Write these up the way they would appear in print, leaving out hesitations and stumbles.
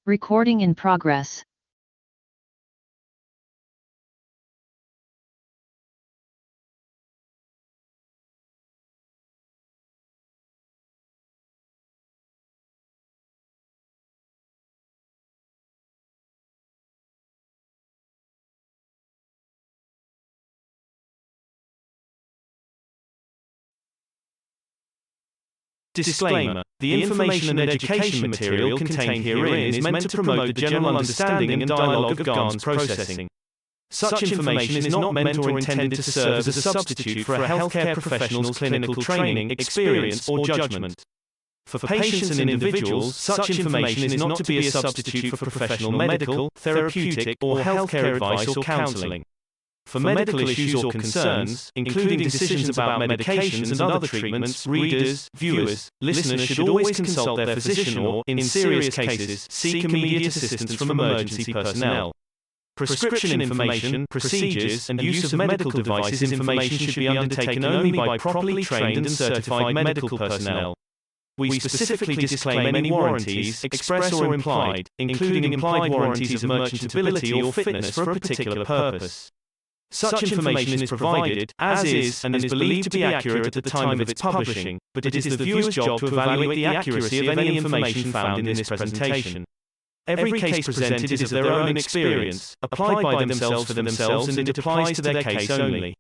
Recording in progress. Disclaimer: the information and education material contained herein is meant to promote the general understanding and dialogue of GAN's processing. Such information is not meant or intended to serve as a substitute for a healthcare professional's clinical training, experience, or judgment. For patients and individuals, such information is not to be a substitute for professional medical, therapeutic, or healthcare advice or counseling. For medical issues or concerns, including decisions about medications and other treatments, readers, viewers, listeners should always consult their physician or, in serious cases, seek immediate assistance from emergency personnel. Prescription information, procedures, and use of medical devices information should be undertaken only by properly trained and certified medical personnel. We specifically disclaim any warranties, express or implied, including implied warranties of merchantability or fitness for a particular purpose. Such information is provided, as is, and is believed to be accurate at the time of its publishing, but it is the viewer's job to evaluate the accuracy of any information found in this presentation. Every case presented is of their own experience, applied by themselves for themselves, and it applies to their case only.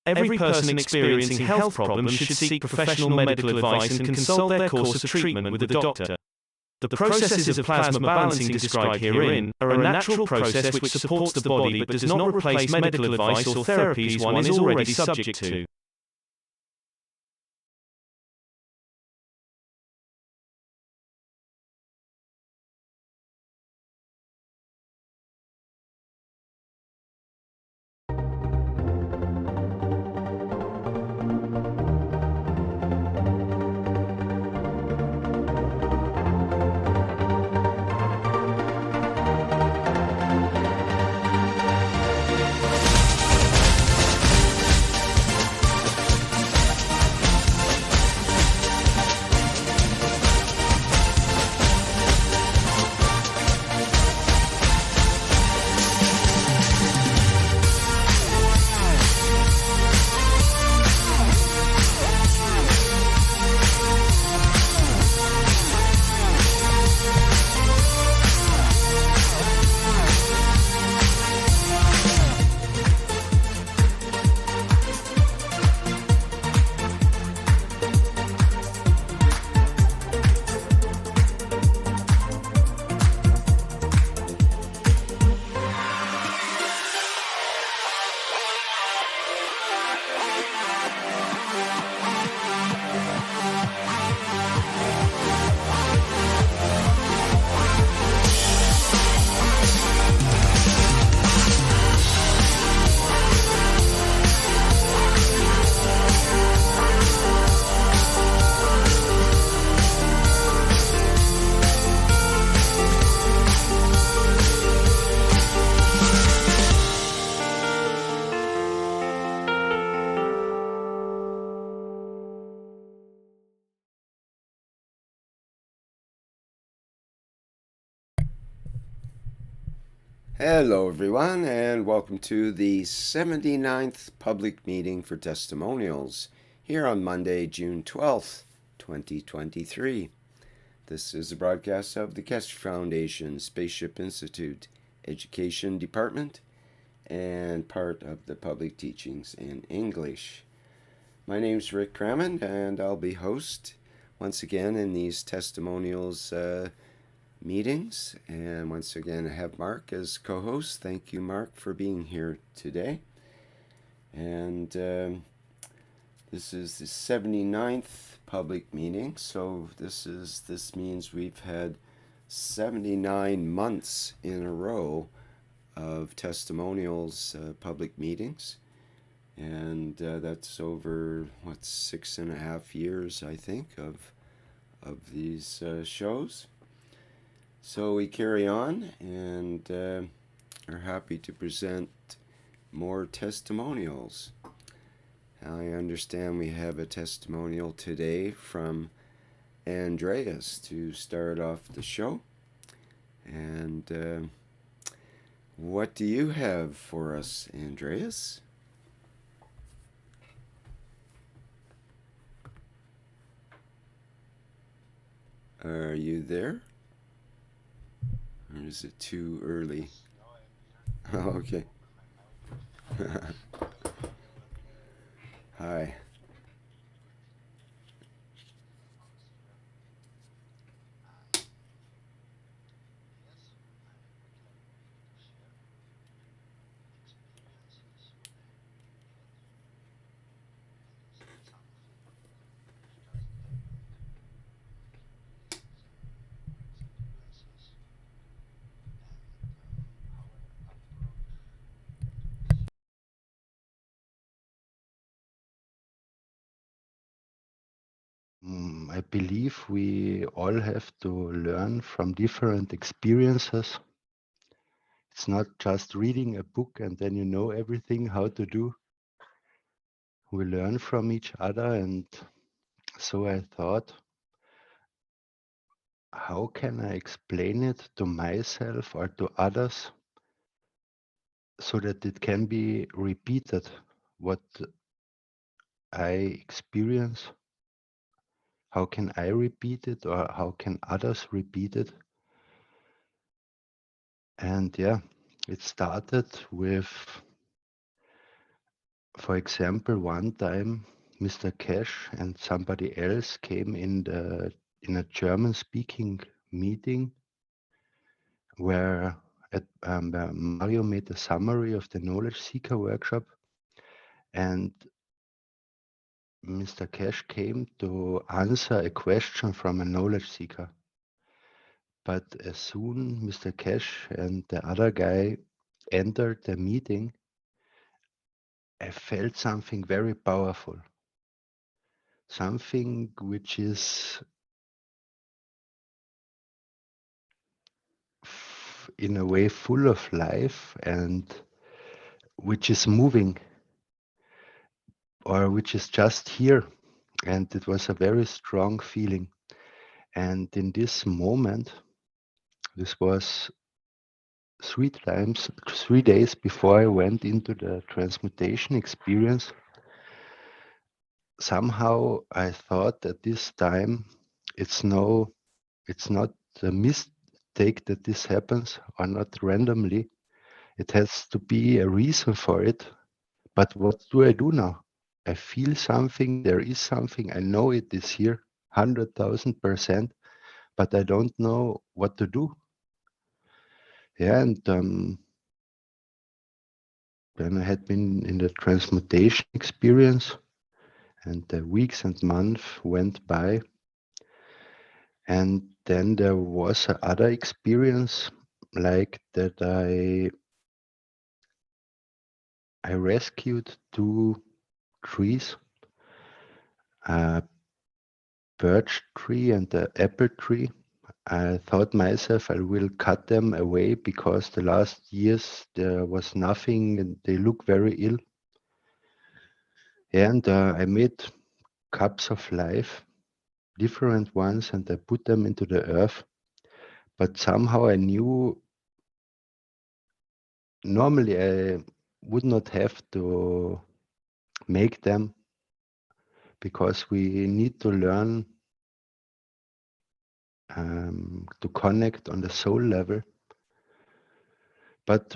Every person experiencing health problems should seek professional medical advice and consult their course of treatment with a doctor. The processes of plasma balancing described herein are a natural process which supports the body but does not replace medical advice or therapies one is already subject to. Hello everyone, and welcome to the 79th public meeting for testimonials here on Monday, June 12th, 2023. This is a broadcast of the Keshe Foundation, Spaceship Institute, Education Department, and part of the public teachings in English. My name's Rick Crammond, and I'll be host once again in these testimonials meetings, and once again I have Mark as co-host. Thank you, Mark, for being here today. And this is the 79th public meeting, so this means we've had 79 months in a row of testimonials public meetings, and that's over 6.5 years, I think, of these shows. So we carry on and are happy to present more testimonials. I understand we have a testimonial today from Andreas to start off the show. And what do you have for us, Andreas? Are you there? Or is it too early? Oh, okay. Hi. I believe we all have to learn from different experiences. It's not just reading a book and then you know everything how to do. We learn from each other, and so I thought, how can I explain it to myself or to others so that it can be repeated what I experience? How can I repeat it, or how can others repeat it? And yeah, it started with, for example, one time Mr. Keshe and somebody else came in a German-speaking meeting where Mario made a summary of the knowledge seeker workshop, and Mr. Keshe came to answer a question from a knowledge seeker. But as soon Mr. Keshe and the other guy entered the meeting, I felt something very powerful, something which is in a way full of life and which is moving, or which is just here. And it was a very strong feeling. And in this moment, this was 3 days before I went into the transmutation experience. Somehow I thought at this time, it's not a mistake that this happens, or not randomly. It has to be a reason for it. But what do I do now? I feel something, there is something, I know it is here, 100,000%, but I don't know what to do. Yeah, and then I had been in the transmutation experience, and the weeks and months went by. And then there was another experience, like that I rescued 2 trees, a birch tree and an apple tree. I thought myself I will cut them away because the last years there was nothing and they look very ill. And I made cups of life, different ones, and I put them into the earth. But somehow I knew normally I would not have to make them, because we need to learn to connect on the soul level. But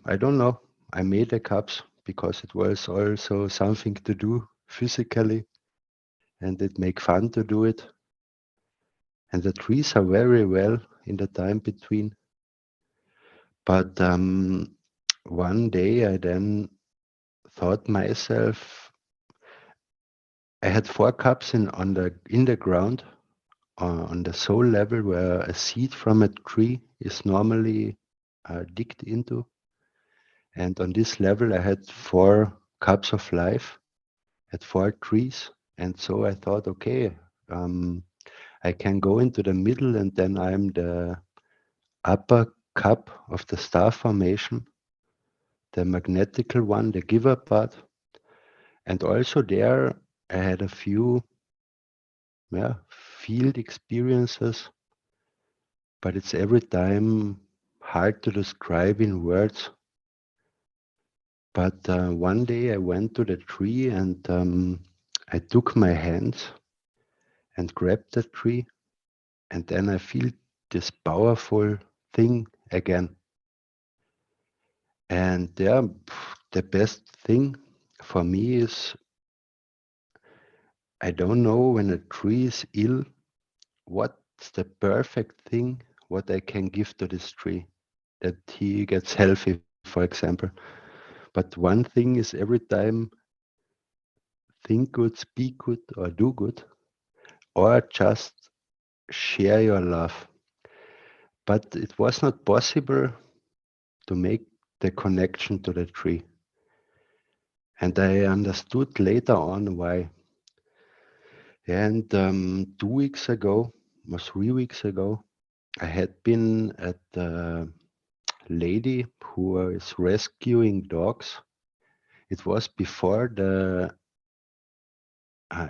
I don't know. I made the cups because it was also something to do physically, and it make fun to do it. And the trees are very well in the time between. But one day I then thought myself, I had 4 cups in the ground on the soul level, where a seed from a tree is normally digged into. And on this level, I had 4 cups of life at 4 trees. And so I thought, okay, I can go into the middle, and then I'm the upper cup of the star formation, the magnetical one, the giver part. And also there, I had a few field experiences, but it's every time hard to describe in words. But one day I went to the tree and I took my hands and grabbed the tree, and then I feel this powerful thing again. And yeah, the best thing for me is I don't know when a tree is ill, what's the perfect thing what I can give to this tree that he gets healthy, for example. But one thing is every time think good, speak good, or do good, or just share your love. But it was not possible to make the connection to the tree. And I understood later on why. And 2 weeks ago, or 3 weeks ago, I had been at a lady who is rescuing dogs. It was before the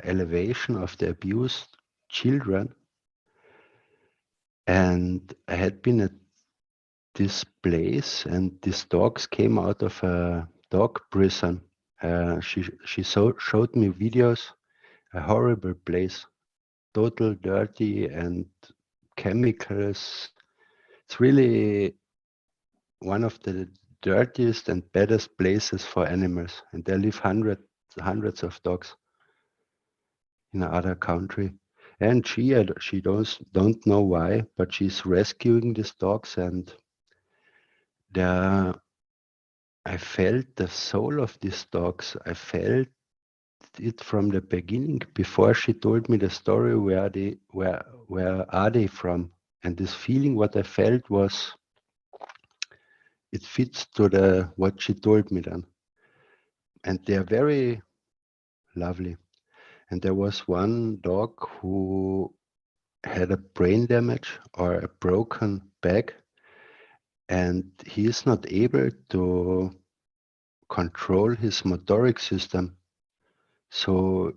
elevation of the abused children. And I had been at this place, and these dogs came out of a dog prison. She showed me videos, a horrible place, total dirty and chemicals. It's really one of the dirtiest and baddest places for animals, and there live hundreds of dogs in another country. And she don't know why, but she's rescuing these dogs, and there I felt the soul of these dogs. I felt it from the beginning before she told me the story. Where are they from? And this feeling, what I felt was, it fits to the what she told me then. And they are very lovely. And there was one dog who had a brain damage or a broken back, and he is not able to control his motoric system. So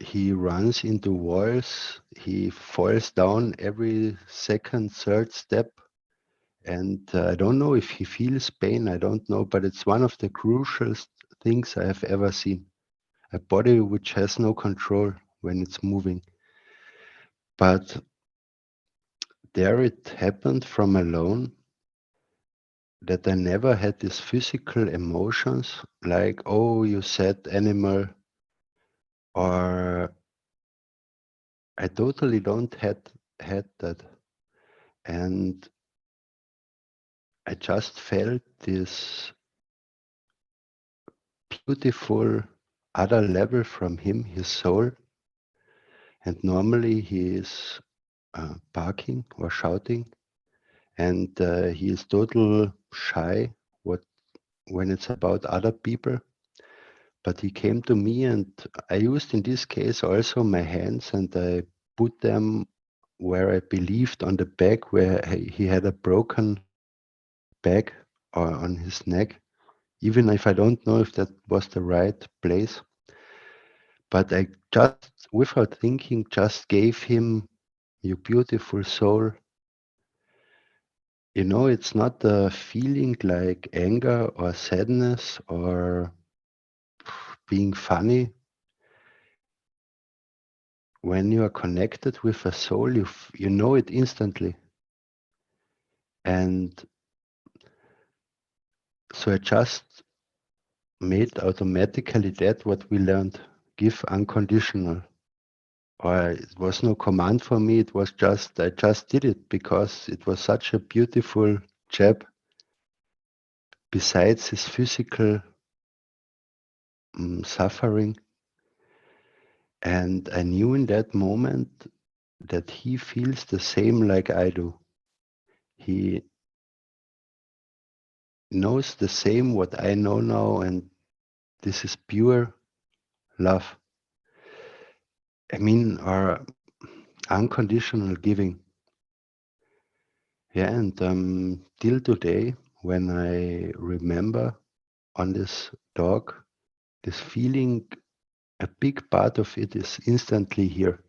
he runs into walls, he falls down every second, third step. And I don't know if he feels pain, I don't know, but it's one of the crucial things I have ever seen. A body which has no control when it's moving. But there it happened from alone that I never had these physical emotions like, oh, you sad animal, or I totally don't had that. And I just felt this beautiful other level from him, his soul. And normally he is barking or shouting, and he is total shy when it's about other people. But he came to me, and I used in this case also my hands, and I put them where I believed on the back where he had a broken back or on his neck, even if I don't know if that was the right place. But I just, without thinking, just gave him, you beautiful soul. You know, it's not a feeling like anger or sadness or being funny. When you are connected with a soul, you know it instantly. And so I just made automatically that what we learned, give unconditional. Or it was no command for me, it was just, I just did it because it was such a beautiful job. Besides his physical suffering. And I knew in that moment that he feels the same like I do. He knows the same what I know now, and this is pure love. I mean, or unconditional giving. Yeah, and till today, when I remember on this dog, this feeling, a big part of it is instantly here.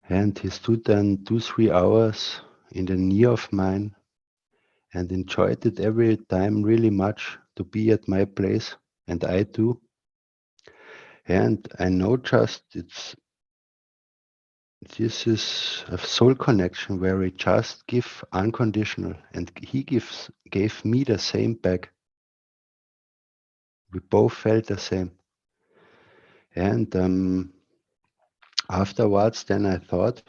And he stood then 2-3 hours in the knee of mine and enjoyed it every time really much to be at my place, and I do. And I know just this is a soul connection where we just give unconditional, and he gave me the same back. We both felt the same. And afterwards, then I thought,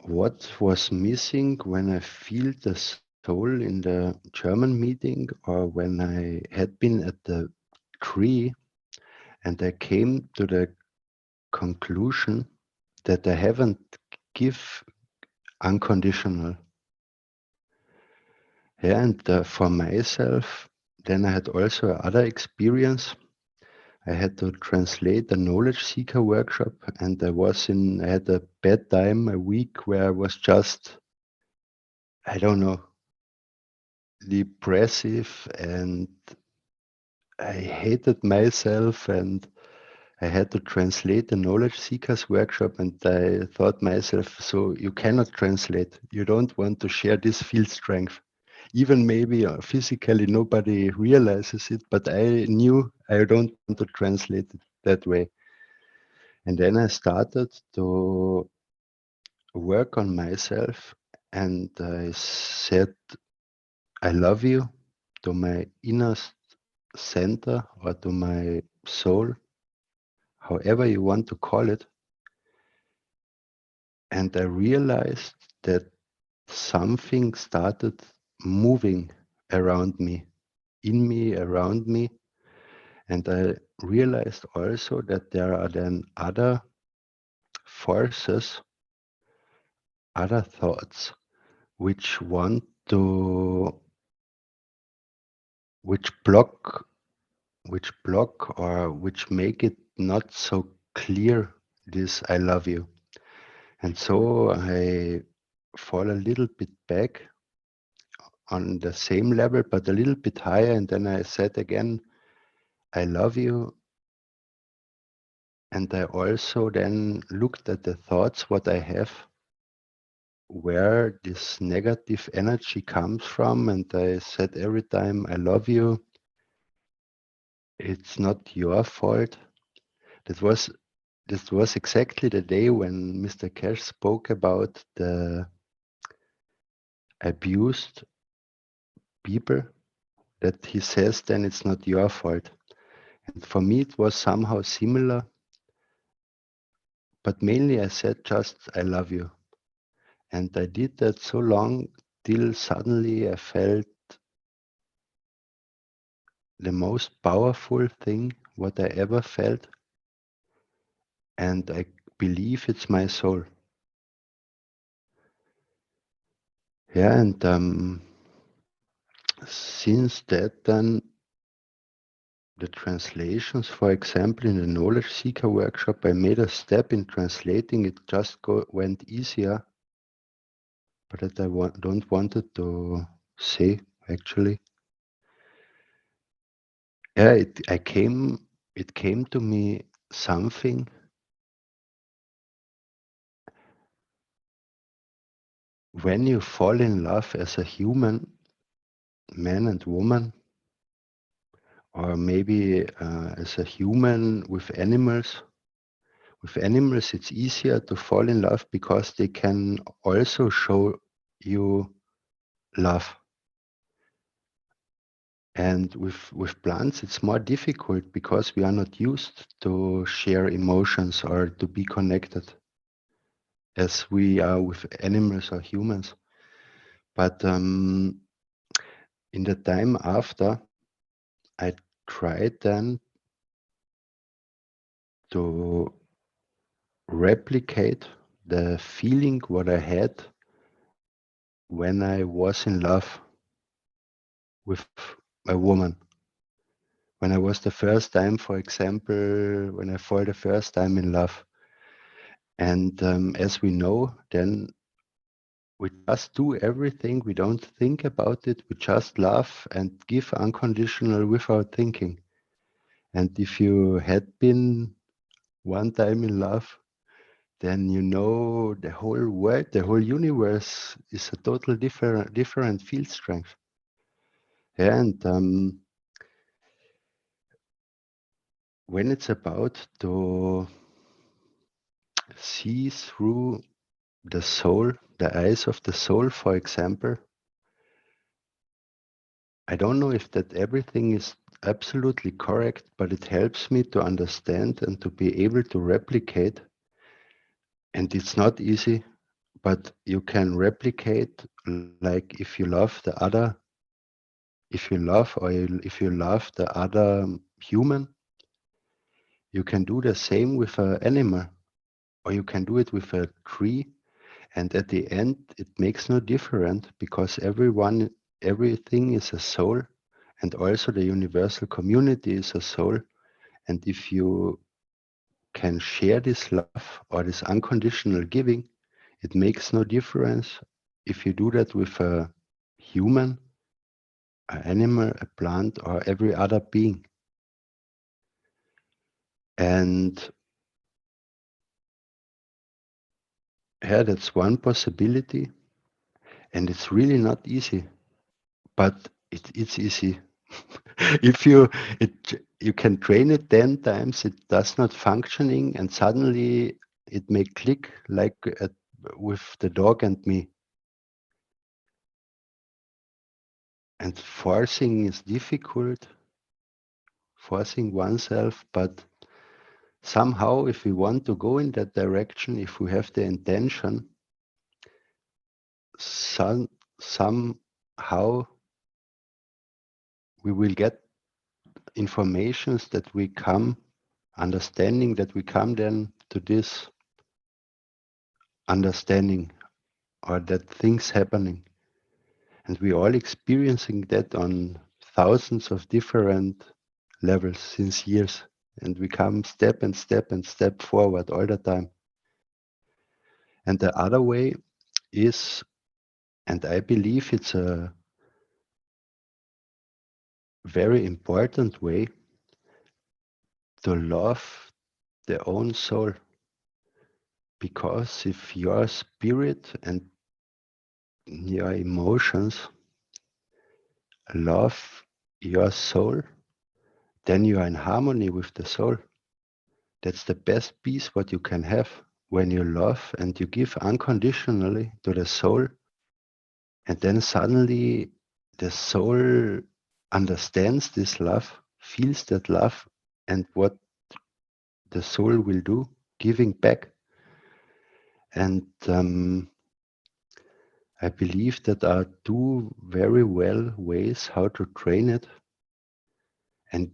what was missing when I feel the soul in the German meeting, or when I had been at the tree, and I came to the conclusion that I haven't give unconditional. Yeah, and for myself, then I had also another experience. I had to translate a knowledge seeker workshop, and I had a bad time, a week where I was just, I don't know, depressive, and I hated myself, and I had to translate the knowledge seekers workshop, and I thought myself, so you cannot translate. You don't want to share this field strength. Even maybe physically nobody realizes it, but I knew I don't want to translate it that way. And then I started to work on myself, and I said, I love you to my inner center, or to my soul, however you want to call it. And I realized that something started moving around me, in me, around me. And I realized also that there are then other forces, other thoughts, which want to, which block, or which make it not so clear, this I love you. And so I fall a little bit back on the same level, but a little bit higher. And then I said again, I love you. And I also then looked at the thoughts, what I have, where this negative energy comes from. And I said every time, I love you. It's not your fault. That was This was exactly the day when Mr. Keshe spoke about the abused people, that he says then it's not your fault. And for me it was somehow similar, but mainly I said just I love you. And I did that so long till suddenly I felt the most powerful thing what I ever felt, and I believe it's my soul. Yeah, and since that then the translations, for example, in the knowledge seeker workshop, I made a step in translating. It just went easier, but that I don't wanted to say actually. Yeah, it came to me something when you fall in love as a human, man and woman, or maybe as a human with animals. With animals, it's easier to fall in love because they can also show you love. And with plants, it's more difficult because we are not used to share emotions or to be connected as we are with animals or humans. But in the time after, I tried then to replicate the feeling what I had when I was in love with a woman. When I was the first time, for example, when I fall the first time in love. And as we know, then we just do everything. We don't think about it. We just laugh and give unconditional without thinking. And if you had been one time in love, then you know the whole world, the whole universe is a total different field strength. And when it's about to see through the soul, the eyes of the soul, for example, I don't know if that everything is absolutely correct, but it helps me to understand and to be able to replicate. And it's not easy, but you can replicate, like if you love the other, if you love or if you love the other human, you can do the same with an animal, or you can do it with a tree. And at the end, it makes no difference because everything is a soul, and also the universal community is a soul. And if you can share this love or this unconditional giving, it makes no difference if you do that with a human, an animal, a plant, or every other being. And yeah, that's one possibility. And it's really not easy, but it's easy. If you can train it 10 times, it does not functioning, and suddenly it may click like with the dog and me. And forcing is difficult, forcing oneself, but somehow if we want to go in that direction, if we have the intention, somehow we will get informations that we come, understanding that we come then to this understanding or that things happening. And we all experiencing that on thousands of different levels since years. And we come step and step and step forward all the time. And the other way is, and I believe it's a very important way, to love the own soul. Because if your spirit and your emotions love your soul, then you are in harmony with the soul. That's the best peace what you can have when you love and you give unconditionally to the soul. And then suddenly the soul understands this love, feels that love, and what the soul will do, giving back. And I believe that are two very well ways how to train it. And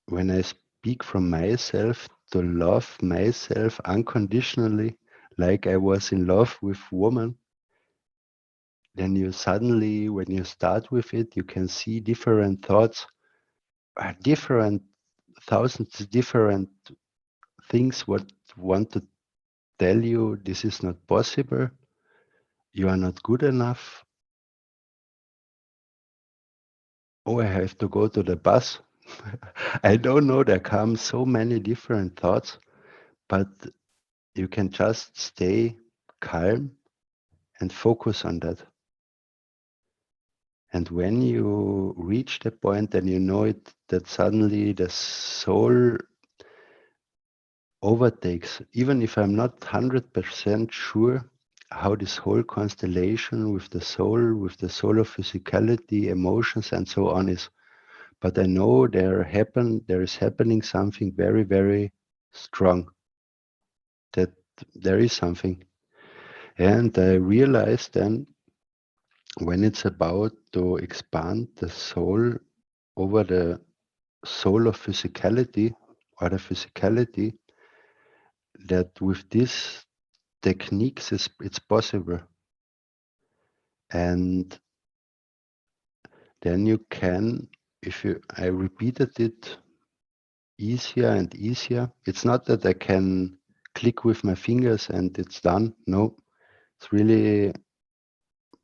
when I speak from myself, to love myself unconditionally, like I was in love with woman, then you suddenly, when you start with it, you can see different thoughts, different thousands different things what want to tell you this is not possible, you are not good enough. Oh, I have to go to the bus. I don't know, there come so many different thoughts, but you can just stay calm and focus on that. And when you reach the point and you know it, that suddenly the soul overtakes, even if I'm not 100% sure how this whole constellation with the soul of physicality, emotions, and so on is. But I know there is happening something very, very strong. That there is something. And I realized then when it's about to expand the soul over the soul of physicality or the physicality, that with these techniques it's possible. And then you can, if you, I repeated it easier and easier. It's not that I can click with my fingers and it's done. No, it's really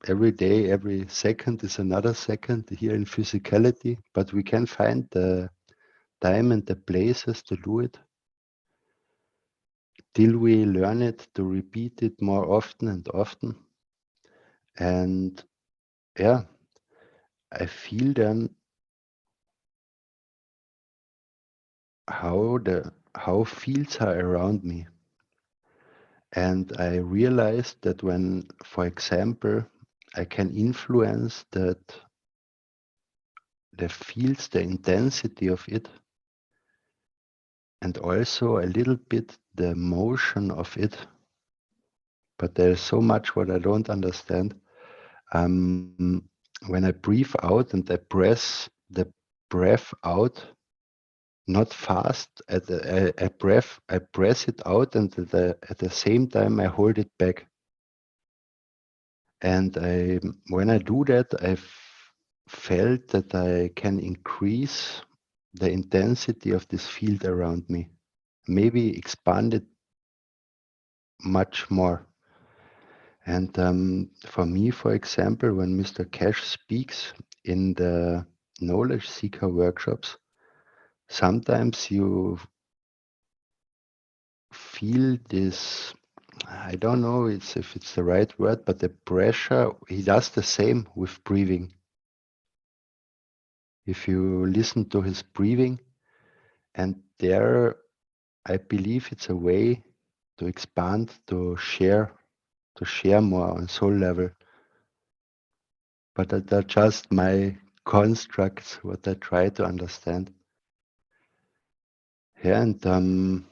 every day, every second is another second here in physicality, but we can find the time and the places to do it. till we learn it to repeat it more often and often. And yeah, I feel then how fields are around me. And I realized that when, for example, I can influence that the fields, the intensity of it, and also a little bit the motion of it, but there's so much what I don't understand. When I breathe out and I press the breath out, not fast, I press it out, and at the same time I hold it back. And when I do that, I've felt that I can increase the intensity of this field around me, maybe expand it much more. And for me, for example, when Mr. Keshe speaks in the knowledge seeker workshops, sometimes you feel this, I don't know if it's the right word, but the pressure. He does the same with breathing. If you listen to his breathing, and there, I believe it's a way to expand, to share more on soul level. But that are just my constructs, what I try to understand. Yeah, and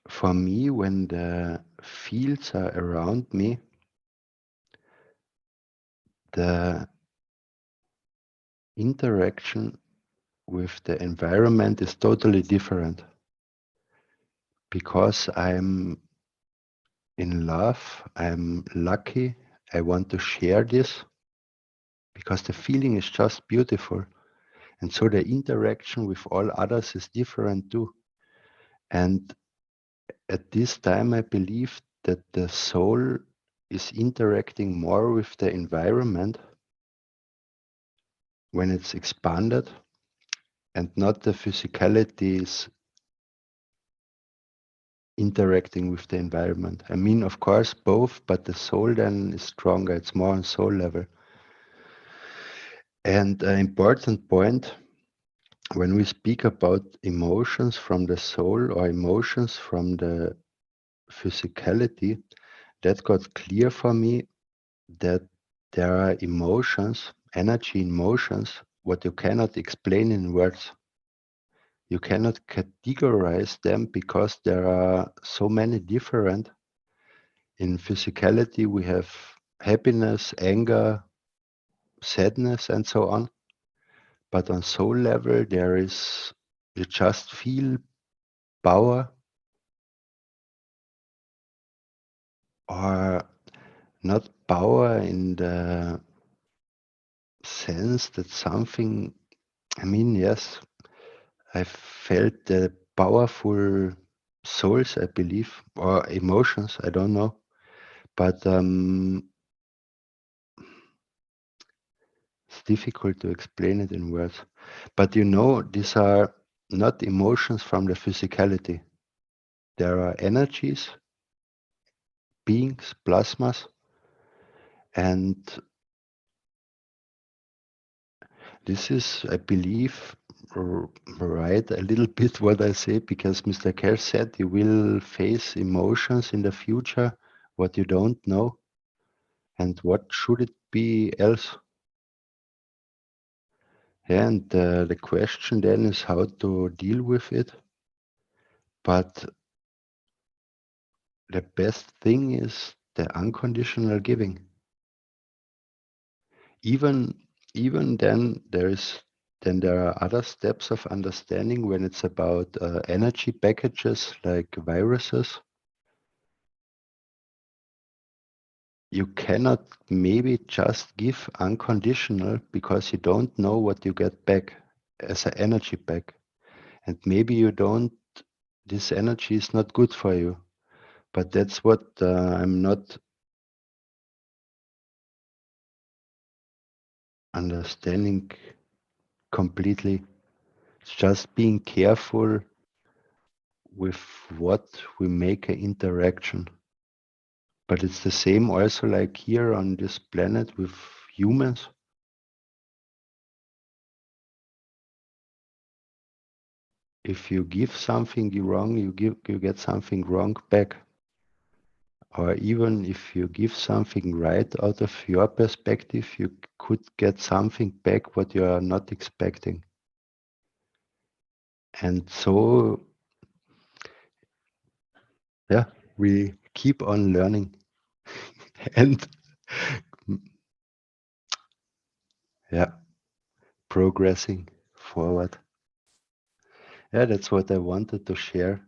for me, when the fields are around me, the interaction with the environment is totally different, because I'm in love, I'm lucky, I want to share this, because the feeling is just beautiful. And so the interaction with all others is different too. And at this time, I believe that the soul is interacting more with the environment when it's expanded, and not the physicality is interacting with the environment. I mean, of course, both, but the soul then is stronger. It's more on soul level. And an important point, when we speak about emotions from the soul or emotions from the physicality, that got clear for me that there are emotions, energy in motions, what you cannot explain in words. You cannot categorize them because there are so many different. In physicality, we have happiness, anger, sadness, and so on. But on soul level, you just feel power, or not power in the sense that something, I mean, yes, I felt the powerful souls, I believe, or emotions, I don't know. But it's difficult to explain it in words. But these are not emotions from the physicality. There are energies, beings, plasmas, and this is, I believe, right a little bit what I say, because Mr. Kerr said you will face emotions in the future, what you don't know, and what should it be else? And the question then is how to deal with it. But the best thing is the unconditional giving. Even then there are other steps of understanding when it's about energy packages like viruses. You cannot maybe just give unconditional because you don't know what you get back as an energy pack. And maybe this energy is not good for you. But that's what I'm not understanding completely. It's just being careful with what we make an interaction. But it's the same also like here on this planet with humans. If you give something wrong, you get something wrong back. Or even if you give something right out of your perspective, you could get something back what you are not expecting. And so, yeah, we keep on learning and yeah, progressing forward. Yeah, that's what I wanted to share.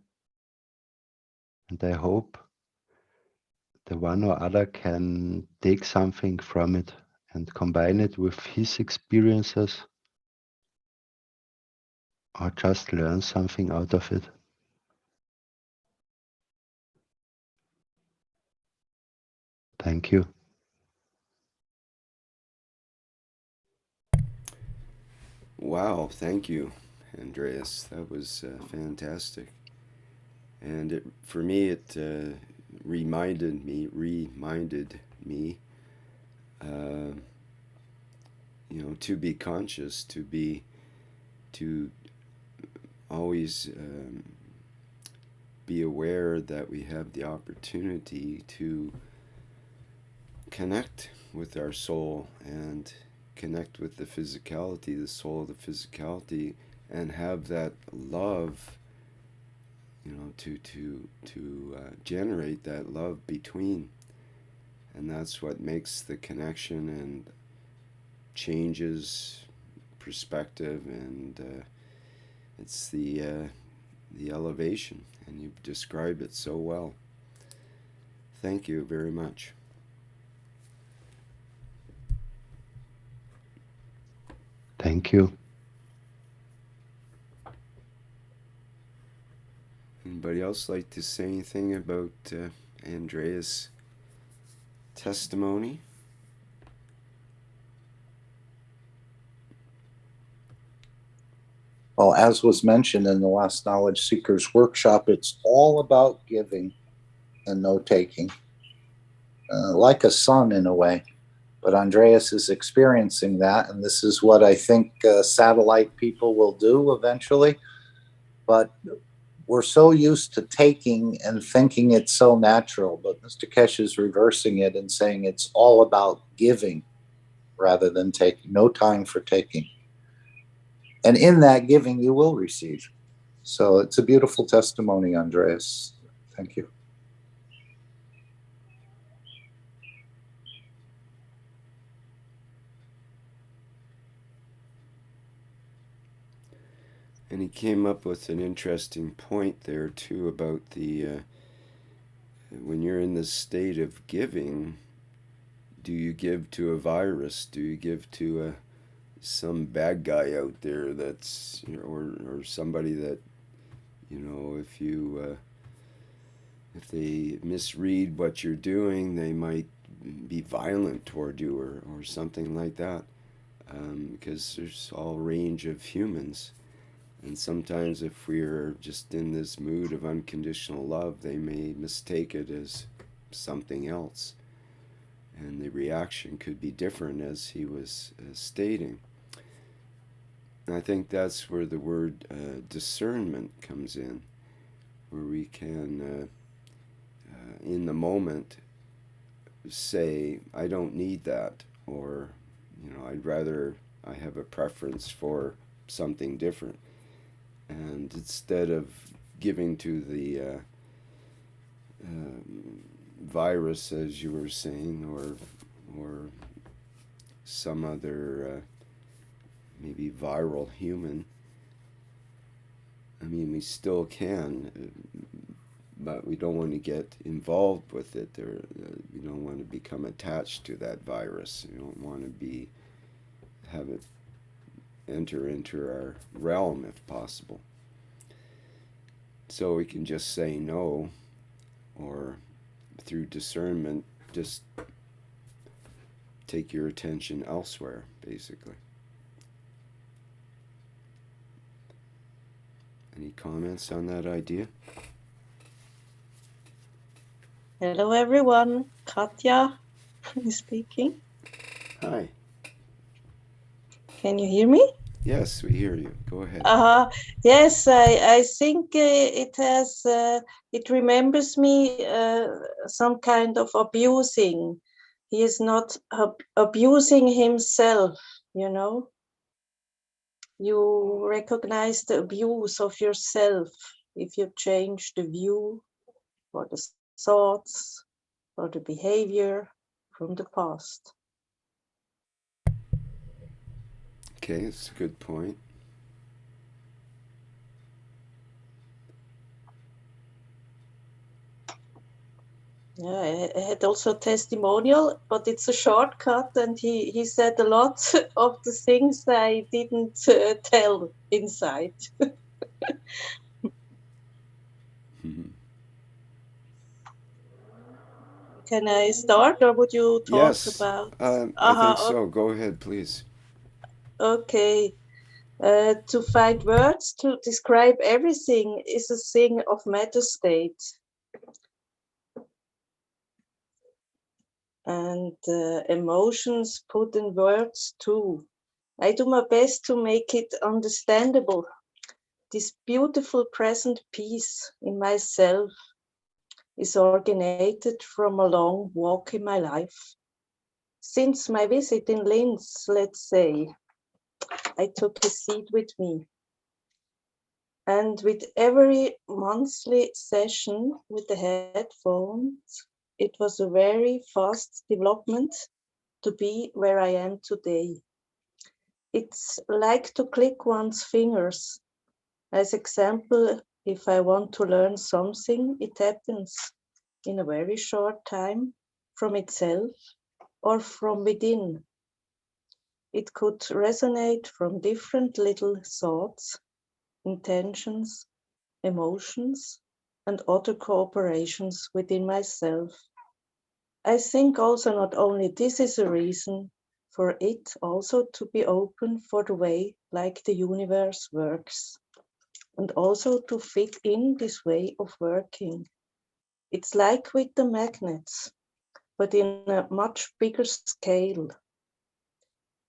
And I hope the one or other can take something from it and combine it with his experiences or just learn something out of it. Thank you. Wow, thank you, Andreas. That was fantastic. And for me, it reminded me, uh, to be conscious, to always be aware that we have the opportunity to connect with our soul and connect with the physicality, the soul of the physicality, and have that love, to generate that love between, and that's what makes the connection and changes perspective, and it's the elevation, and you've described it so well. Thank you very much. Thank you. Anybody else like to say anything about Andreas' testimony? Well, as was mentioned in the last Knowledge Seekers workshop, it's all about giving and no taking, like a son in a way. But Andreas is experiencing that, and this is what I think satellite people will do eventually. But we're so used to taking and thinking it's so natural, but Mr. Keshe is reversing it and saying it's all about giving rather than taking. No time for taking. And in that giving, you will receive. So it's a beautiful testimony, Andreas. Thank you. And he came up with an interesting point there too about the when you're in the state of giving, do you give to a virus? Do you give to some bad guy out there that's, or somebody that, if they misread what you're doing, they might be violent toward you, or something like that, because there's all range of humans. And sometimes if we're just in this mood of unconditional love, they may mistake it as something else. And the reaction could be different, as he was stating. And I think that's where the word discernment comes in, where we can, in the moment, say, I don't need that, or, I have a preference for something different. And instead of giving to the virus, as you were saying, or some other maybe viral human, I mean, we still can, but we don't want to get involved with it. We don't want to become attached to that virus. We don't want to have it enter into our realm if possible. So we can just say no, or through discernment, just take your attention elsewhere, basically. Any comments on that idea? Hello, everyone. Katja is speaking. Hi. Can you hear me? Yes, we hear you. Go ahead. Yes, I think it remembers me some kind of abusing. He is not abusing himself, you know. You recognize the abuse of yourself if you change the view or the thoughts or the behavior from the past. Okay, that's a good point. Yeah, I had also a testimonial, but it's a shortcut, and he said a lot of the things I didn't tell inside. Mm-hmm. Can I start, or would you talk Yes, about? I think so. Go ahead, please. Okay. To find words to describe everything is a thing of matter state. And emotions put in words too. I do my best to make it understandable. This beautiful present peace in myself is originated from a long walk in my life. Since my visit in Linz, let's say, I took a seat with me. And with every monthly session with the headphones, it was a very fast development to be where I am today. It's like to click one's fingers. As example, if I want to learn something, it happens in a very short time from itself or from within. It could resonate from different little thoughts, intentions, emotions, and other cooperations within myself. I think also not only this is a reason for it also to be open for the way like the universe works, and also to fit in this way of working. It's like with the magnets, but in a much bigger scale,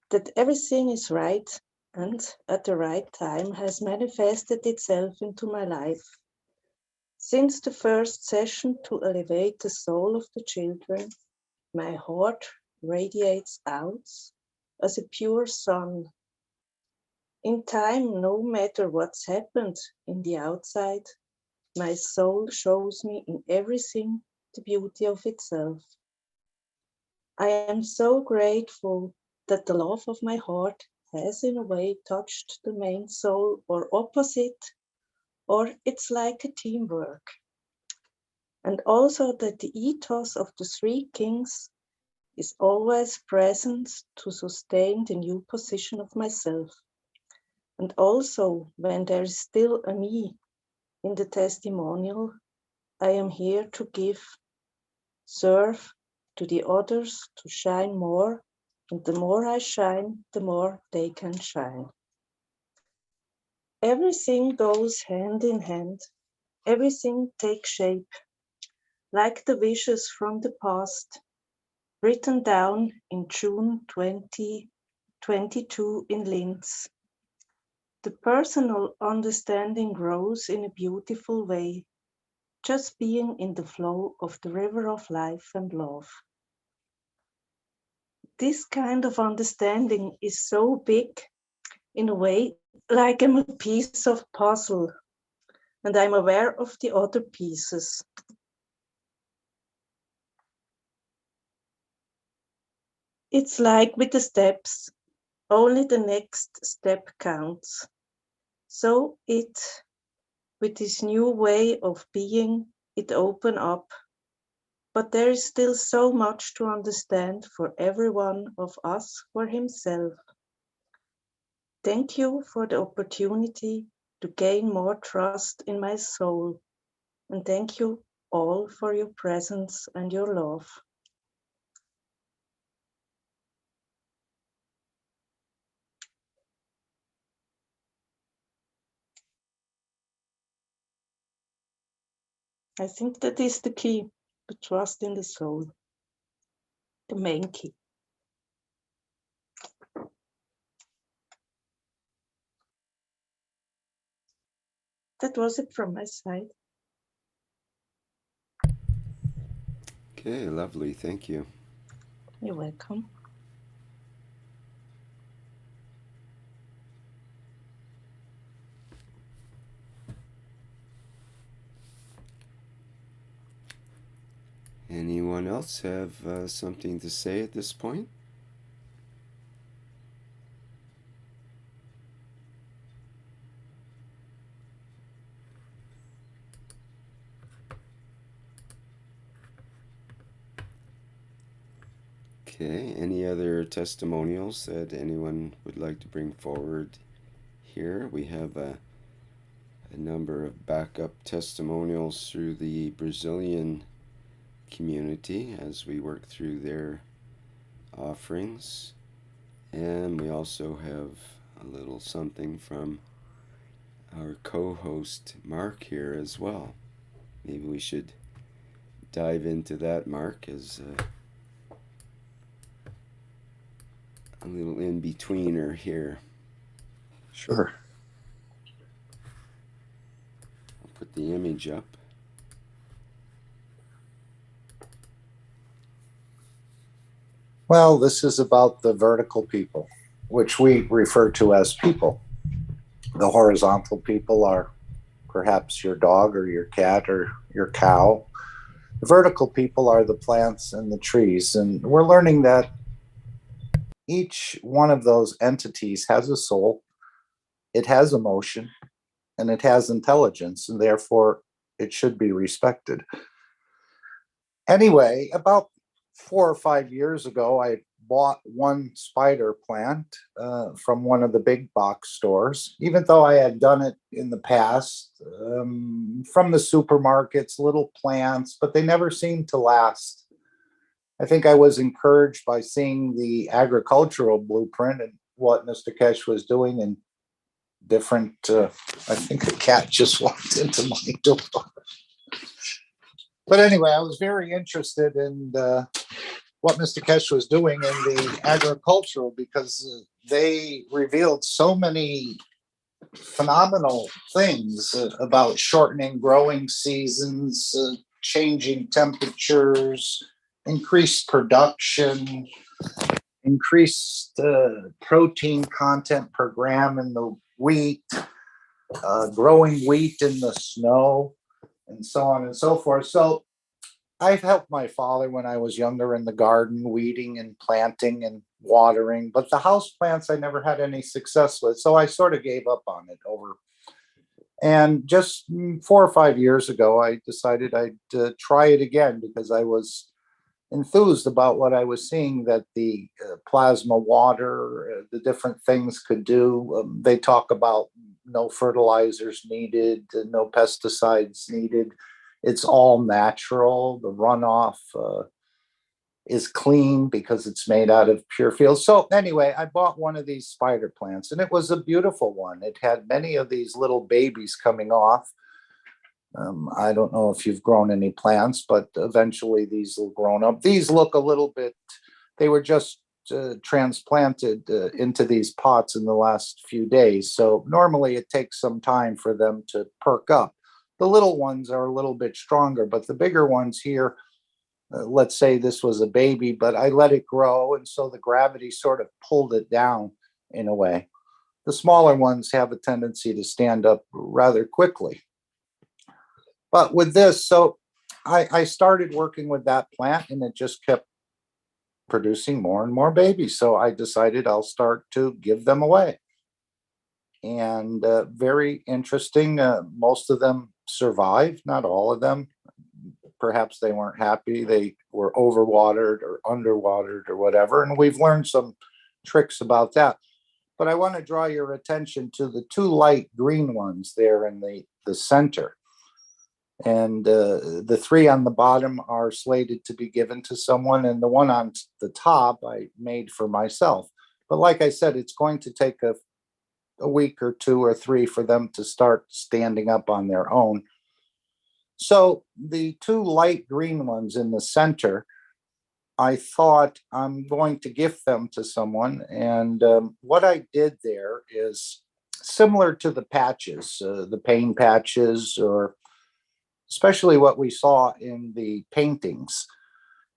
that everything is right and at the right time has manifested itself into my life. Since the first session to elevate the soul of the children, my heart radiates out as a pure sun. In time, no matter what's happened in the outside, my soul shows me in everything the beauty of itself. I am so grateful that the love of my heart has in a way touched the main soul or opposite, or it's like a teamwork. And also that the ethos of the three kings is always present to sustain the new position of myself. And also when there is still a me in the testimonial, I am here to give, serve to the others to shine more, and the more I shine, the more they can shine. Everything goes hand in hand, everything takes shape, like the wishes from the past, written down in June 2022 in Linz. The personal understanding grows in a beautiful way, just being in the flow of the river of life and love. This kind of understanding is so big, in a way, like I'm a piece of puzzle, and I'm aware of the other pieces. It's like with the steps, only the next step counts. So with this new way of being, it opened up. But there is still so much to understand for every one of us for himself. Thank you for the opportunity to gain more trust in my soul. And thank you all for your presence and your love. I think that is the key, to trust in the soul, the main key. That was it from my side. Okay, lovely. Thank you. You're welcome. Anyone else have something to say at this point? Okay, any other testimonials that anyone would like to bring forward here? We have a number of backup testimonials through the Brazilian community as we work through their offerings. And we also have a little something from our co-host Mark here as well. Maybe we should dive into that, Mark, as a little in-betweener here. Sure. I'll put the image up. Well, this is about the vertical people, which we refer to as people. The horizontal people are perhaps your dog or your cat or your cow. The vertical people are the plants and the trees. And we're learning that each one of those entities has a soul, it has emotion, and it has intelligence, and therefore it should be respected. Anyway, about 4 or 5 years ago, I bought one spider plant from one of the big box stores, even though I had done it in the past from the supermarkets, little plants, but they never seemed to last. I think I was encouraged by seeing the agricultural blueprint and what Mr. Keshe was doing in different, I think a cat just walked into my door. But anyway, I was very interested in what Mr. Keshe was doing in the agricultural because they revealed so many phenomenal things about shortening growing seasons, changing temperatures, increased production, increased protein content per gram in the wheat, growing wheat in the snow, and so on and so forth. So I've helped my father when I was younger in the garden, weeding and planting and watering, but the house plants I never had any success with. So I sort of gave up on it over. And just 4 or 5 years ago, I decided I'd try it again because I was enthused about what I was seeing that the plasma water, the different things could do. They talk about no fertilizers needed, no pesticides needed. It's all natural. The runoff is clean because it's made out of pure fields. So anyway, I bought one of these spider plants and it was a beautiful one. It had many of these little babies coming off. I don't know if you've grown any plants, but eventually these will grow up. These look a little bit, they were just transplanted into these pots in the last few days. So normally it takes some time for them to perk up. The little ones are a little bit stronger, but the bigger ones here, let's say this was a baby, but I let it grow. And so the gravity sort of pulled it down in a way. The smaller ones have a tendency to stand up rather quickly. But with this, so I started working with that plant and it just kept producing more and more babies. So I decided I'll start to give them away. And very interesting. Most of them survived, not all of them. Perhaps they weren't happy. They were overwatered or underwatered or whatever. And we've learned some tricks about that. But I want to draw your attention to the two light green ones there in the center. And the three on the bottom are slated to be given to someone. And the one on the top I made for myself. But like I said, it's going to take a week or 2 or 3 for them to start standing up on their own. So the two light green ones in the center, I thought I'm going to gift them to someone. And what I did there is similar to the patches, the pain patches, or especially what we saw in the paintings.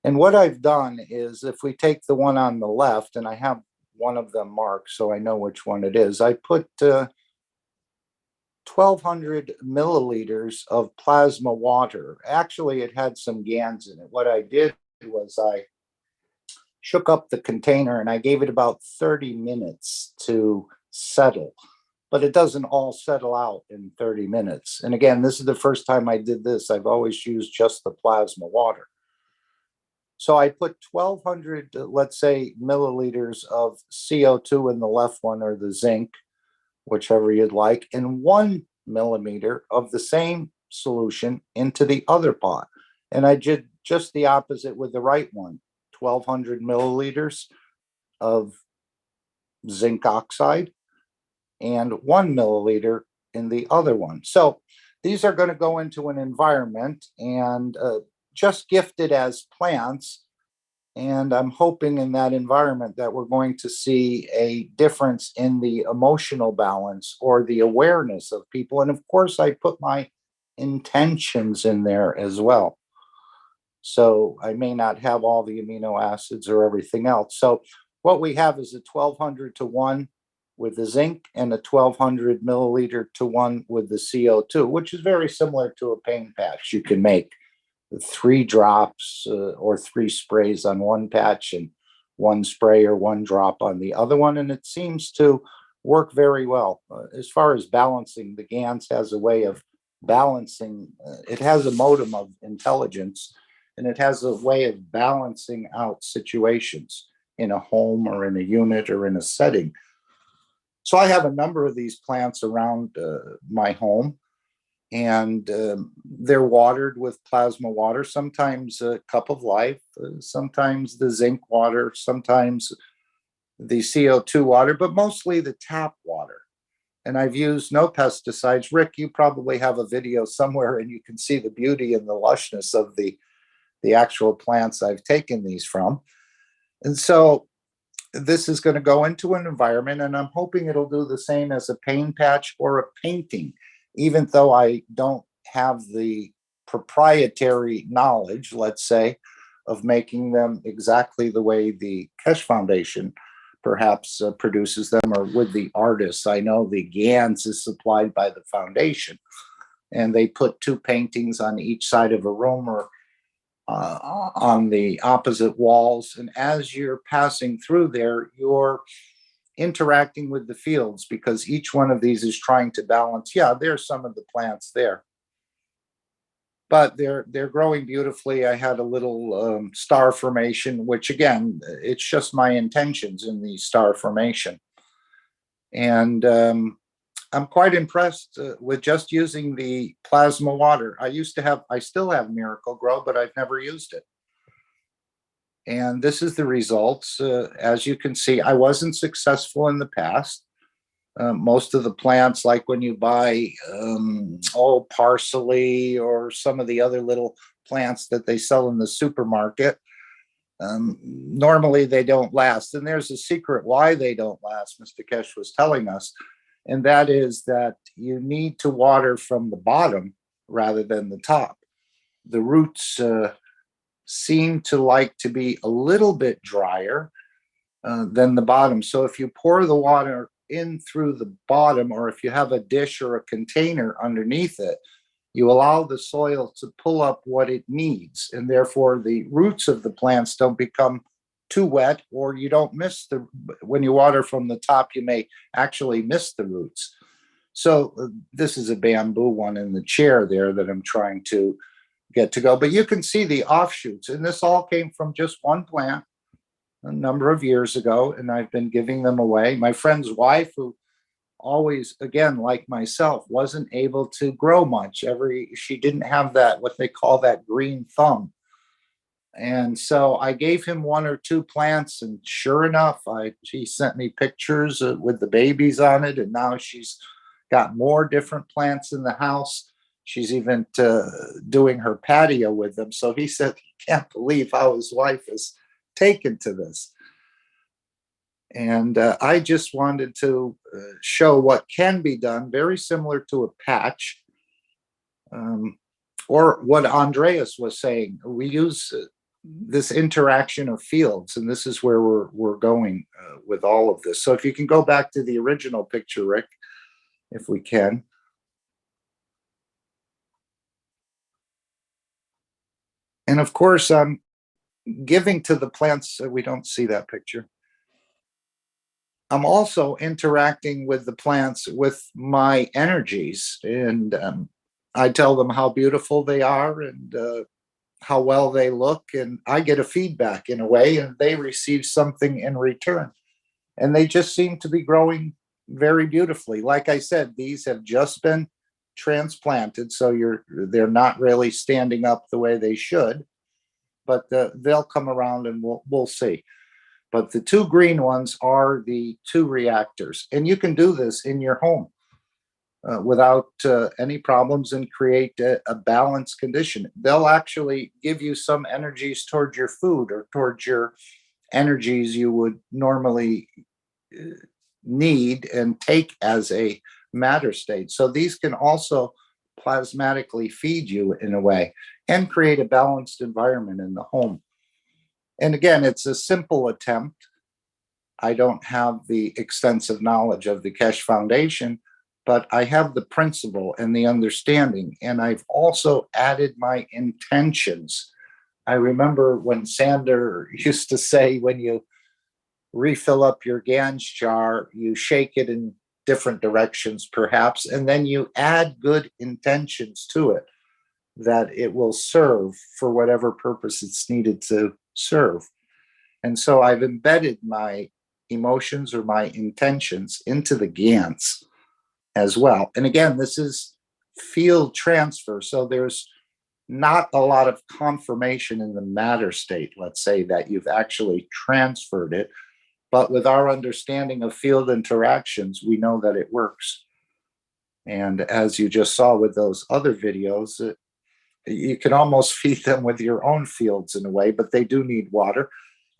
And what I've done is, if we take the one on the left, and I have one of them marked so I know which one it is, I put 1,200 milliliters of plasma water. Actually, it had some GANs in it. What I did was I shook up the container and I gave it about 30 minutes to settle. But it doesn't all settle out in 30 minutes. And again, this is the first time I did this. I've always used just the plasma water. So I put 1,200, let's say, milliliters of CO2 in the left one, or the zinc, whichever you'd like, and 1 millimeter of the same solution into the other pot. And I did just the opposite with the right one, 1,200 milliliters of zinc oxide and 1 milliliter in the other one. So these are going to go into an environment and just gifted as plants. And I'm hoping in that environment that we're going to see a difference in the emotional balance or the awareness of people. And of course, I put my intentions in there as well. So I may not have all the amino acids or everything else. So what we have is a 1,200 to 1 with the zinc and a 1,200 milliliter to 1 with the CO2, which is very similar to a pain patch. You can make 3 drops or 3 sprays on one patch and 1 spray or 1 drop on the other one. And it seems to work very well. As far as balancing, the GANS has a way of balancing. It has a modem of intelligence, and it has a way of balancing out situations in a home or in a unit or in a setting. So I have a number of these plants around my home, and they're watered with plasma water, sometimes a cup of life, sometimes the zinc water, sometimes the CO2 water, but mostly the tap water. And I've used no pesticides. Rick, you probably have a video somewhere and you can see the beauty and the lushness of the actual plants I've taken these from. And so this is going to go into an environment, and I'm hoping it'll do the same as a paint patch or a painting, even though I don't have the proprietary knowledge, let's say, of making them exactly the way the Keshe Foundation perhaps produces them, or with the artists. I know the GANS is supplied by the foundation, and they put 2 paintings on each side of a room or on the opposite walls. And as you're passing through there, you're interacting with the fields, because each one of these is trying to balance. Yeah, there's some of the plants there, but they're growing beautifully. I had a little star formation, which again, it's just my intentions in the star formation. And I'm quite impressed with just using the plasma water. I still have Miracle Grow, but I've never used it. And this is the results. As you can see, I wasn't successful in the past. Most of the plants, like when you buy parsley or some of the other little plants that they sell in the supermarket, normally they don't last. And there's a secret why they don't last, Mr. Keshe was telling us. And that is that you need to water from the bottom rather than the top. The roots seem to like to be a little bit drier than the bottom. So if you pour the water in through the bottom, or if you have a dish or a container underneath it, you allow the soil to pull up what it needs. And therefore the roots of the plants don't become too wet, or you don't miss when you water from the top, you may actually miss the roots. So this is a bamboo one in the chair there that I'm trying to get to go. But you can see the offshoots, and this all came from just one plant a number of years ago, and I've been giving them away. My friend's wife, who always, again, like myself, wasn't able to grow much. She didn't have that, what they call that green thumb. And so I gave him 1 or 2 plants, and sure enough, she sent me pictures with the babies on it, and now she's got more different plants in the house. She's even doing her patio with them. So he said he can't believe how his wife is taken to this. And I just wanted to show what can be done, very similar to a patch, or what Andreas was saying. We use this interaction of fields, and this is where we're going with all of this. So if you can go back to the original picture, Rick, if we can. And of course, I'm giving to the plants, so we don't see that picture. I'm also interacting with the plants with my energies, and I tell them how beautiful they are and how well they look, and I get a feedback in a way, and they receive something in return. And they just seem to be growing very beautifully. Like I said, these have just been transplanted, so they're not really standing up the way they should, but they'll come around and we'll see. But the two green ones are the two reactors, and you can do this in your home without any problems and create a balanced condition. They'll actually give you some energies towards your food or towards your energies you would normally need and take as a matter state. So these can also plasmatically feed you in a way and create a balanced environment in the home. And again, it's a simple attempt. I don't have the extensive knowledge of the Keshe Foundation, but I have the principle and the understanding. And I've also added my intentions. I remember when Sander used to say, when you refill up your Gans jar, you shake it in different directions, perhaps, and then you add good intentions to it, that it will serve for whatever purpose it's needed to serve. And so I've embedded my emotions or my intentions into the Gans as well. And again, this is field transfer. So there's not a lot of confirmation in the matter state, let's say, that you've actually transferred it. But with our understanding of field interactions, we know that it works. And as you just saw with those other videos, you can almost feed them with your own fields in a way, but they do need water.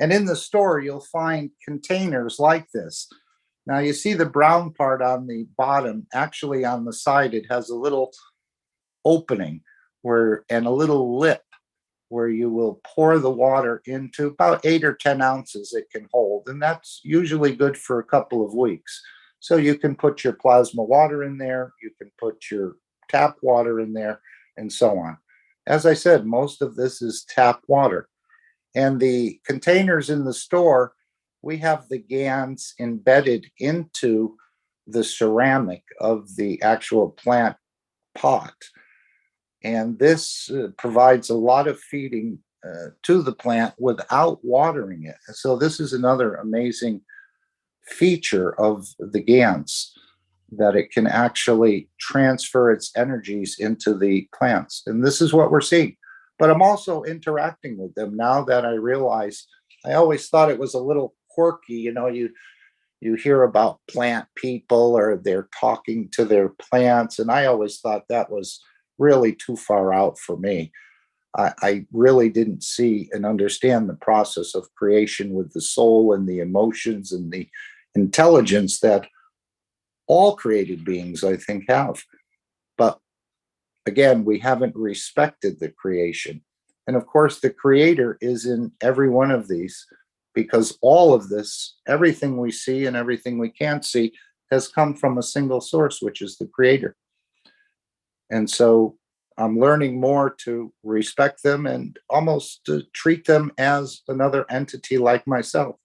And in the store, you'll find containers like this. Now you see the brown part on the bottom. Actually, on the side, it has a little opening and a little lip where you will pour the water into. About 8 or 10 ounces it can hold, and that's usually good for a couple of weeks. So you can put your plasma water in there, you can put your tap water in there, and so on. As I said, most of this is tap water. And the containers in the store, we have the Gans embedded into the ceramic of the actual plant pot. And this provides a lot of feeding to the plant without watering it. So this is another amazing feature of the Gans, that it can actually transfer its energies into the plants. And this is what we're seeing. But I'm also interacting with them now that I realize. I always thought it was a little quirky. You hear about plant people, or they're talking to their plants. And I always thought that was really too far out for me. I really didn't see and understand the process of creation with the soul and the emotions and the intelligence that all created beings, I think, have. But again, we haven't respected the creation. And of course, the creator is in every one of these, because all of this, everything we see and everything we can't see, has come from a single source, which is the creator. And so I'm learning more to respect them and almost to treat them as another entity like myself.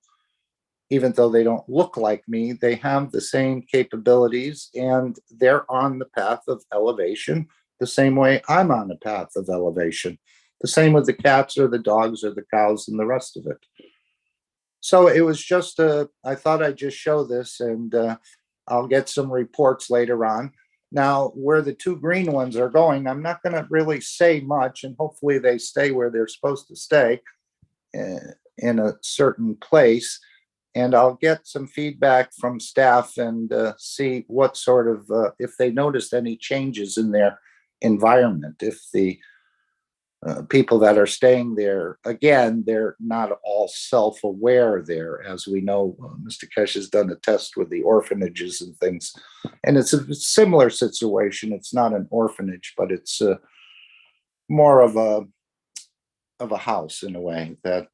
Even though they don't look like me, they have the same capabilities, and they're on the path of elevation the same way I'm on the path of elevation. The same with the cats or the dogs or the cows and the rest of it. So it was just, I thought I'd just show this, and I'll get some reports later on. Now, where the two green ones are going, I'm not going to really say much, and hopefully they stay where they're supposed to stay in a certain place. And I'll get some feedback from staff and see what sort of, if they noticed any changes in their environment. If the people that are staying there, again, they're not all self-aware there. As we know, Mr. Keshe has done a test with the orphanages and things, and it's a similar situation. It's not an orphanage, but it's more of a house in a way that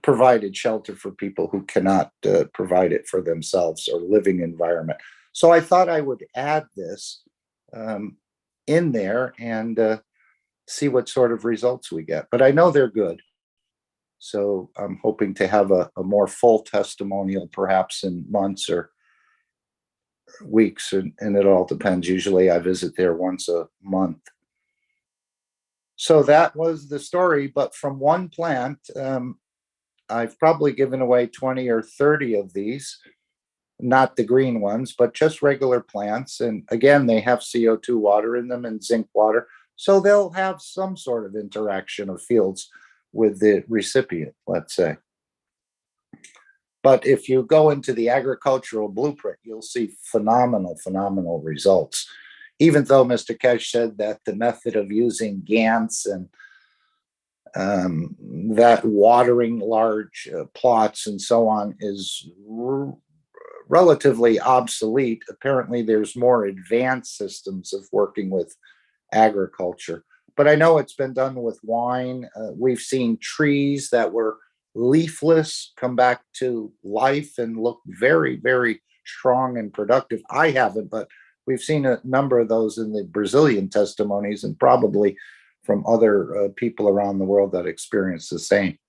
provided shelter for people who cannot provide it for themselves, or living environment. So I thought I would add this in there and see what sort of results we get. But I know they're good. So I'm hoping to have a more full testimonial, perhaps in months or weeks, and it all depends. Usually I visit there once a month. So that was the story. But from one plant, I've probably given away 20 or 30 of these, not the green ones, but just regular plants. And again, they have CO2 water in them and zinc water. So they'll have some sort of interaction of fields with the recipient, let's say. But if you go into the agricultural blueprint, you'll see phenomenal results. Even though Mr. Keshe said that the method of using GANs and that watering large plots and so on is relatively obsolete. Apparently, there's more advanced systems of working with agriculture. But I know it's been done with wine. We've seen trees that were leafless come back to life and look very strong and productive. I haven't, but we've seen a number of those in the Brazilian testimonies, and probably from other people around the world that experience the same.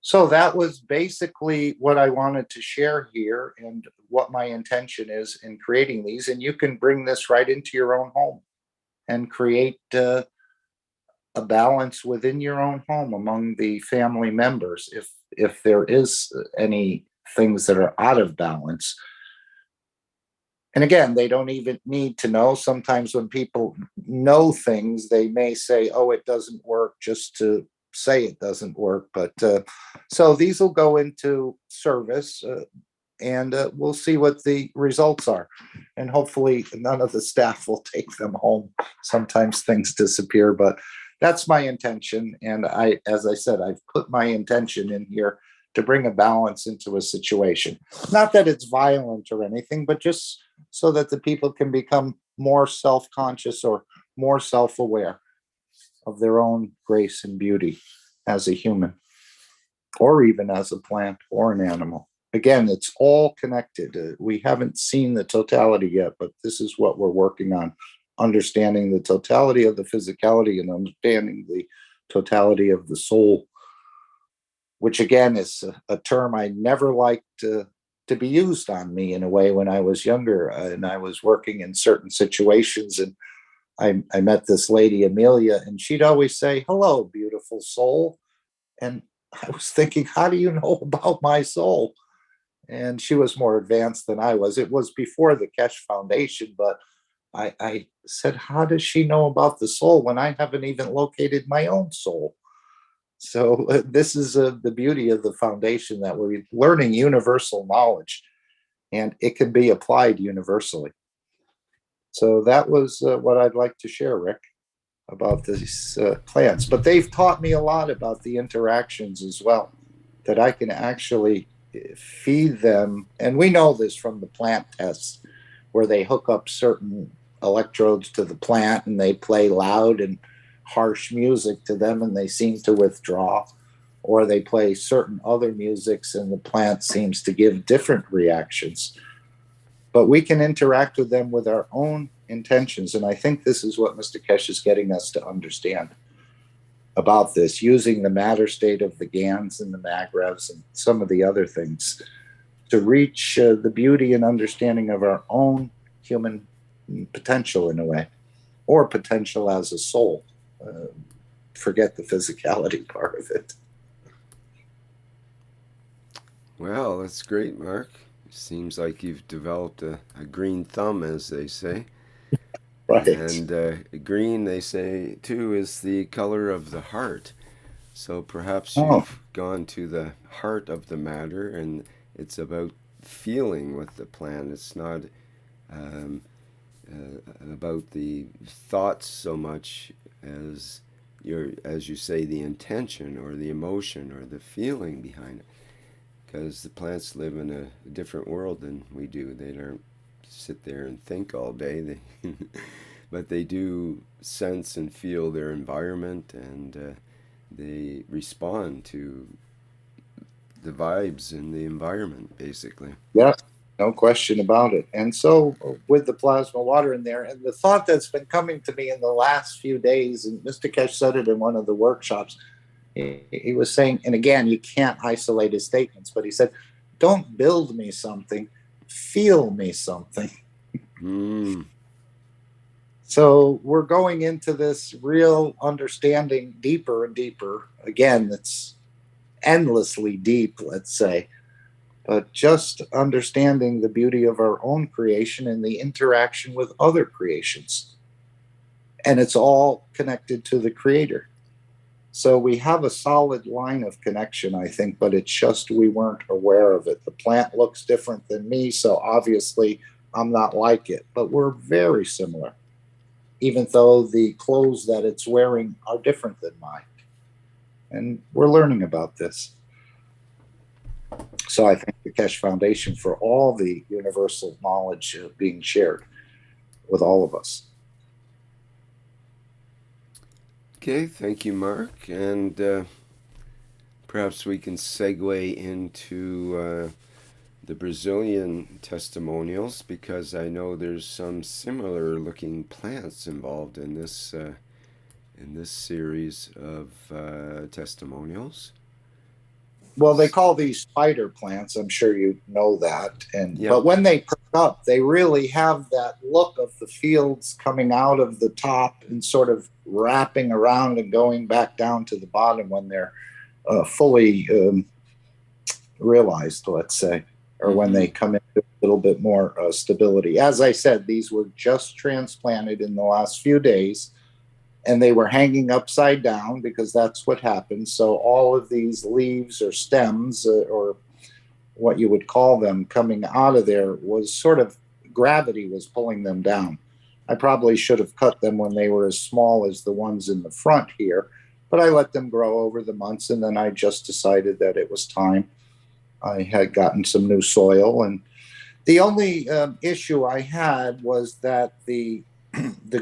So that was basically what I wanted to share here, and what my intention is in creating these. And you can bring this right into your own home and create a balance within your own home among the family members. If there is any things that are out of balance. And again, they don't even need to know. Sometimes when people know things, they may say, oh, it doesn't work, just to say it doesn't work. But so these will go into service, and we'll see what the results are. And hopefully none of the staff will take them home. Sometimes things disappear, but that's my intention. And as I said, I've put my intention in here to bring a balance into a situation. Not that it's violent or anything, but just so that the people can become more self-conscious or more self-aware of their own grace and beauty as a human, or even as a plant or an animal. Again, it's all connected. We haven't seen the totality yet, but this is what we're working on, understanding the totality of the physicality and understanding the totality of the soul, which again is a term I never liked to be used on me in a way when I was younger, and I was working in certain situations, and I met this lady, Amelia, and she'd always say, hello, beautiful soul. And I was thinking, how do you know about my soul? And she was more advanced than I was. It was before the Keshe Foundation, but I said, how does she know about the soul when I haven't even located my own soul? So this is the beauty of the foundation, that we're learning universal knowledge, and it can be applied universally. So that was what I'd like to share, Rick, about these plants. But they've taught me a lot about the interactions as well, that I can actually feed them. And we know this from the plant tests, where they hook up certain electrodes to the plant and they play loud and harsh music to them and they seem to withdraw, or they play certain other musics and the plant seems to give different reactions. But we can interact with them with our own intentions. And I think this is what Mr. Keshe is getting us to understand about this, using the matter state of the GANs and the magrevs and some of the other things to reach the beauty and understanding of our own human potential in a way, or potential as a soul. Forget the physicality part of it. Well, that's great, Mark. Seems like you've developed a green thumb, as they say. Right. And green, they say, too, is the color of the heart. So perhaps you've gone to the heart of the matter, and it's about feeling with the plant. It's not about the thoughts so much as as you say, the intention or the emotion or the feeling behind it. Because the plants live in a different world than we do. They don't sit there and think all day. But they do sense and feel their environment, and they respond to the vibes in the environment, basically. Yeah, no question about it. And so with the plasma water in there, and the thought that's been coming to me in the last few days, and Mr. Keshe said it in one of the workshops, he was saying, and again, you can't isolate his statements, but he said, don't build me something, feel me something. Mm. So we're going into this real understanding deeper and deeper. Again, it's endlessly deep, let's say, but just understanding the beauty of our own creation and the interaction with other creations. And it's all connected to the Creator. So we have a solid line of connection, I think, but it's just we weren't aware of it. The plant looks different than me, so obviously I'm not like it, but we're very similar, even though the clothes that it's wearing are different than mine. And we're learning about this. So I thank the Keshe Foundation for all the universal knowledge being shared with all of us. Okay, thank you, Mark. And perhaps we can segue into the Brazilian testimonials, because I know there's some similar looking plants involved in this series of testimonials. Well, they call these spider plants. I'm sure you know that. And Yep. But when they perk up, they really have that look of the fields coming out of the top and sort of wrapping around and going back down to the bottom when they're fully realized, let's say, or when they come into a little bit more stability. As I said, these were just transplanted in the last few days, and they were hanging upside down because that's what happens. So all of these leaves or stems or what you would call them coming out of there was sort of gravity was pulling them down. I probably should have cut them when they were as small as the ones in the front here, but I let them grow over the months, and then I just decided that it was time. I had gotten some new soil, and the only issue I had was that the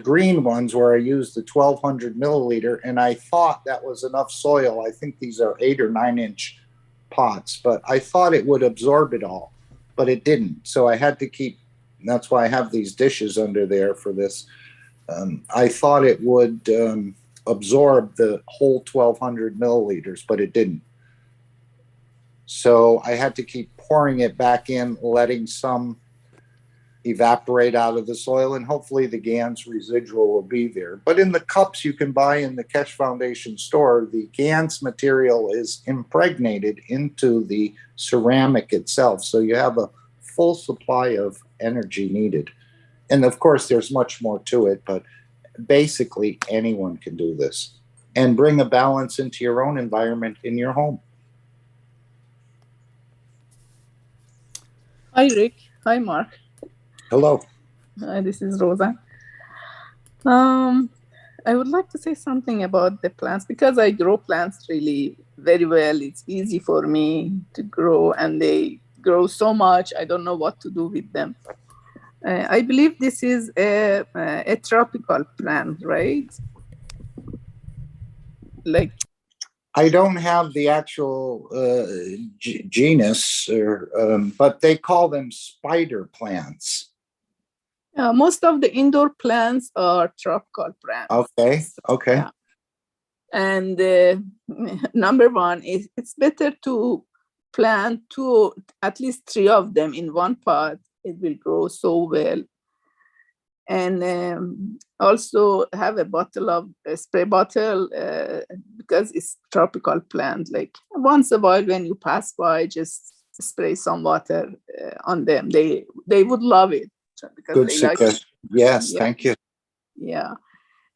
green ones, where I used the 1200 milliliter, and I thought that was enough soil. I think these are 8 or 9 inch pots, but I thought it would absorb it all, but it didn't. So I had to keep, that's why I have these dishes under there for this. I thought it would absorb the whole 1200 milliliters, but it didn't. So I had to keep pouring it back in, letting some evaporate out of the soil, and hopefully the GAN's residual will be there. But in the cups you can buy in the Keshe Foundation store, the GAN's material is impregnated into the ceramic itself. So you have a full supply of energy needed. And of course, there's much more to it, but basically anyone can do this and bring a balance into your own environment in your home. Hi, Rick. Hi, Mark. Hello. Hi, this is Rosa. I would like to say something about the plants, because I grow plants really very well. It's easy for me to grow, and they grow so much. I don't know what to do with them. I believe this is a tropical plant, right? Like, I don't have the actual genus, but they call them spider plants. most of the indoor plants are tropical plants. Okay, okay. Yeah. And number one is it's better to plant at least 3 of them in one pot. It will grow so well. And also have a spray bottle, because it's tropical plant. Like once a while when you pass by, just spray some water on them. They would love it because Good they like suggestion. Yes, yeah. thank you. Yeah.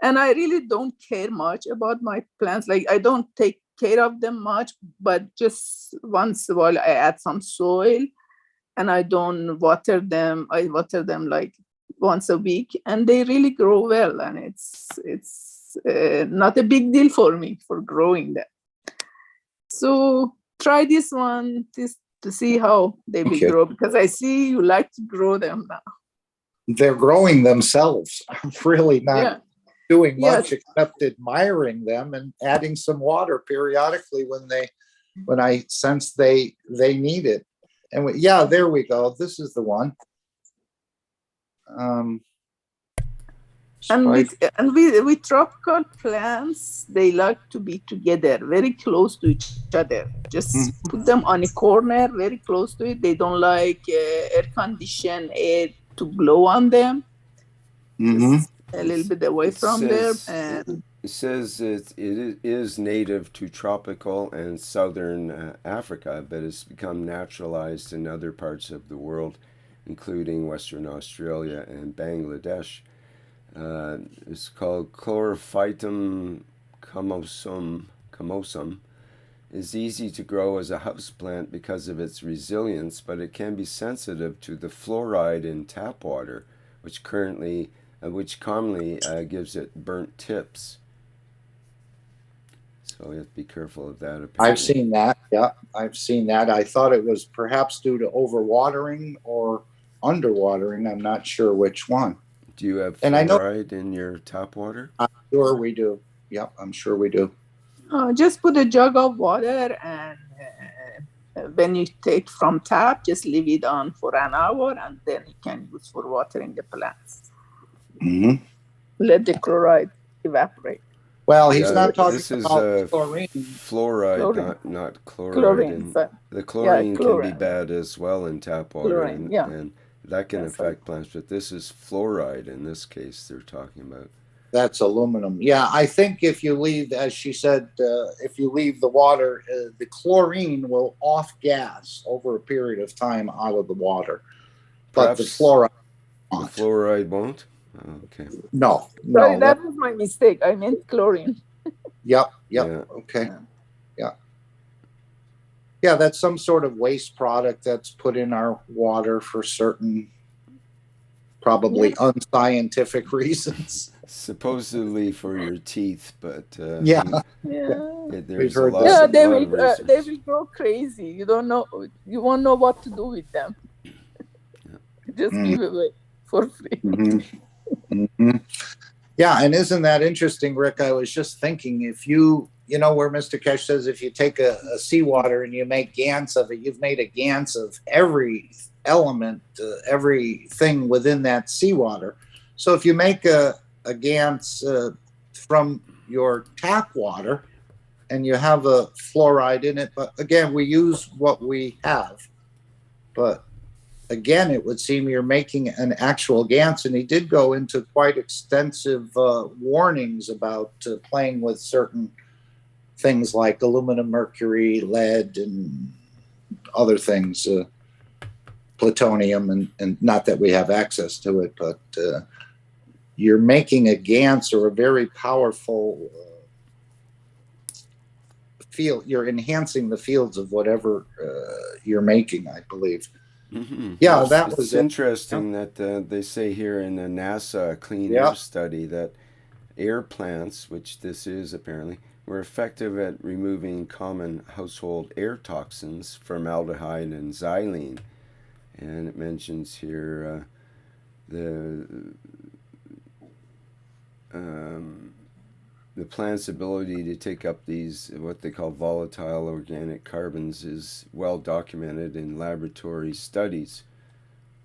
And I really don't care much about my plants. Like I don't take care of them much, but just once a while I add some soil, and I don't water them. I water them like once a week, and they really grow well. And it's not a big deal for me for growing them. So try this one to see how they will grow, because I see you like to grow them now. They're growing themselves. I'm really not doing much except admiring them and adding some water periodically when I sense they need it. And there we go. This is the one. And with tropical plants, they like to be together, very close to each other. Just put them on a corner, very close to it. They don't like air-conditioned air to blow on them. Just a little bit away from them. And it says it is native to tropical and southern Africa, but it's become naturalized in other parts of the world, including Western Australia and Bangladesh. It's called Chlorophytum comosum. Is easy to grow as a houseplant because of its resilience, but it can be sensitive to the fluoride in tap water, which commonly gives it burnt tips. So you have to be careful of that. Apparently. I've seen that. Yeah, I've seen that. I thought it was perhaps due to overwatering or underwatering. I'm not sure which one. Do you have fluoride in your tap water? I'm sure we do. Yep, I'm sure we do. Just put a jug of water, and when you take from tap, just leave it on for an hour, and then you can use for watering the plants. Let the chloride evaporate. Well, he's not talking about chlorine. Fluoride, not chloride. The chlorine can be bad as well in tap water, and that can affect plants. But this is fluoride in this case they're talking about. That's aluminum. Yeah, I think if you leave, as she said, if you leave the water, the chlorine will off-gas over a period of time out of the water. But the fluoride won't. The fluoride won't? Oh, okay. No. Sorry, that was my mistake. I meant chlorine. Yep. Okay. Yeah, that's some sort of waste product that's put in our water for certain, probably unscientific reasons. Supposedly for your teeth, but there's a lot. They will go crazy. You don't know. You won't know what to do with them. Just give away for free. Yeah, and isn't that interesting, Rick? I was just thinking, if you know where Mr. Keshe says if you take a seawater and you make GANs of it, you've made a GANs of every element, everything within that seawater. So if you make a GANs from your tap water and you have a fluoride in it, but again, we use what we have. But again, it would seem you're making an actual GANs, and he did go into quite extensive warnings about playing with certain things like aluminum, mercury, lead, and other things, plutonium, and not that we have access to it, but you're making a GANs or a very powerful field. You're enhancing the fields of whatever you're making, I believe. Yeah, it's interesting that they say here in the NASA clean air study that air plants, which this is apparently, were effective at removing common household air toxins, formaldehyde and xylene. And it mentions here the plant's ability to take up these, what they call volatile organic carbons, is well documented in laboratory studies.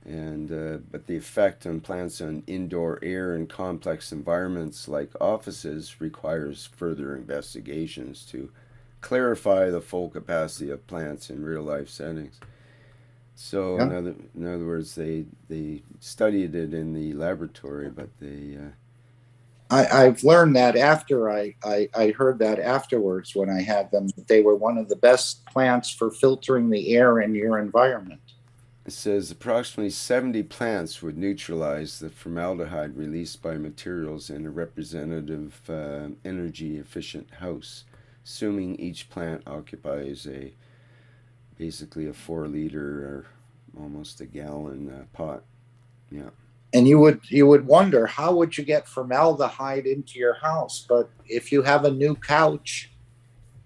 And but the effect on plants on indoor air in complex environments like offices requires further investigations to clarify the full capacity of plants in real life settings. So in other words, they studied it in the laboratory, but they I've learned that after I heard that afterwards when I had them, that they were one of the best plants for filtering the air in your environment. It says approximately 70 plants would neutralize the formaldehyde released by materials in a representative energy efficient house, assuming each plant occupies basically a 4 liter or almost a gallon pot. Yeah. And you would wonder, how would you get formaldehyde into your house? But if you have a new couch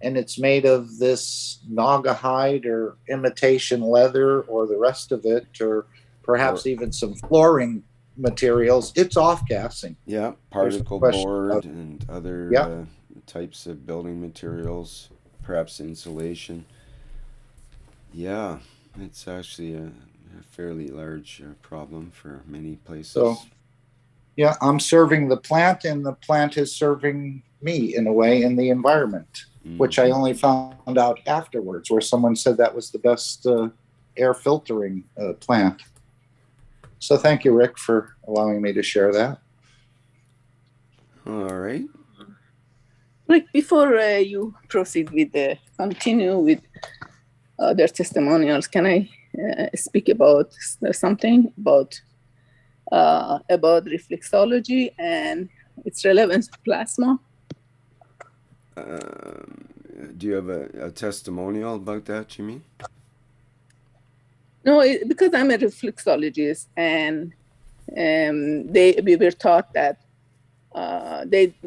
and it's made of this naga hide or imitation leather or the rest of it, or perhaps even some flooring materials, it's off-gassing. Yeah, particle board and other types of building materials, perhaps insulation. Yeah, it's actually a fairly large problem for many places. So, yeah, I'm serving the plant, and the plant is serving me in a way in the environment, which I only found out afterwards, where someone said that was the best air filtering plant. So thank you, Rick, for allowing me to share that. All right. Rick, before you proceed with continue with other testimonials, can I speak about something about reflexology and its relevance to plasma? Do you have a testimonial about that, you mean? No, because I'm a reflexologist, and we were taught that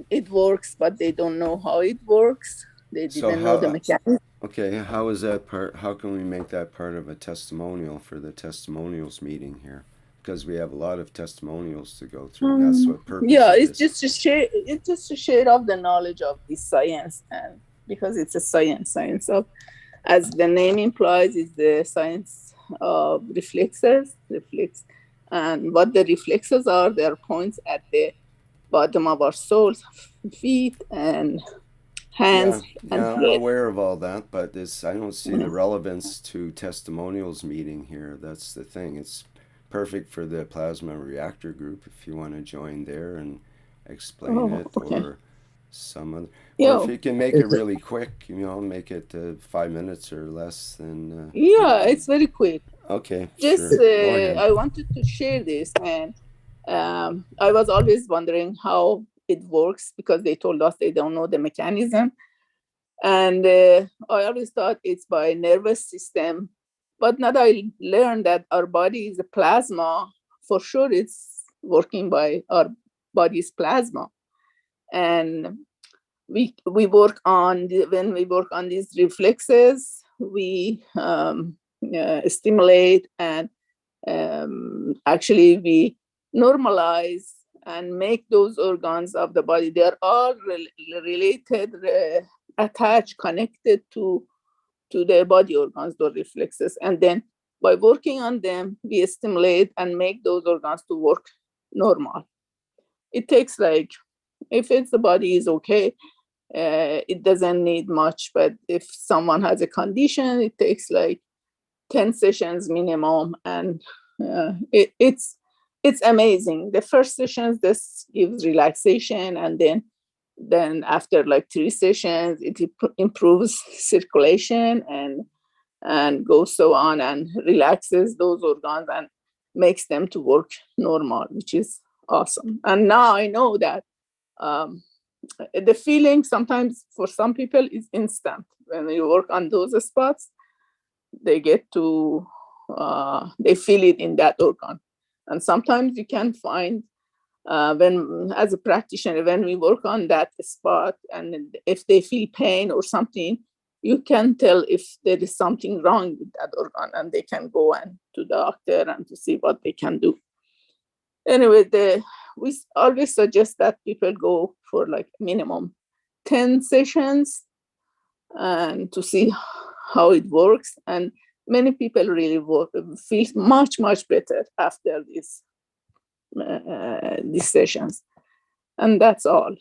it works, but they don't know how it works. They didn't know the mechanism. Okay, how is that part? How can we make that part of a testimonial for the testimonials meeting here? Because we have a lot of testimonials to go through. And that's what purpose. Yeah, it's just to share. It's just to share of the knowledge of this science, and because it's a science of, as the name implies, is the science of reflexes, and what the reflexes are. They are points at the bottom of our soles, feet, and hands. Yeah, I'm aware of all that, but I don't see the relevance to testimonials meeting here. That's the thing. It's perfect for the plasma reactor group if you want to join there and explain it, or some other. Or if you can make it really quick, make it 5 minutes or less, then. It's very quick. Okay. Just I wanted to share this, and I was always wondering how it works, because they told us they don't know the mechanism, and I always thought it's by nervous system. But now I learned that our body is a plasma. For sure, it's working by our body's plasma, and we work on when we work on these reflexes, we stimulate, and actually we normalize and make those organs of the body. They are all related, attached, connected to their body organs, those reflexes. And then by working on them, we stimulate and make those organs to work normal. It takes if the body is okay, it doesn't need much. But if someone has a condition, it takes 10 sessions minimum. And it's amazing. The first sessions, this gives relaxation, and then after 3 sessions, it improves circulation and goes so on, and relaxes those organs and makes them to work normal, which is awesome. And now I know that the feeling sometimes for some people is instant. When you work on those spots, they get to they feel it in that organ. And sometimes you can find when, as a practitioner, when we work on that spot, and if they feel pain or something, you can tell if there is something wrong with that organ, and they can go to the doctor and to see what they can do. Anyway, we always suggest that people go for minimum 10 sessions and to see how it works. And many people really feel much, much better after these sessions. And that's all.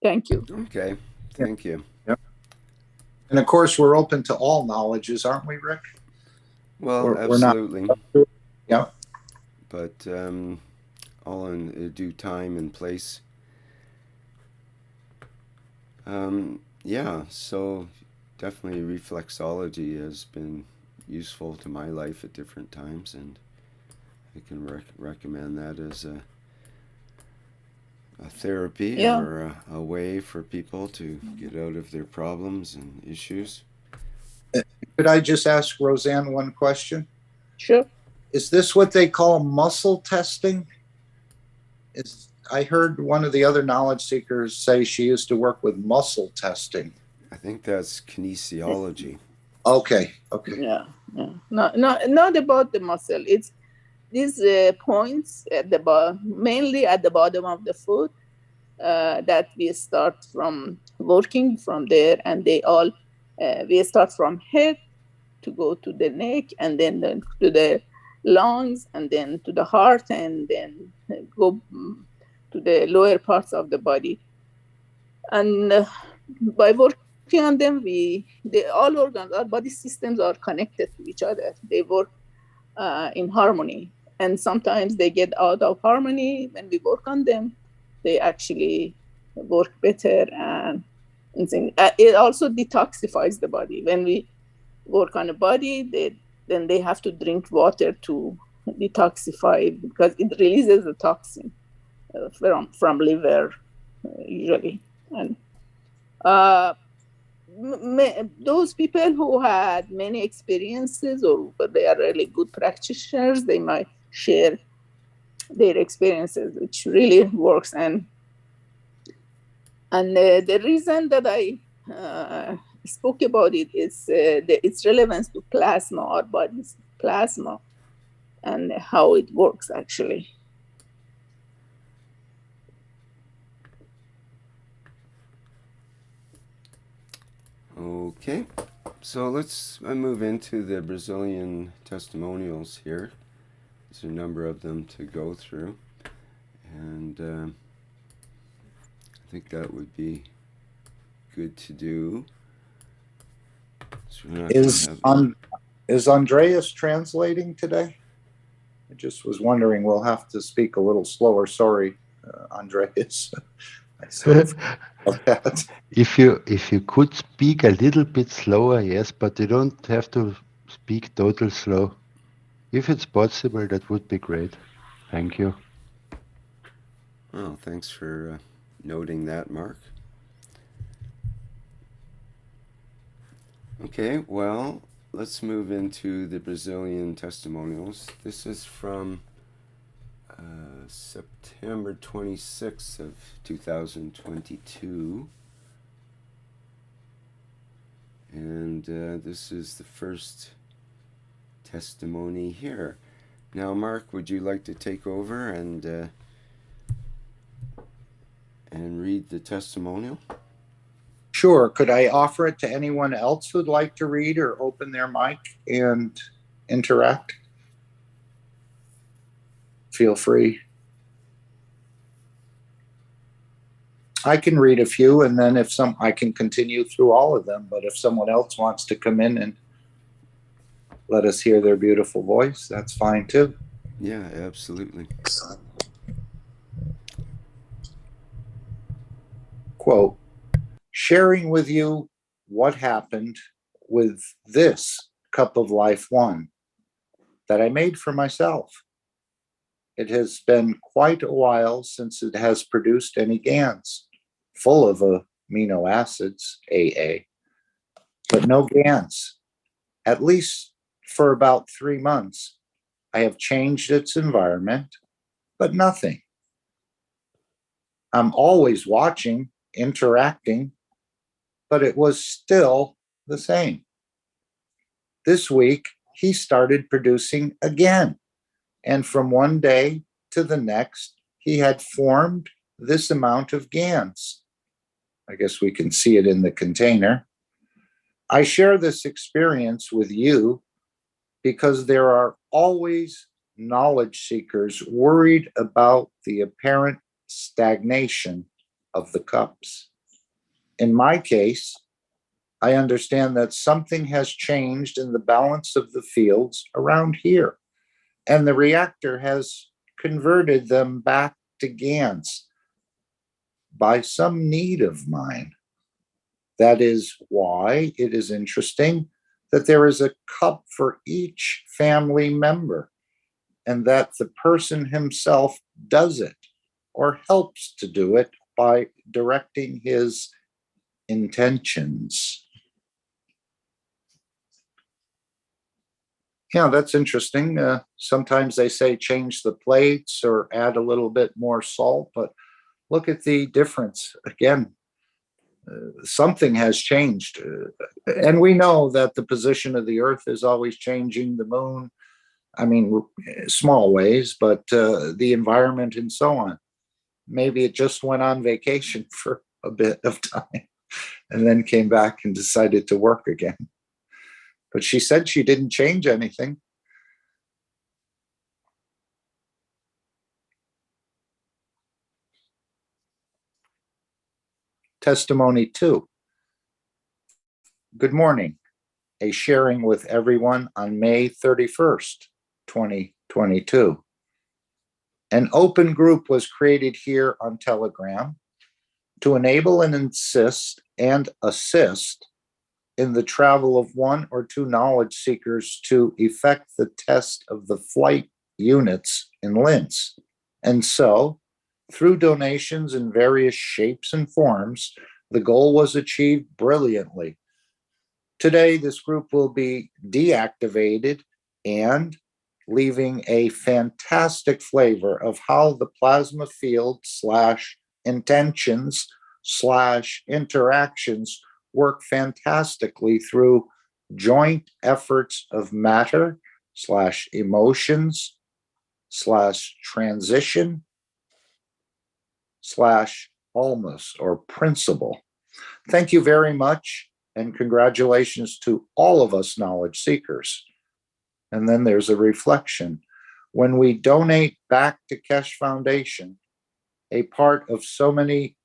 Thank you. Okay, thank you. Yep. And of course, we're open to all knowledges, aren't we, Rick? Well, absolutely. Yeah. But all in due time and place. So definitely reflexology has been useful to my life at different times, and I can recommend that as a therapy or a way for people to get out of their problems and issues. Could I just ask Roseanne one question? Sure. Is this what they call muscle testing? I heard one of the other knowledge seekers say she used to work with muscle testing. I think that's kinesiology. Okay. Yeah. Not about the muscle. It's these points at the mainly at the bottom of the foot that we start from working from there, and they all we start from head to go to the neck, and then to the lungs, and then to the heart, and then go to the lower parts of the body. And by working on them, all organs, our body systems are connected to each other. They work in harmony, and sometimes they get out of harmony. When we work on them, they actually work better, and it also detoxifies the body. When we work on a body, then they have to drink water to detoxify, because it releases the toxin from liver usually. And those people who had many experiences, or they are really good practitioners, they might share their experiences, which really works. And the reason that I spoke about it is its relevance to plasma, our body's plasma, and how it works actually. Okay, so let's move into the Brazilian testimonials here. There's a number of them to go through, and I think that would be good to do. So Is Andreas translating today? I just was wondering. We'll have to speak a little slower. Sorry, Andreas. If you could speak a little bit slower, yes, but you don't have to speak total slow. If it's possible, that would be great. Thank you. Well, thanks for noting that, Mark. Okay, well, let's move into the Brazilian testimonials. This is from September 26th of 2022. And this is the first testimony here. Now, Mark, would you like to take over and read the testimonial? Sure. Could I offer it to anyone else who'd like to read or open their mic and interact? Feel free. I can read a few, and then I can continue through all of them. But if someone else wants to come in and let us hear their beautiful voice, that's fine too. Yeah, absolutely. Quote, sharing with you what happened with this cup of life one that I made for myself. It has been quite a while since it has produced any GANs, full of amino acids, AA, but no GANs. At least for about 3 months, I have changed its environment, but nothing. I'm always watching, interacting, but it was still the same. This week, he started producing again. And from one day to the next, he had formed this amount of GANs. I guess we can see it in the container. I share this experience with you because there are always knowledge seekers worried about the apparent stagnation of the cups. In my case, I understand that something has changed in the balance of the fields around here, and the reactor has converted them back to GANs by some need of mine. That is why it is interesting that there is a cup for each family member, and that the person himself does it or helps to do it by directing his intentions. Yeah, that's interesting. Sometimes they say change the plates or add a little bit more salt, but look at the difference. Again, something has changed. And we know that the position of the Earth is always changing, the moon, I mean, small ways, but the environment and so on. Maybe it just went on vacation for a bit of time and then came back and decided to work again. But she said she didn't change anything. Testimony 2. Good morning. A sharing with everyone on May 31st, 2022. An open group was created here on Telegram to enable and assist in the travel of 1 or 2 knowledge seekers to effect the test of the flight units in Linz. And so, through donations in various shapes and forms, the goal was achieved brilliantly. Today, this group will be deactivated and leaving a fantastic flavor of how the plasma field / intentions / interactions work fantastically through joint efforts of matter / emotions / transition / almus or principle. Thank you very much, and congratulations to all of us knowledge seekers. And then there's a reflection. When we donate back to Keshe Foundation, a part of so many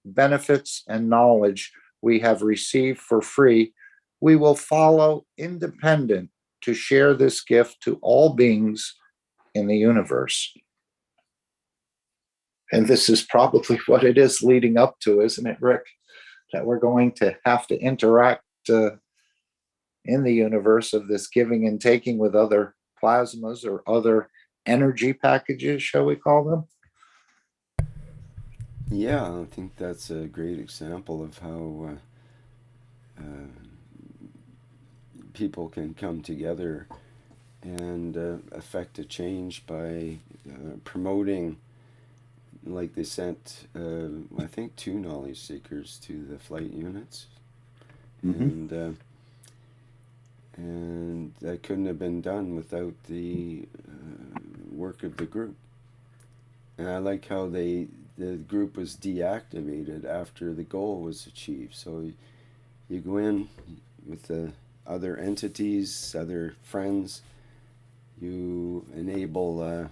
benefits and knowledge we have received for free, we will follow independent to share this gift to all beings in the universe. And this is probably what it is leading up to, isn't it, Rick? That we're going to have to interact in the universe of this giving and taking with other plasmas or other energy packages, shall we call them? Yeah, I think that's a great example of how people can come together and affect a change by promoting, like they sent, I think, 2 knowledge seekers to the flight units. Mm-hmm. And that couldn't have been done without the work of the group. And I like how the group was deactivated after the goal was achieved. So you go in with the other entities, other friends, you enable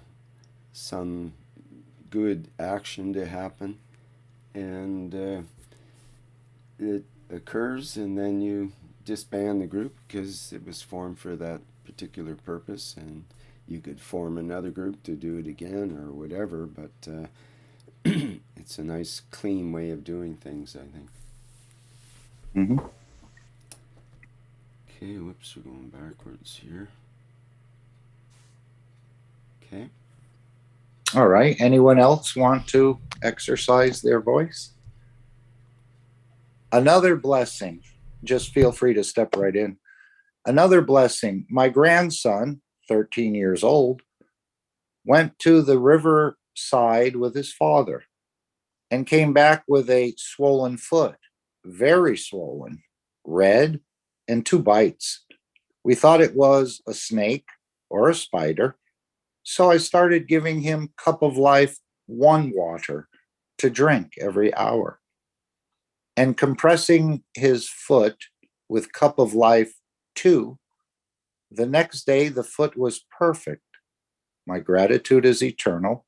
some good action to happen, and it occurs, and then you disband the group because it was formed for that particular purpose, and you could form another group to do it again or whatever, but it's a nice clean way of doing things, I think. Mm-hmm. Okay, whoops, we're going backwards here. Okay. All right. Anyone else want to exercise their voice? Another blessing. Just feel free to step right in. Another blessing. My grandson, 13 years old, went to the riverside with his father and came back with a swollen foot, very swollen, red, and 2 bites. We thought it was a snake or a spider, so I started giving him Cup of Life 1 water to drink every hour and compressing his foot with Cup of Life 2. The next day, the foot was perfect. My gratitude is eternal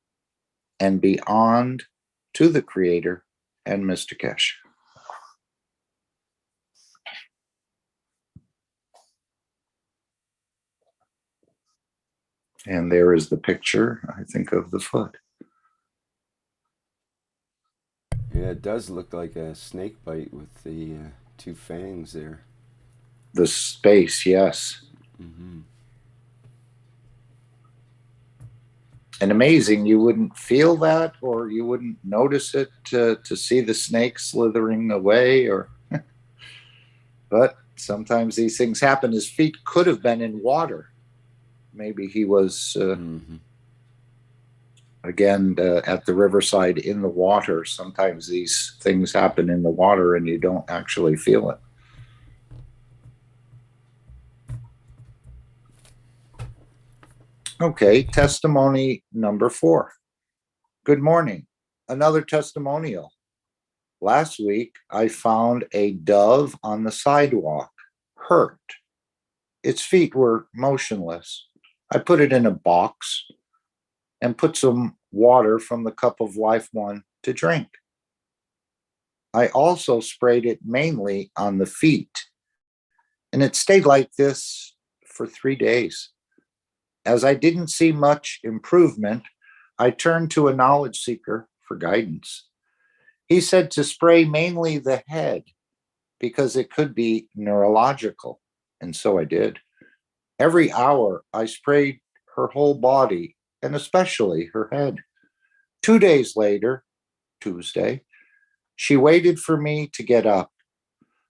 and beyond to the Creator and Mr. Keshe. And there is the picture, I think, of the foot. Yeah, it does look like a snake bite with the 2 fangs there. The space, yes. Mm-hmm. And amazing, you wouldn't feel that, or you wouldn't notice it to see the snake slithering away, or but sometimes these things happen. His feet could have been in water, Maybe he was, Mm-hmm. again, at the riverside in the water. Sometimes these things happen in the water and you don't actually feel it. Okay, testimony number 4. Good morning. Another testimonial. Last week, I found a dove on the sidewalk, hurt. Its feet were motionless. I put it in a box and put some water from the cup of life one to drink. I also sprayed it mainly on the feet, and it stayed like this for 3 days. As I didn't see much improvement, I turned to a knowledge seeker for guidance. He said to spray mainly the head because it could be neurological, and so I did. Every hour, I sprayed her whole body, and especially her head. 2 days later, Tuesday, she waited for me to get up.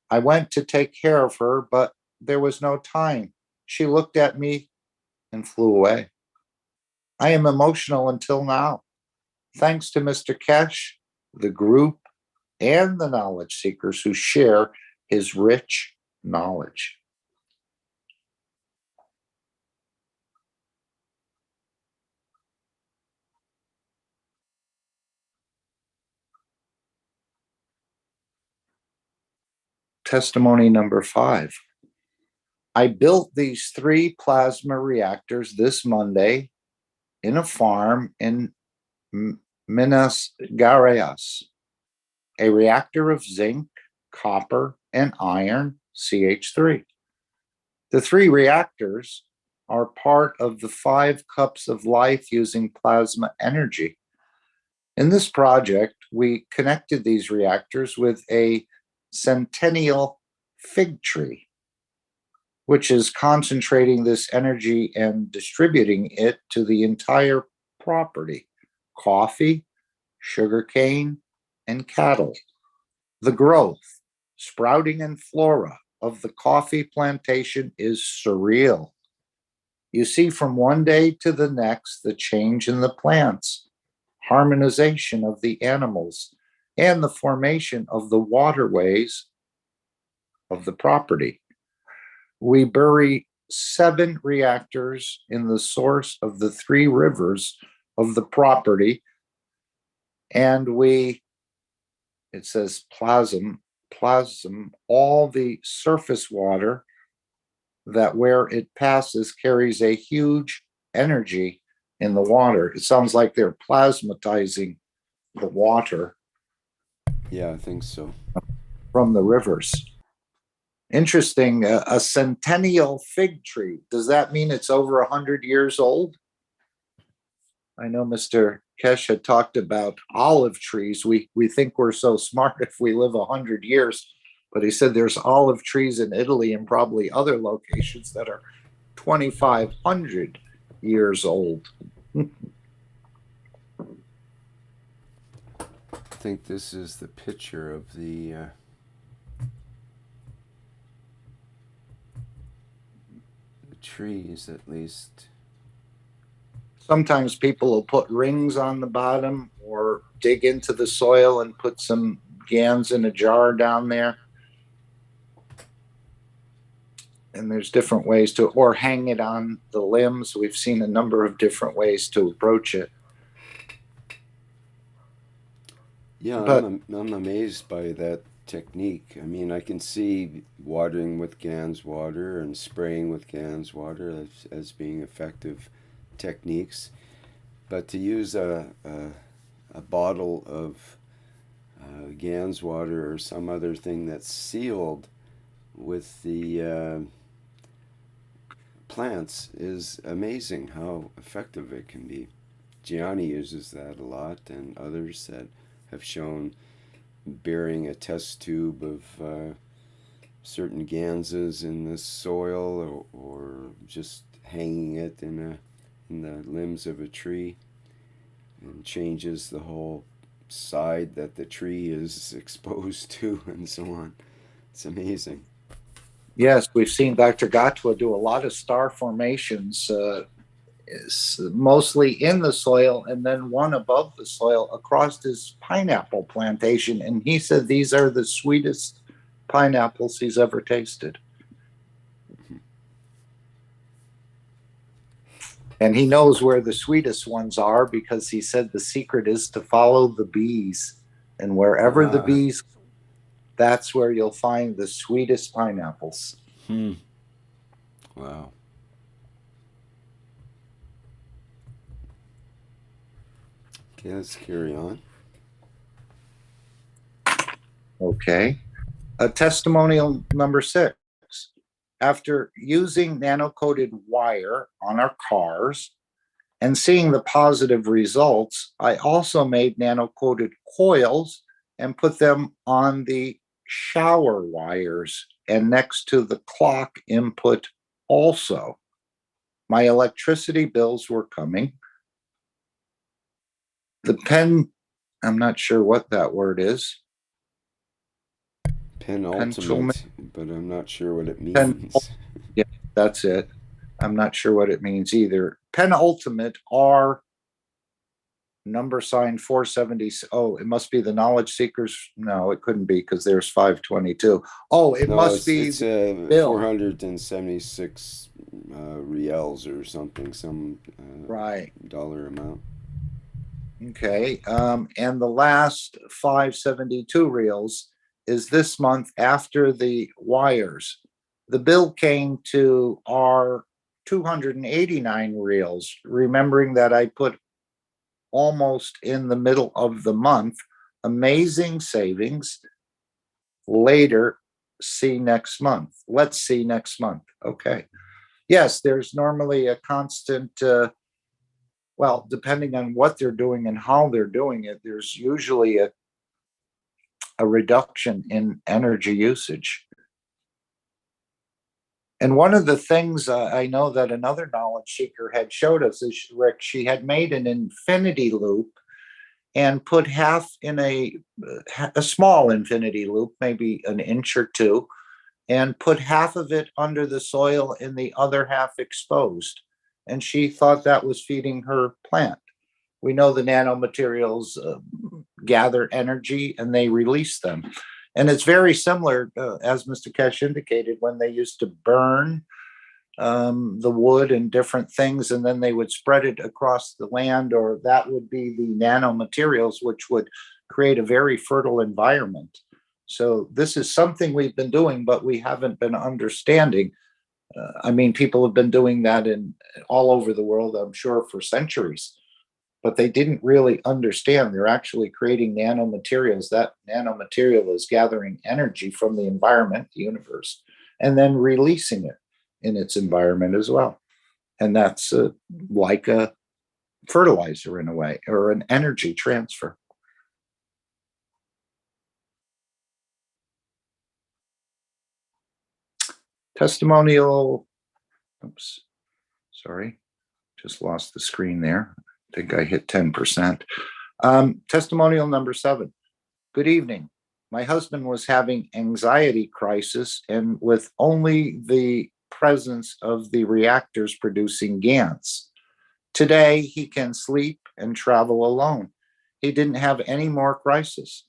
I went to take care of her, but there was no time. She looked at me and flew away. I am emotional until now. Thanks to Mr. Keshe, the group, and the knowledge seekers who share his rich knowledge. Testimony number 5. I built these 3 plasma reactors this Monday in a farm in Minas Gerais. A reactor of zinc, copper, and iron, CH3. The 3 reactors are part of the 5 cups of life using plasma energy. In this project, we connected these reactors with a centennial fig tree, which is concentrating this energy and distributing it to the entire property: coffee, sugarcane, and cattle. The growth, sprouting, and flora of the coffee plantation is surreal. You see from one day to the next the change in the plants, harmonization of the animals, and the formation of the waterways of the property. We bury 7 reactors in the source of the 3 rivers of the property, and it says plasm, all the surface water that where it passes carries a huge energy in the water. It sounds like they're plasmatizing the water. Yeah, I think so. From the rivers. Interesting. A centennial fig tree. Does that mean it's over 100 years old? I know Mr. Keshe had talked about olive trees. We think we're so smart if we live 100 years, but he said there's olive trees in Italy and probably other locations that are 2,500 years old. I think this is the picture of the trees, at least. Sometimes people will put rings on the bottom or dig into the soil and put some GANs in a jar down there. And there's different ways to, or hang it on the limbs. We've seen a number of different ways to approach it. Yeah, But I'm amazed by that technique. I mean, I can see watering with GANs water and spraying with GANs water as being effective techniques, but to use a bottle of GANs water or some other thing that's sealed with the plants is amazing how effective it can be. Gianni uses that a lot, and others that have shown burying a test tube of certain ganses in the soil, or just hanging it in the limbs of a tree, and changes the whole side that the tree is exposed to, and so on. It's amazing. Yes, we've seen Dr. Gatwa do a lot of star formations, mostly in the soil, and then one above the soil across his pineapple plantation. And he said these are the sweetest pineapples he's ever tasted. And he knows where the sweetest ones are because he said the secret is to follow the bees. And wherever the bees, that's where you'll find the sweetest pineapples. Wow. Okay, let's carry on. Okay. Testimonial number 6. After using nano-coated wire on our cars and seeing the positive results, I also made nano-coated coils and put them on the shower wires and next to the clock input also. My electricity bills were coming. The pen, I'm not sure what that word is. Penultimate, but I'm not sure what it means. Yeah, that's it. I'm not sure what it means either. Penultimate are number sign 470. Oh, it must be the knowledge seekers. No, it couldn't be because there's 522. Oh, it must be it's 476 reals or something, some right dollar amount. Okay. And the last 572 reels is this month after the wires. The bill came to our 289 reels, remembering that I put almost in the middle of the month. Amazing savings. Later, see next month. Let's see next month. Okay. Yes, there's normally a constant, well, depending on what they're doing and how they're doing it, there's usually a reduction in energy usage. And one of the things I know that another knowledge seeker had showed us is, Rick, she had made an infinity loop and put half in a small infinity loop, maybe an inch or two, and put half of it under the soil and the other half exposed. And she thought that was feeding her plant. We know the nanomaterials gather energy and they release them. And it's very similar, as Mr. Keshe indicated, when they used to burn the wood and different things, and then they would spread it across the land, or that would be the nanomaterials, which would create a very fertile environment. So this is something we've been doing, but we haven't been understanding. I mean, people have been doing that in all over the world, I'm sure, for centuries, but they didn't really understand they're actually creating nanomaterials. That nanomaterial is gathering energy from the environment, the universe, and then releasing it in its environment as well. And that's like a fertilizer in a way, or an energy transfer. Testimonial, oops, sorry, just lost the screen there. I think I hit 10%. Testimonial number 7. Good evening. My husband was having anxiety crisis, and with only the presence of the reactors producing GANs. Today, he can sleep and travel alone. He didn't have any more crisis.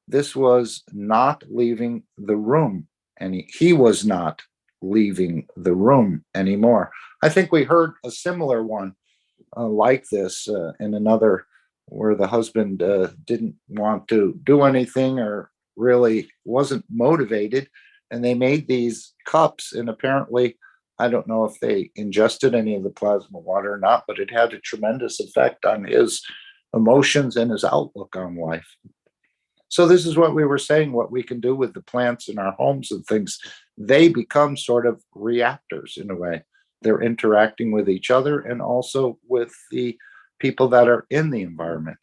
This was not leaving the room, and he was not leaving the room anymore. I think we heard a similar one like this in another, where the husband didn't want to do anything or really wasn't motivated, and they made these cups, and apparently, I don't know if they ingested any of the plasma water or not, but it had a tremendous effect on his emotions and his outlook on life. So this is what we were saying, what we can do with the plants in our homes and things. They become sort of reactors in a way. They're interacting with each other and also with the people that are in the environment.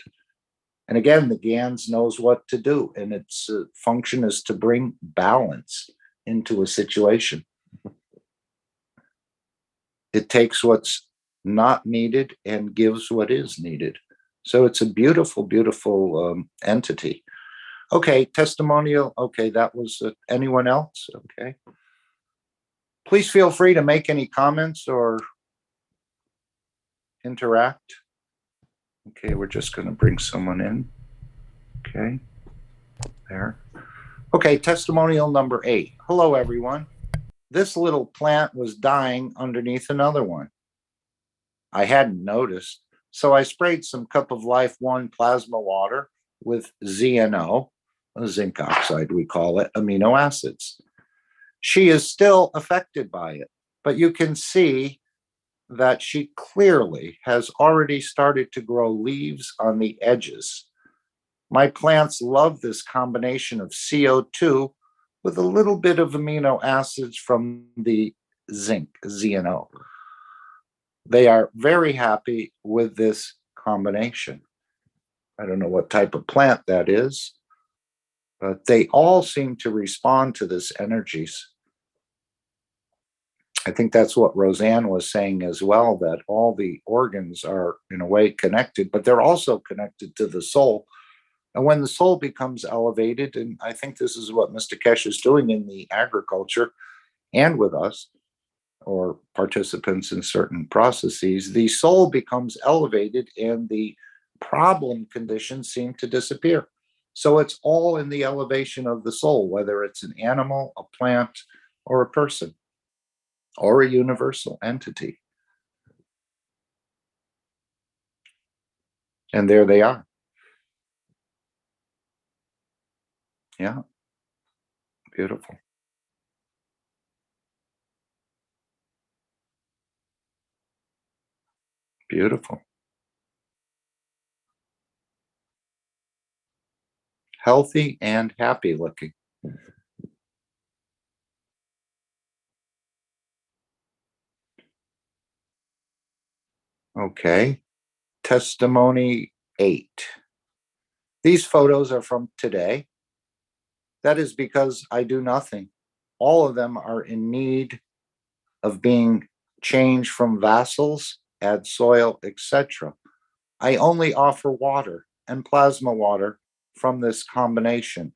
And again, the GANs knows what to do, and its function is to bring balance into a situation. It takes what's not needed and gives what is needed. So it's a beautiful, beautiful entity. Okay, testimonial. Okay, that was anyone else? Okay. Please feel free to make any comments or interact. Okay, we're just going to bring someone in. Okay, there. Okay, testimonial number 8. Hello, everyone. This little plant was dying underneath another one. I hadn't noticed, so I sprayed some Cup of Life 1 plasma water with ZNO, zinc oxide we call it, amino acids. She is still affected by it, but you can see that she clearly has already started to grow leaves on the edges. My plants love this combination of CO2 with a little bit of amino acids from the zinc, ZNO. They are very happy with this combination. I don't know what type of plant that is, but they all seem to respond to this energies. I think that's what Roseanne was saying as well, that all the organs are in a way connected, but they're also connected to the soul. And when the soul becomes elevated, and I think this is what Mr. Keshe is doing in the agriculture and with us, or participants in certain processes, the soul becomes elevated and the problem conditions seem to disappear. So it's all in the elevation of the soul, whether it's an animal, a plant, or a person, or a universal entity. And there they are. Yeah, beautiful. Beautiful. Healthy and happy looking. Okay. Testimony 8. These photos are from today. That is because I do nothing. All of them are in need of being changed from vassals, add soil, etc. I only offer water and plasma water from this combination.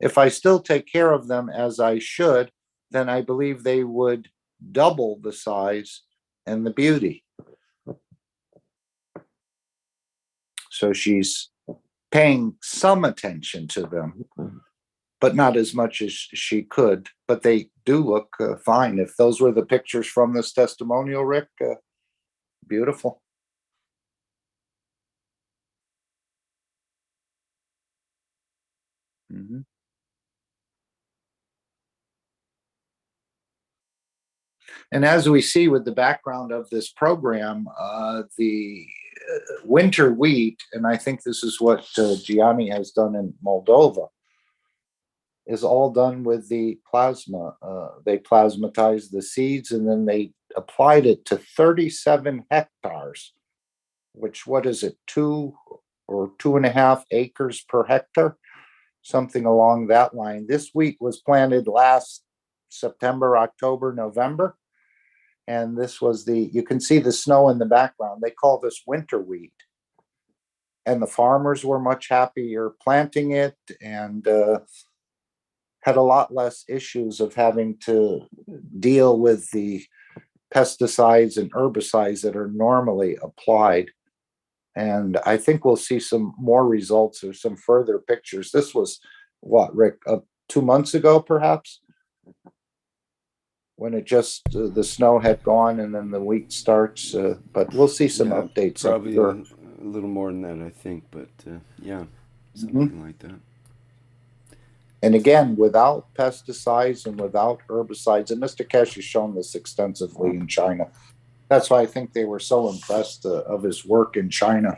If I still take care of them as I should, then I believe they would double the size and the beauty. So she's paying some attention to them, but not as much as she could. But they do look fine. If those were the pictures from this testimonial, Rick, beautiful. Mm-hmm. And as we see with the background of this program, the winter wheat, and I think this is what Gianni has done in Moldova, is all done with the plasma. They plasmatized the seeds and then they applied it to 37 hectares, which, what is it, 2 or 2.5 acres per hectare? Something along that line. This wheat was planted last September, October, November. And this was you can see the snow in the background. They call this winter wheat. And the farmers were much happier planting it and had a lot less issues of having to deal with the pesticides and herbicides that are normally applied. And I think we'll see some more results or some further pictures. This was what, Rick, 2 months ago, perhaps? When it just, the snow had gone and then the wheat starts, but we'll see some updates. Probably a little more than that, I think, but yeah, something like that. And again, without pesticides and without herbicides, and Mr. Keshe has shown this extensively in China. That's why I think they were so impressed of his work in China,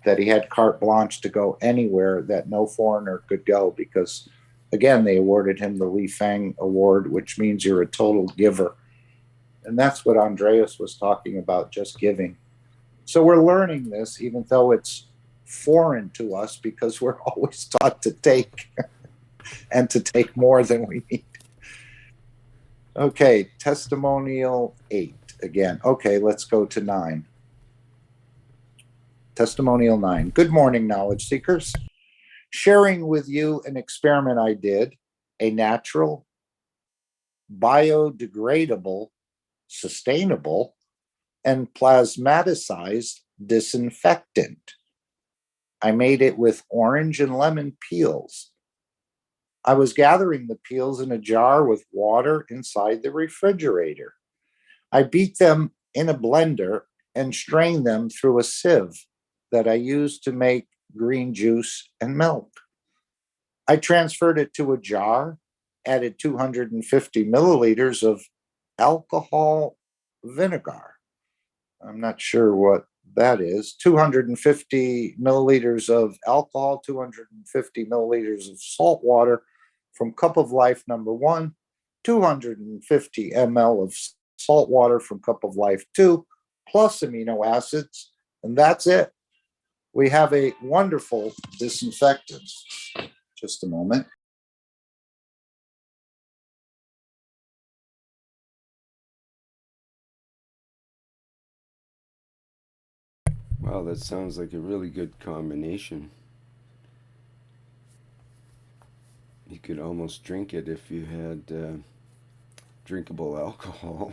that he had carte blanche to go anywhere that no foreigner could go, because again, they awarded him the Li Fang Award, which means you're a total giver. And that's what Andreas was talking about, just giving. So we're learning this, even though it's foreign to us, because we're always taught to take and to take more than we need. Okay, testimonial 8 again. Okay, let's go to 9. Testimonial 9. Good morning, knowledge seekers. Sharing with you an experiment I did, a natural biodegradable, sustainable, and plasmaticized disinfectant. I made it with orange and lemon peels. I was gathering the peels in a jar with water inside the refrigerator. I beat them in a blender and strained them through a sieve that I used to make green juice and milk. I transferred it to a jar, added 250 milliliters of alcohol vinegar. I'm not sure what that is. 250 milliliters of alcohol, 250 milliliters of salt water from Cup of Life number 1, 250 ml of salt water from Cup of Life 2, plus amino acids, and that's it. We have a wonderful disinfectant. Just a moment. Wow, that sounds like a really good combination. You could almost drink it if you had drinkable alcohol.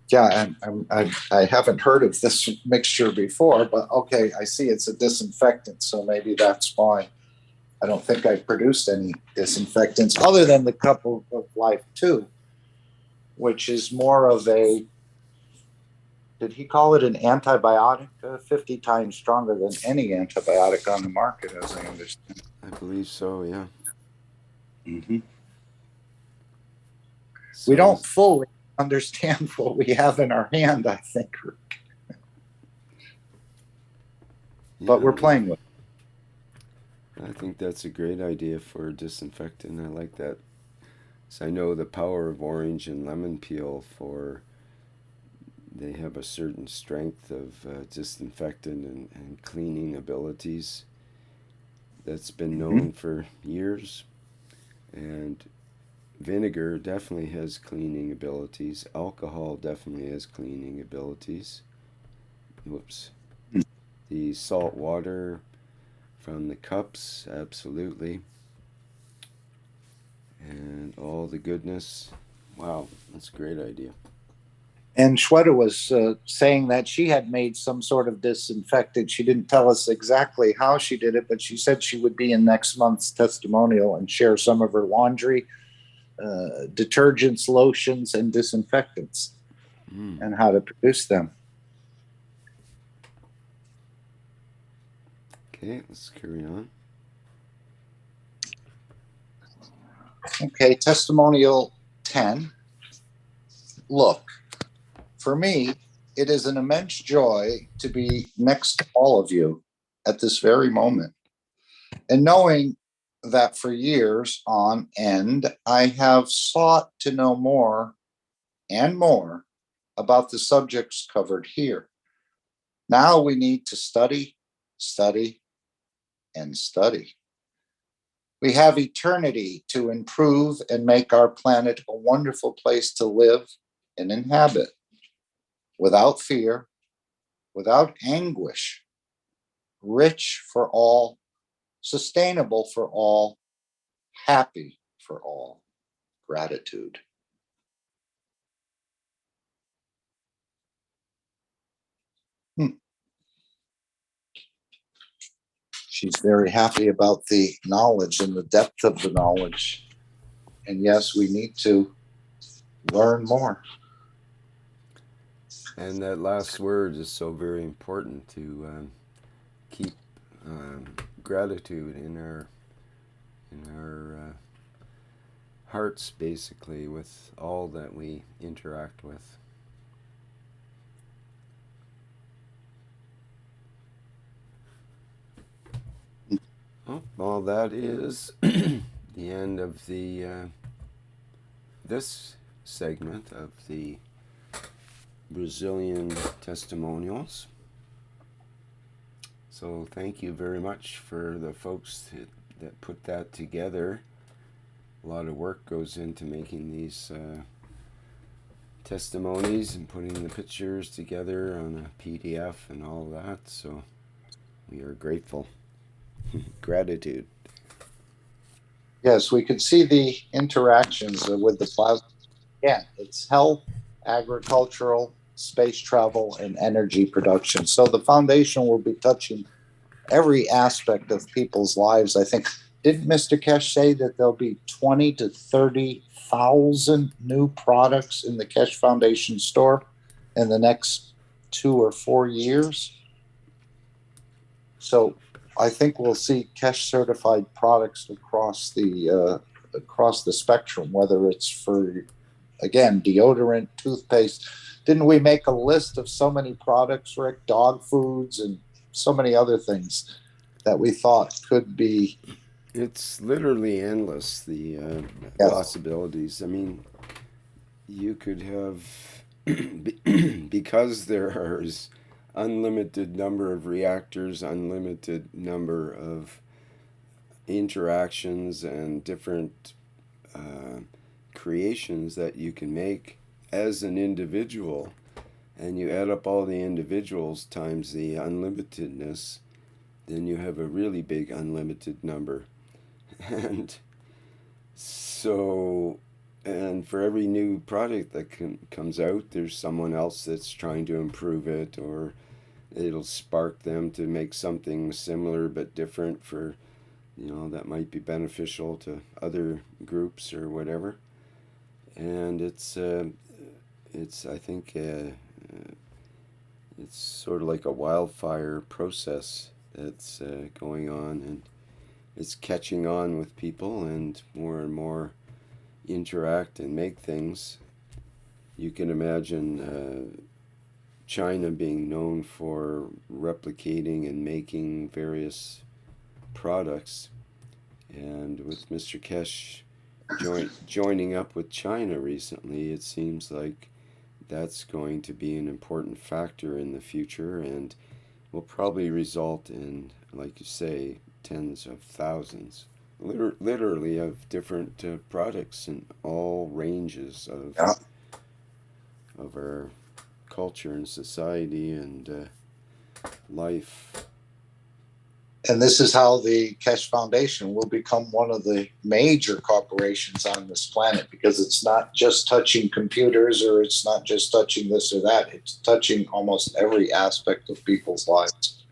Yeah, I haven't heard of this mixture before, but okay, I see it's a disinfectant, so maybe that's why. I don't think I produced any disinfectants other than the Cup of Life 2, which is more of a, did he call it an antibiotic? 50 times stronger than any antibiotic on the market, as I understand. I believe so, yeah. Mm-hmm. So We don't fully understand what we have in our hand, I think, but we're playing with it. I think that's a great idea for disinfectant. I like that. So I know the power of orange and lemon peel they have a certain strength of disinfectant and cleaning abilities that's been known for years. And vinegar definitely has cleaning abilities. Alcohol definitely has cleaning abilities. Whoops. The salt water from the cups, absolutely. And all the goodness. Wow, that's a great idea. And Shweta was saying that she had made some sort of disinfectant. She didn't tell us exactly how she did it, but she said she would be in next month's testimonial and share some of her laundry, detergents, lotions, and disinfectants, and how to produce them. Okay, let's carry on. Okay, testimonial 10. Look, for me, it is an immense joy to be next to all of you at this very moment. And knowing that for years on end, I have sought to know more and more about the subjects covered here. Now we need to study, study, and study. We have eternity to improve and make our planet a wonderful place to live and inhabit without fear, without anguish, rich for all, sustainable for all, happy for all. Gratitude. She's very happy about the knowledge and the depth of the knowledge. And yes, we need to learn more. And that last word is so very important to keep gratitude in our hearts, basically, with all that we interact with. Well, that is the end of the this segment of the Brazilian testimonials. So thank you very much for the folks that put that together. A lot of work goes into making these testimonies and putting the pictures together on a PDF and all that. So we are grateful. Gratitude. Yes, we could see the interactions with the plasma. Yeah, it's health, agricultural, space travel, and energy production. So the foundation will be touching every aspect of people's lives. I think, didn't Mr. Keshe say that there'll be 20 to 30,000 new products in the Keshe Foundation store in the next 2 or 4 years? So I think we'll see Keshe certified products across the spectrum, whether it's for, again, deodorant, toothpaste. Didn't we make a list of so many products, Rick? Dog foods and so many other things that we thought could be. It's literally endless, the Yes. possibilities. I mean, you could have, because there is unlimited number of reactors, unlimited number of interactions and different creations that you can make as an individual, and you add up all the individuals times the unlimitedness, then you have a really big unlimited number. And so, and for every new product that comes out, there's someone else that's trying to improve it, or it'll spark them to make something similar but different for, that might be beneficial to other groups or whatever. And it's I think it's sort of like a wildfire process that's going on, and it's catching on with people, and more interact and make things. You can imagine China being known for replicating and making various products, and with Mr. Keshe joining up with China recently, it seems like that's going to be an important factor in the future, and will probably result in, like you say, tens of thousands, literally, of different products in all ranges of our culture and society and life. And this is how the Keshe Foundation will become one of the major corporations on this planet, because it's not just touching computers, or it's not just touching this or that. It's touching almost every aspect of people's lives.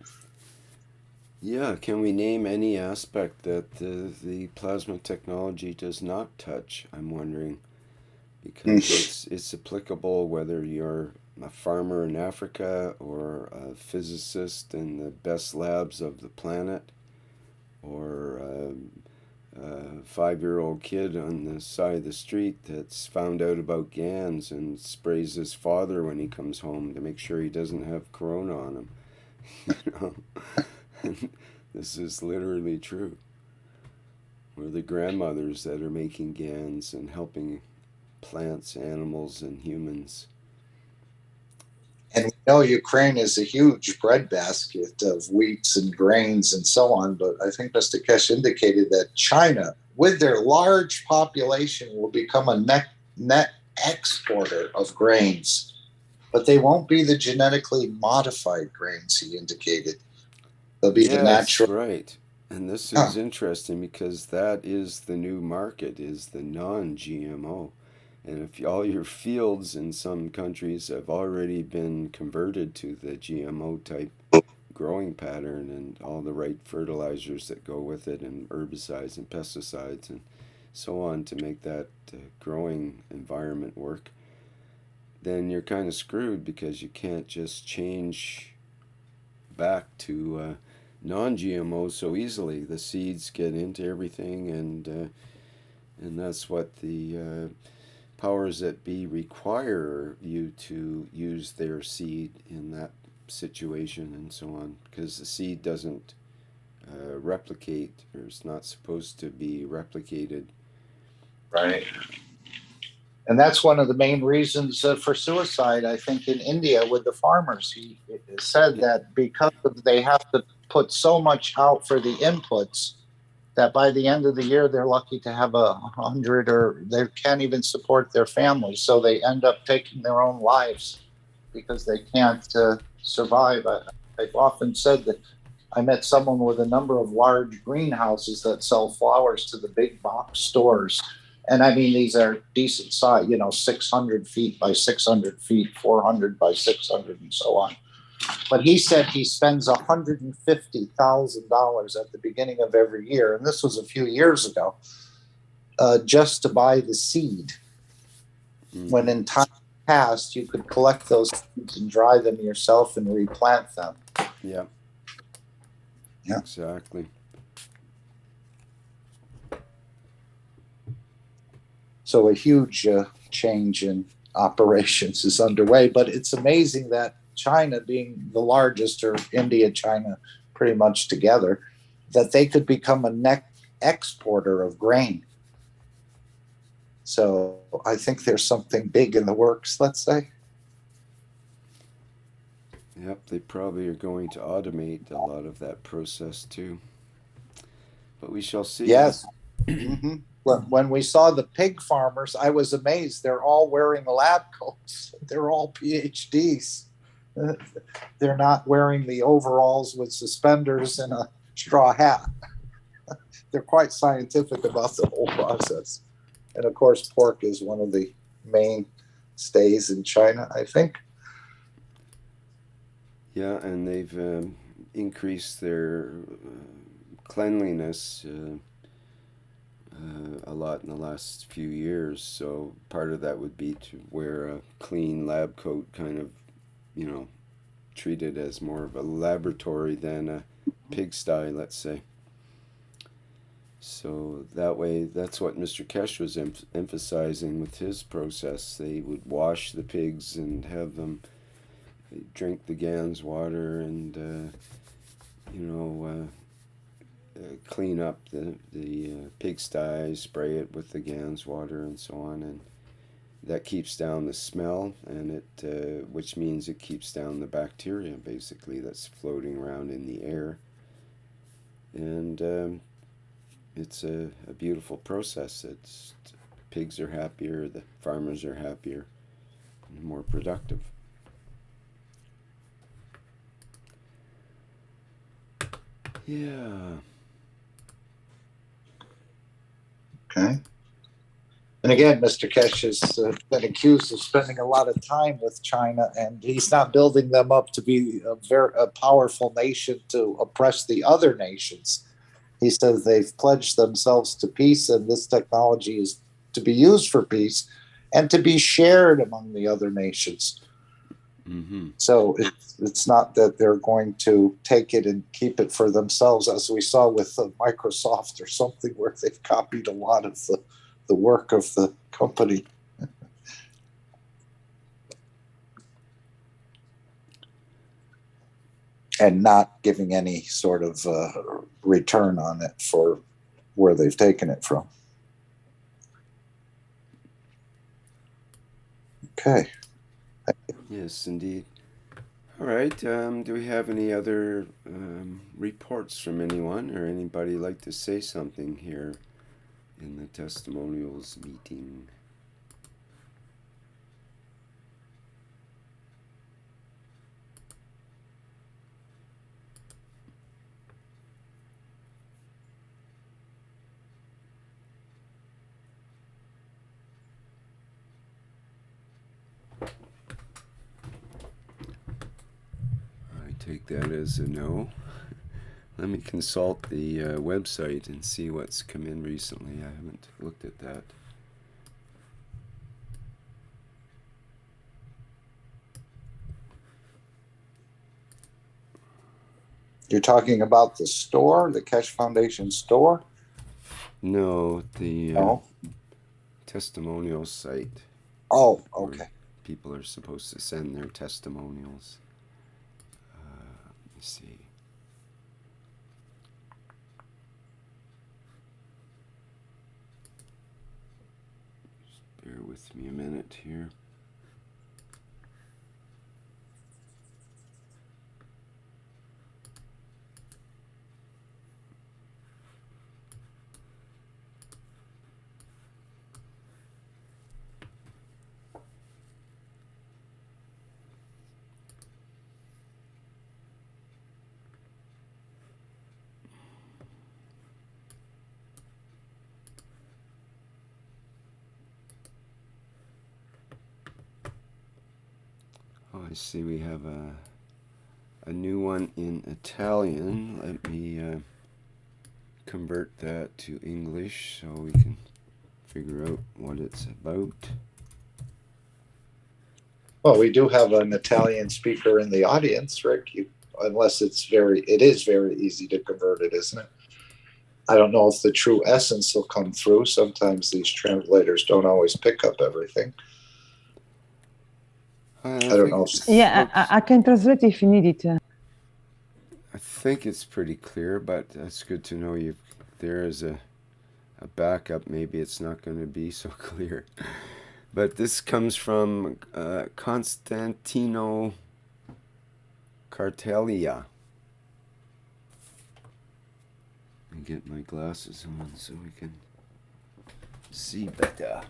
Yeah, can we name any aspect that the plasma technology does not touch? I'm wondering, because it's applicable whether you're a farmer in Africa, or a physicist in the best labs of the planet, or a 5-year-old kid on the side of the street that's found out about GANs and sprays his father when he comes home to make sure he doesn't have corona on him. This is literally true. Or the grandmothers that are making GANs and helping plants, animals, and humans. And we know Ukraine is a huge breadbasket of wheats and grains and so on. But I think Mr. Keshe indicated that China, with their large population, will become a net exporter of grains. But they won't be the genetically modified grains, he indicated. They'll be the natural. Right. And this is interesting, because that is the new market, is the non-GMO. And if all your fields in some countries have already been converted to the GMO type growing pattern, and all the right fertilizers that go with it, and herbicides and pesticides and so on to make that growing environment work, then you're kind of screwed, because you can't just change back to non-GMO so easily. The seeds get into everything, and that's what the powers that be require you to use their seed in that situation, and so on, because the seed doesn't replicate, or it's not supposed to be replicated. Right. And that's one of the main reasons for suicide, I think, in India with the farmers. He said that because they have to put so much out for the inputs, that by the end of the year, they're lucky to have 100, or they can't even support their families. So they end up taking their own lives because they can't survive. I've often said that I met someone with a number of large greenhouses that sell flowers to the big box stores. And I mean, these are decent size, 600 feet by 600 feet, 400 by 600, and so on. But he said he spends $150,000 at the beginning of every year, and this was a few years ago, just to buy the seed. When in time past, you could collect those seeds and dry them yourself and replant them. Yeah. Yeah. Exactly. So a huge change in operations is underway, but it's amazing that China, being the largest, or India, China, pretty much together, that they could become a net exporter of grain. So I think there's something big in the works, let's say. Yep, they probably are going to automate a lot of that process too. But we shall see. Yes. Mm-hmm. When we saw the pig farmers, I was amazed. They're all wearing lab coats. They're all PhDs. They're not wearing the overalls with suspenders and a straw hat. They're quite scientific about the whole process. And of course, pork is one of the main stays in China, I think. Yeah, and they've increased their cleanliness a lot in the last few years. So part of that would be to wear a clean lab coat, kind of, treated as more of a laboratory than a pigsty, let's say. So that way, that's what Mr. Keshe was emphasizing with his process. They would wash the pigs and have them drink the GANS water and, clean up the pigsty, spray it with the GANS water and so on. And that keeps down the smell, and which means it keeps down the bacteria, basically, that's floating around in the air. And it's a beautiful process. Pigs are happier, the farmers are happier, and more productive. Yeah. Okay. And again, Mr. Keshe has been accused of spending a lot of time with China, and he's not building them up to be a powerful nation to oppress the other nations. He says they've pledged themselves to peace, and this technology is to be used for peace and to be shared among the other nations. Mm-hmm. So it's not that they're going to take it and keep it for themselves, as we saw with Microsoft or something, where they've copied a lot of the work of the company. And not giving any sort of return on it for where they've taken it from. Okay. Yes, indeed. All right. Do we have any other reports from anyone, or anybody like to say something here in the testimonials meeting? I take that as a no. Let me consult the website and see what's come in recently. I haven't looked at that. You're talking about the store, the Keshe Foundation store? No, the No. testimonial site. Oh, okay. People are supposed to send their testimonials. Let me see. Just bear with me a minute here. I see we have a new one in Italian. Let me convert that to English so we can figure out what it's about. Well, we do have an Italian speaker in the audience, Rick. Unless it is very easy to convert it, isn't it? I don't know if the true essence will come through. Sometimes these translators don't always pick up everything. I don't know. Yeah, I can translate if you need it. I think it's pretty clear, but that's good to know. There is a backup. Maybe it's not going to be so clear. But this comes from Constantino Cartelia. Let me get my glasses on so we can see better.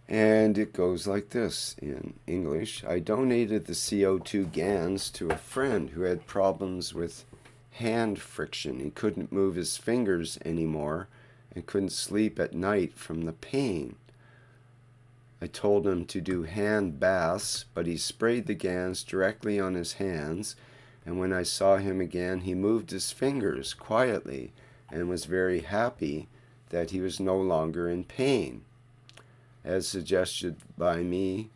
And it goes like this in English. I donated the CO2 GANs to a friend who had problems with hand friction. He couldn't move his fingers anymore and couldn't sleep at night from the pain. I told him to do hand baths, but he sprayed the GANs directly on his hands, and when I saw him again, he moved his fingers quietly and was very happy that he was no longer in pain. As suggested by me,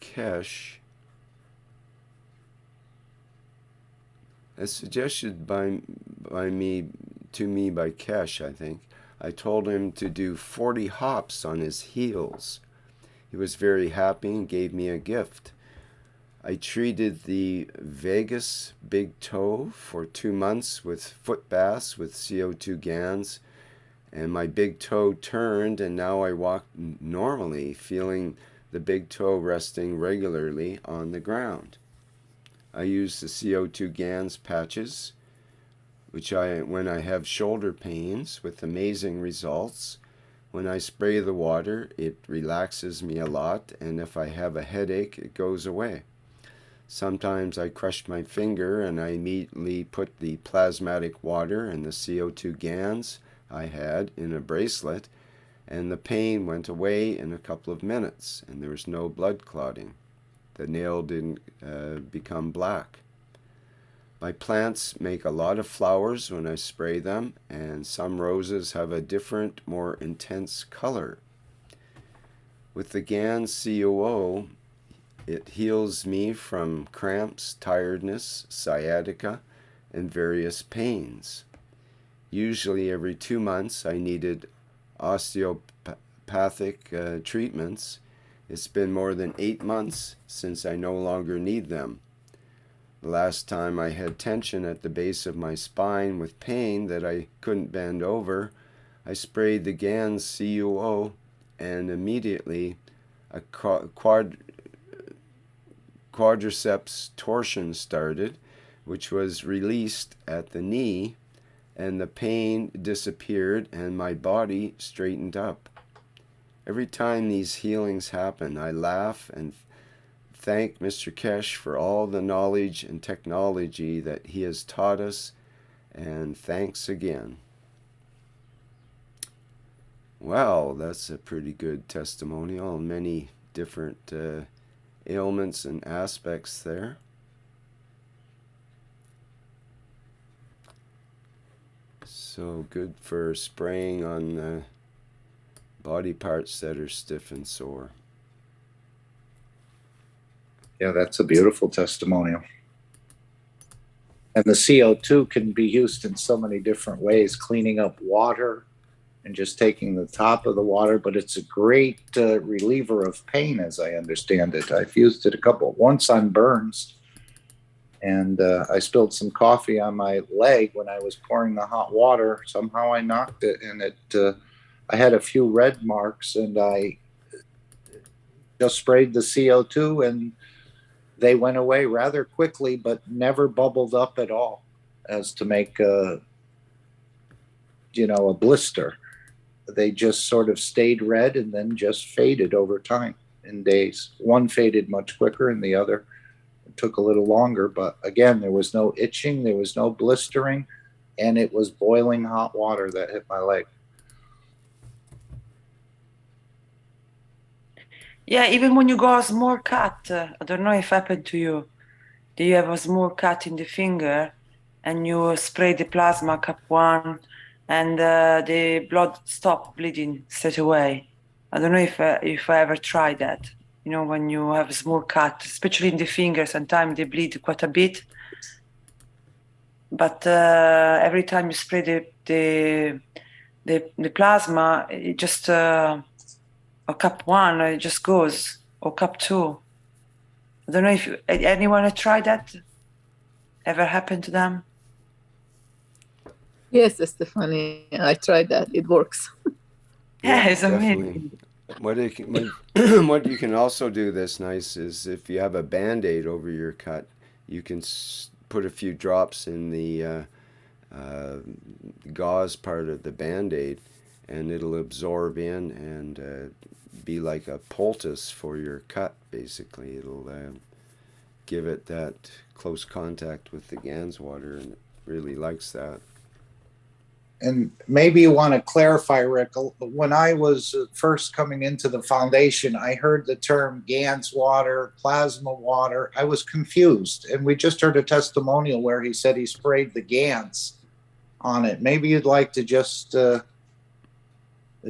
Keshe, as suggested by Keshe, I think, I told him to do 40 hops on his heels. He was very happy and gave me a gift. I treated the vagus big toe for 2 months with foot baths with CO2 GANs, and my big toe turned, and now I walk normally, feeling the big toe resting regularly on the ground. I use the CO2 GANs patches, when I have shoulder pains, with amazing results. When I spray the water, it relaxes me a lot, and if I have a headache, it goes away. Sometimes I crush my finger and I immediately put the plasmatic water and the CO2 GANs I had in a bracelet, and the pain went away in a couple of minutes, and there was no blood clotting. The nail didn't become black. My plants make a lot of flowers when I spray them, and some roses have a different, more intense color. With the GANs COO, it heals me from cramps, tiredness, sciatica, and various pains. Usually every 2 months I needed osteopathic treatments. It's been more than 8 months since I no longer need them. The last time I had tension at the base of my spine with pain that I couldn't bend over, I sprayed the GANs CUO, and immediately a quadriceps torsion started, which was released at the knee, and the pain disappeared and my body straightened up. Every time these healings happen, I laugh and thank Mr. Keshe for all the knowledge and technology that he has taught us, and thanks again. Well, that's a pretty good testimonial. Many different ailments and aspects there. So good for spraying on body parts that are stiff and sore. Yeah, that's a beautiful testimonial. And the CO2 can be used in so many different ways, cleaning up water and just taking the top of the water, but it's a great reliever of pain, as I understand it. I've used it once on burns, and I spilled some coffee on my leg when I was pouring the hot water. Somehow I knocked it, and I had a few red marks, and I just sprayed the CO2, and they went away rather quickly, but never bubbled up at all as to make a blister. They just sort of stayed red and then just faded over time in days. One faded much quicker and the other took a little longer. But again, there was no itching, there was no blistering, and it was boiling hot water that hit my leg. Yeah, even when you go a small cut, I don't know if it happened to you. Do you have a small cut in the finger and you spray the plasma cup one and the blood stop bleeding straight away? I don't know if I ever tried that. You know, when you have a small cut, especially in the finger, sometimes they bleed quite a bit. But every time you spray the plasma, it just or cup one, it just goes, or cup two. I don't know if anyone had tried that. Ever happened to them? Yes, Stephanie, I tried that. It works. Yeah, it's definitely. amazing. What you can also do that's nice is if you have a Band-Aid over your cut, you can put a few drops in the gauze part of the Band-Aid, and it'll absorb in and be like a poultice for your cut, basically. It'll give it that close contact with the Gans water, and it really likes that. And maybe you want to clarify, Rick. When I was first coming into the foundation, I heard the term GANS water, plasma water. I was confused. And we just heard a testimonial where he said he sprayed the GANS on it. Maybe you'd like to just,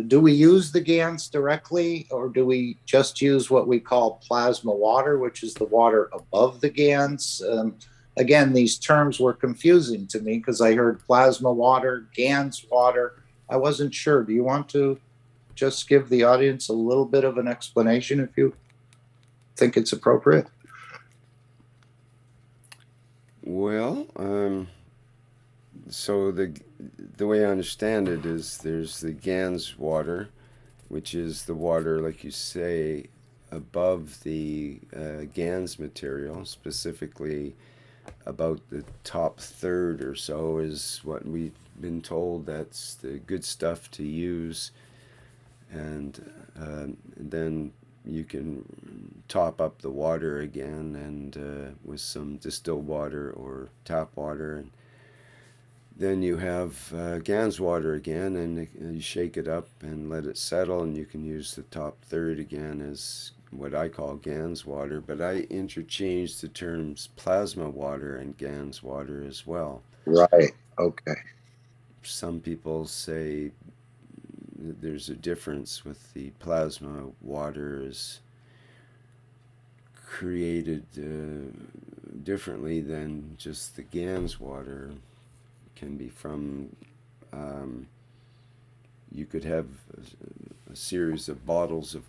do we use the GANS directly, or do we just use what we call plasma water, which is the water above the GANS? Again, these terms were confusing to me because I heard plasma water, GANS water. I wasn't sure. Do you want to just give the audience a little bit of an explanation if you think it's appropriate? Well, so the way I understand it is there's the Gans water, which is the water, like you say, above the Gans material, specifically about the top third or so is what we've been told that's the good stuff to use, and then you can top up the water again and with some distilled water or tap water, and then you have Gans water again, and you shake it up and let it settle, and you can use the top third again as what I call Gans water, but I interchange the terms plasma water and Gans water as well. Right. Okay. Some people say there's a difference with the plasma water is created differently than just the Gans water. It can be from you could have a series of bottles of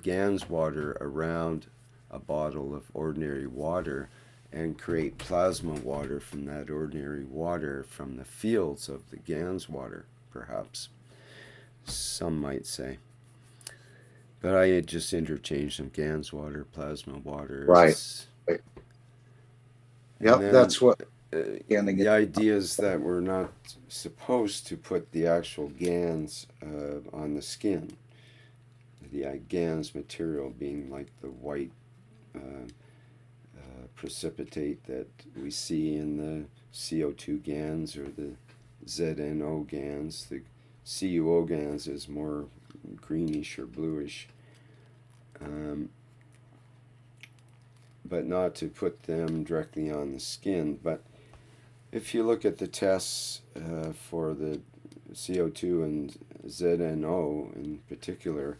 Gans water around a bottle of ordinary water and create plasma water from that ordinary water from the fields of the Gans water, perhaps. Some might say. But I had just interchanged some Gans water, plasma water. Right. Yep, that's what the idea is that we're not supposed to put the actual GANs on the skin. The GANs material being like the white precipitate that we see in the CO2 GANs or the ZNO GANs. The CuO GANs is more greenish or bluish. But not to put them directly on the skin. But if you look at the tests for the CO2 and ZNO in particular,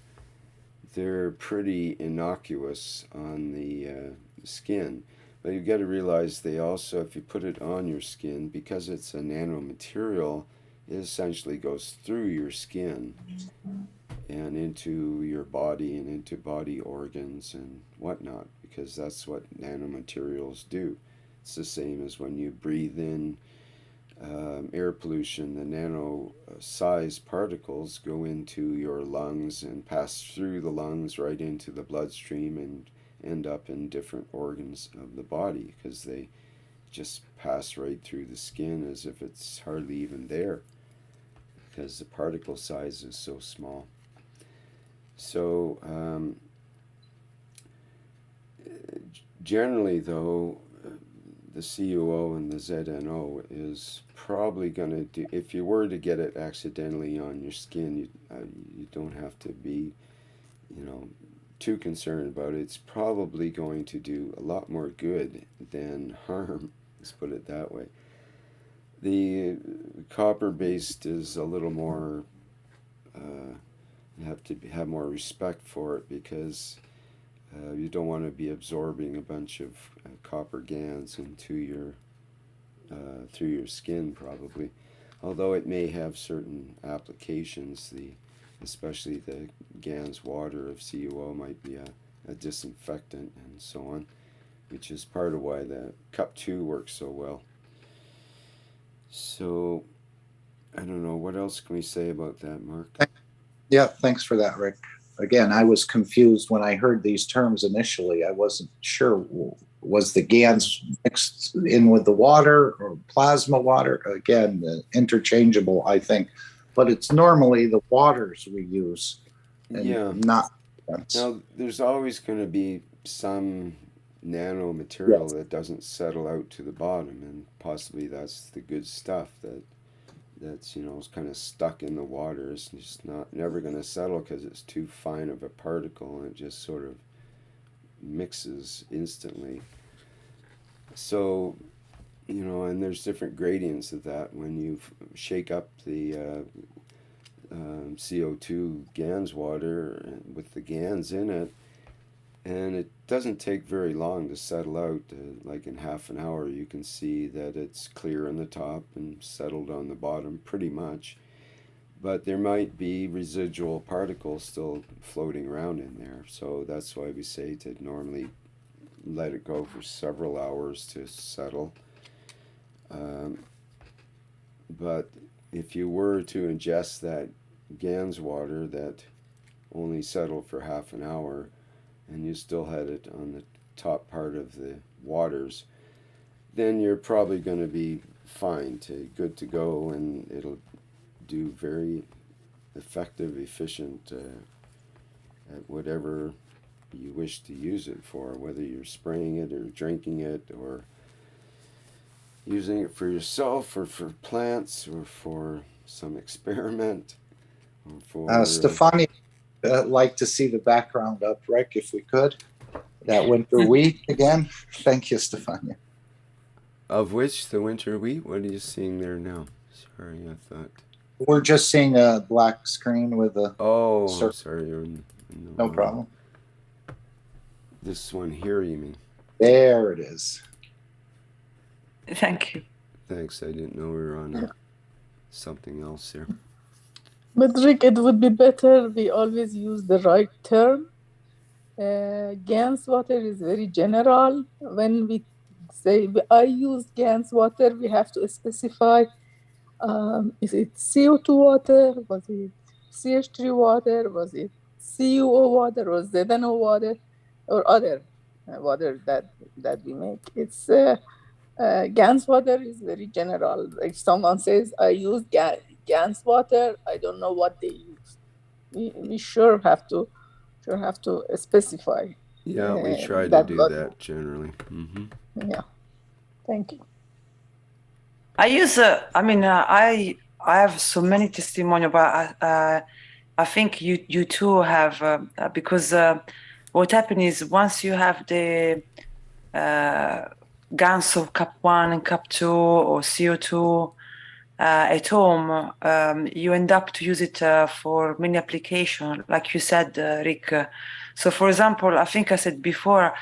they're pretty innocuous on the skin. But you've got to realize they also, if you put it on your skin, because it's a nanomaterial, it essentially goes through your skin and into your body and into body organs and whatnot, because that's what nanomaterials do. It's the same as when you breathe in air pollution. The nano-sized particles go into your lungs and pass through the lungs right into the bloodstream and end up in different organs of the body because they just pass right through the skin as if it's hardly even there because the particle size is so small. So generally, though, the CuO and the ZNO is probably going to do, if you were to get it accidentally on your skin, you don't have to be, too concerned about it. It's probably going to do a lot more good than harm. Let's put it that way. The copper-based is a little more. You have to have more respect for it because you don't want to be absorbing a bunch of copper GANs into your through your skin, probably. Although it may have certain applications, especially the GANs water of CuO might be a disinfectant and so on, which is part of why the Cup 2 works so well. So, I don't know, what else can we say about that, Mark? Yeah, thanks for that, Rick. Again, I was confused when I heard these terms initially. I wasn't sure, was the GANs mixed in with the water or plasma water? Again, interchangeable, I think. But it's normally the waters we use and not. Now, there's always going to be some nanomaterial that doesn't settle out to the bottom, and possibly that's the good stuff that's kind of stuck in the water. It's just never going to settle because it's too fine of a particle, and it just sort of mixes instantly. So, and there's different gradients of that. When you shake up the CO2 GANs water with the GANs in it, and it doesn't take very long to settle out. Like in half an hour, you can see that it's clear on the top and settled on the bottom pretty much. But there might be residual particles still floating around in there. So that's why we say to normally let it go for several hours to settle. But if you were to ingest that GANs water that only settled for half an hour, and you still had it on the top part of the waters, then you're probably going to be fine, good to go, and it'll do very effective, efficient at whatever you wish to use it for, whether you're spraying it or drinking it or using it for yourself or for plants or for some experiment or for Stefania, like to see the background up, Rick, if we could. That winter wheat again. Thank you, Stefania. Of which, the winter wheat? What are you seeing there now? Sorry, I thought. We're just seeing a black screen with a. Oh, I'm sorry. No problem. This one here, you mean? There it is. Thank you. Thanks. I didn't know we were on something else here. But Rick, it would be better we always use the right term. GANs water is very general. When we say I use GANs water, we have to specify is it CO2 water, was it CH3 water, was it CuO water, or ZNO water, or other water that we make. It's GANs water is very general. If someone says I use GANs water, I don't know what they use. We sure have to specify. Yeah, we try to do that generally. Mm-hmm. Yeah, thank you. I use. I have so many testimonials, but I think you too have because what happens is once you have the GANs of Cup 1 and Cup 2 or CO2 at home, you end up to use it for many applications, like you said, Rick. So, for example, I think I said before,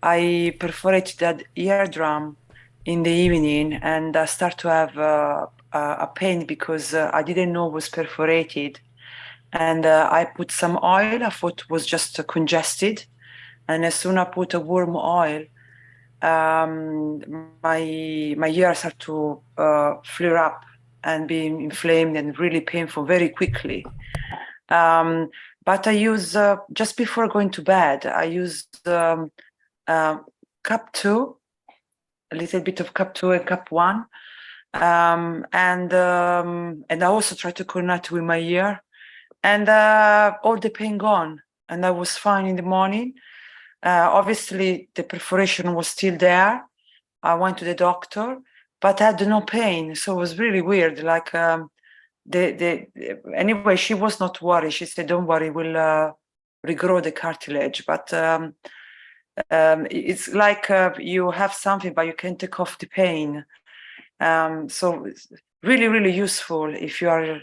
I perforated that eardrum in the evening, and I start to have a pain because I didn't know it was perforated. And I put some oil. I thought it was just congested. And as soon as I put a warm oil, my ears start to flare up and be inflamed and really painful very quickly. But I use, just before going to bed, I use Cup 2, a little bit of Cup 2 and Cup 1. And I also try to connect with my ear. And all the pain gone. And I was fine in the morning. Obviously, the perforation was still there. I went to the doctor, but I had no pain. So it was really weird. Like, anyway, she was not worried. She said, don't worry, we'll regrow the cartilage. But it's like you have something, but you can't take off the pain. So it's really, really useful if you are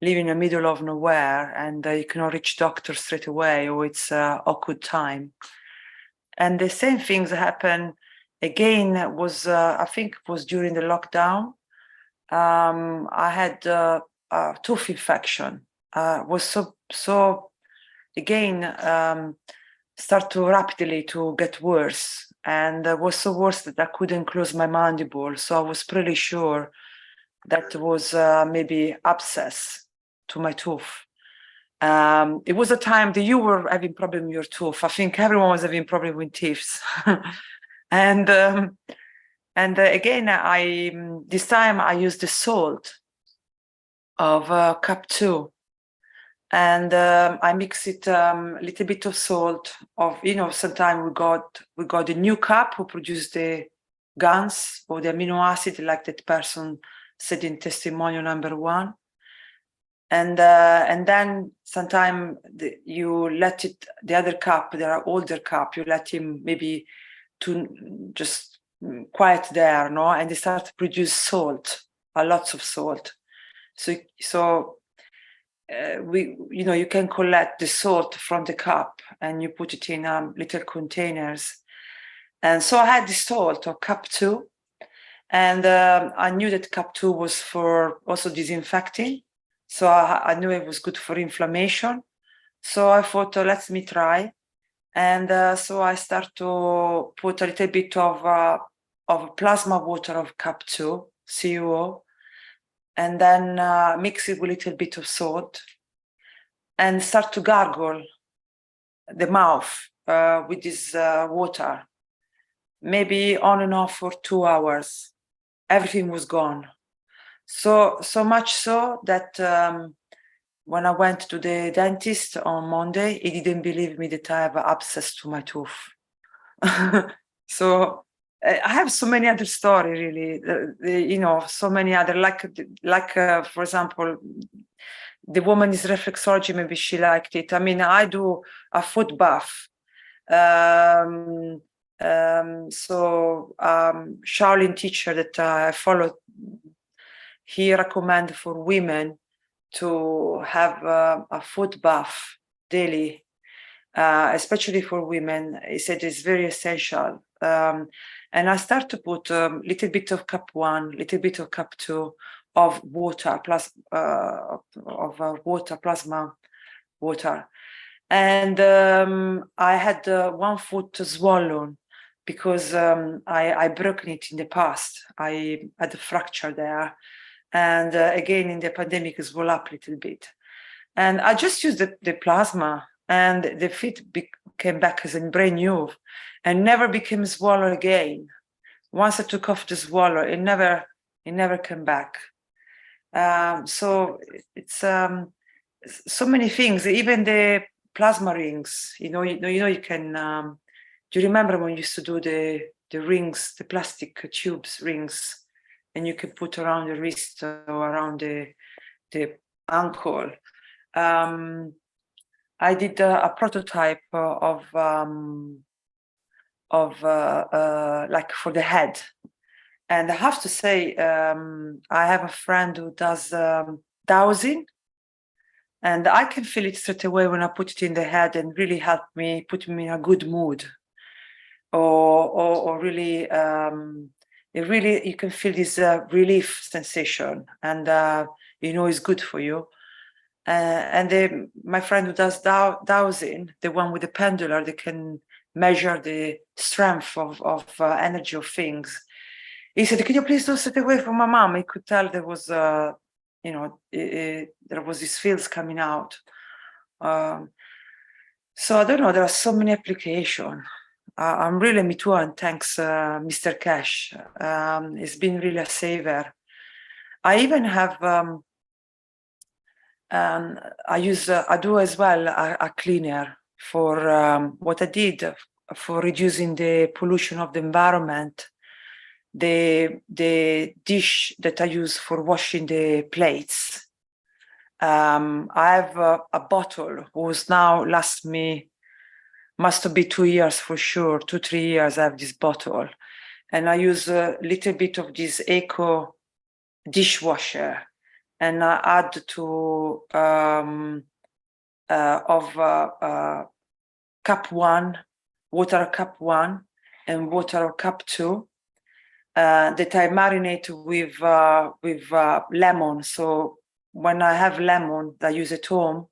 living in the middle of nowhere and you cannot reach doctor straight away, or it's awkward time. And the same things happen again. Was I think it was during the lockdown. I had a tooth infection. Was so again start to rapidly to get worse, and was so worse that I couldn't close my mandible. So I was pretty sure that was maybe abscess to my tooth. It was a time that you were having problem with your tooth. I think everyone was having problem with teeth. And again, this time I used the salt of cup 2, and I mix it a little bit of salt of, sometimes we got the new cup who produced the guns or the amino acid, like that person said in testimonial number 1. And then sometimes you let it, the other cup, there are older cup, you let him maybe to just quiet there, no? And they start to produce salt, lots of salt. So you can collect the salt from the cup and you put it in little containers. And so I had the salt of cup 2, and I knew that cup 2 was for also disinfecting. So I knew it was good for inflammation. So I thought, let me try. And so I start to put a little bit of plasma water of cup 2, CuO, and then mix it with a little bit of salt and start to gargle the mouth with this water, maybe on and off for 2 hours. Everything was gone. So much so that when I went to the dentist on Monday, he didn't believe me that I have abscess to my tooth. So I have so many other stories, really. So many other, like for example, the woman is reflexology. Maybe she liked it. I mean, I do a foot bath. So Shaolin teacher that I follow, he recommended for women to have a foot bath daily, especially for women. He said it's very essential. And I start to put a little bit of cup 1, little bit of cup 2 of water, plasma water. And I had 1 foot swollen because I broken it in the past. I had a fracture there. And again, in the pandemic, it swelled up a little bit. And I just used the plasma, and the feet came back as in brand new and never became swollen again. Once I took off the swallow, it never came back. So it's so many things, even the plasma rings, you can, do you remember when you used to do the rings, the plastic tubes rings, and you can put around the wrist or around the ankle? I did a prototype of like for the head. And I have to say, I have a friend who does dowsing, and I can feel it straight away when I put it in the head, and really help me, put me in a good mood. Or really, you can feel this relief sensation, and it's good for you. And my friend who does dowsing, the one with the pendulum, they can measure the strength of energy of things. He said, "Can you please do it away from my mom?" He could tell there was, there was these fields coming out. So I don't know. There are so many applications. I'm really me too, and thanks, Mr. Keshe. It's been really a saver. I even have. I do as well a cleaner for what I did for reducing the pollution of the environment. The dish that I use for washing the plates, I have a bottle who's now lasts me, must be 2 years for sure, 2-3 years I have this bottle. And I use a little bit of this eco dishwasher, and I add to cup 1, water cup 1 and water cup 2 that I marinate with lemon. So when I have lemon that I use at home,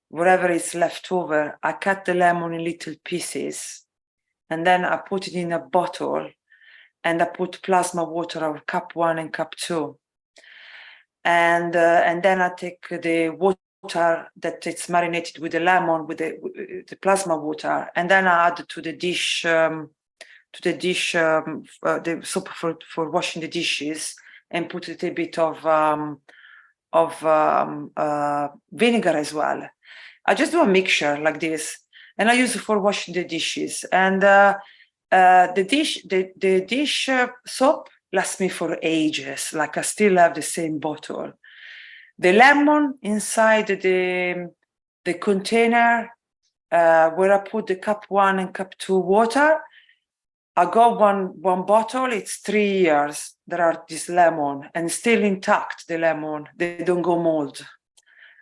whatever is left over, I cut the lemon in little pieces, and then I put it in a bottle, and I put plasma water of cup 1 and cup 2. And then I take the water that it's marinated with the lemon, with the plasma water, and then I add to the dish, the soap for washing the dishes, and put a little bit of vinegar as well. I just do a mixture like this, and I use it for washing the dishes. And the dish soap lasts me for ages. Like I still have the same bottle. The lemon inside the container where I put the cup 1 and cup 2 water, I got one bottle. It's 3 years. There are this lemon and still intact. The lemon, they don't go mold.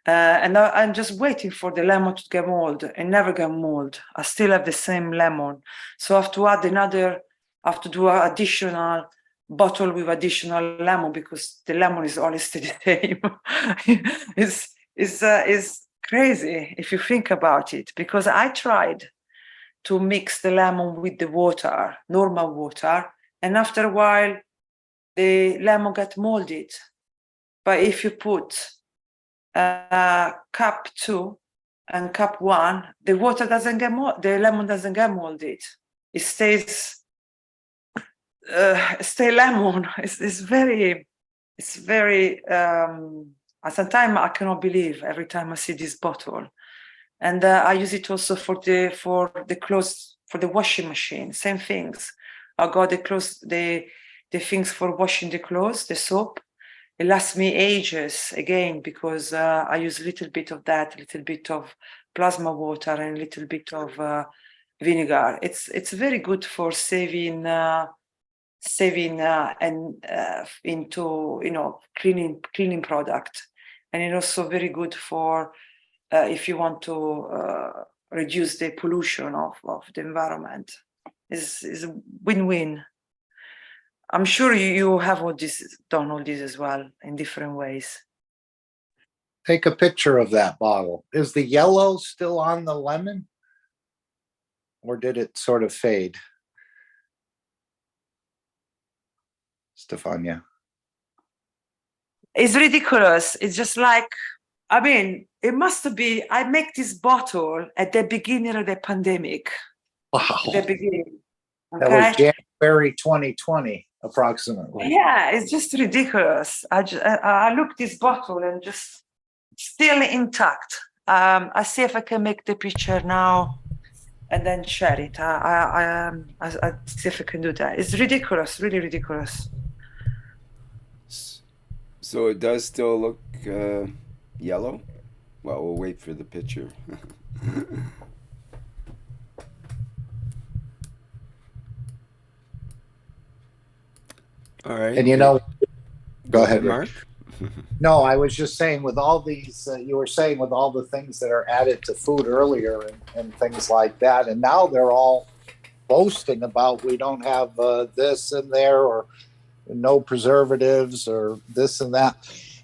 And I'm just waiting for the lemon to get mold, and never get mold. I still have the same lemon, so I have to add another. I have to do an additional bottle with additional lemon because the lemon is always still the same. It's crazy if you think about it, because I tried to mix the lemon with the water, normal water, and after a while, the lemon got molded. But if you put cup 2 and cup 1, the water doesn't get the lemon doesn't get molded. It stays lemon. It's very sometimes I cannot believe every time I see this bottle. And I use it also for the clothes, for the washing machine, same things. I got the clothes, the things for washing the clothes, the soap. It lasts me ages again, because I use a little bit of that, a little bit of plasma water, and a little bit of vinegar. It's very good for saving and into cleaning product, and it's also very good for if you want to reduce the pollution of the environment. Is a win-win. I'm sure you have done all this as well in different ways. Take a picture of that bottle. Is the yellow still on the lemon, or did it sort of fade? Stefania. It's ridiculous. It's just like, I mean, it must be, I make this bottle at the beginning of the pandemic. Wow. At the beginning. Okay? That was January 2020, approximately. Yeah, it's just ridiculous. I look this bottle and just still intact. I see if I can make the picture now and then share it. I see if I can do that. It's ridiculous, really ridiculous. So it does still look yellow? Well, we'll wait for the picture. All right. And go ahead, Mark. No, I was just saying, with all these, you were saying with all the things that are added to food earlier and things like that, and now they're all boasting about we don't have this in there, or no preservatives, or this and that.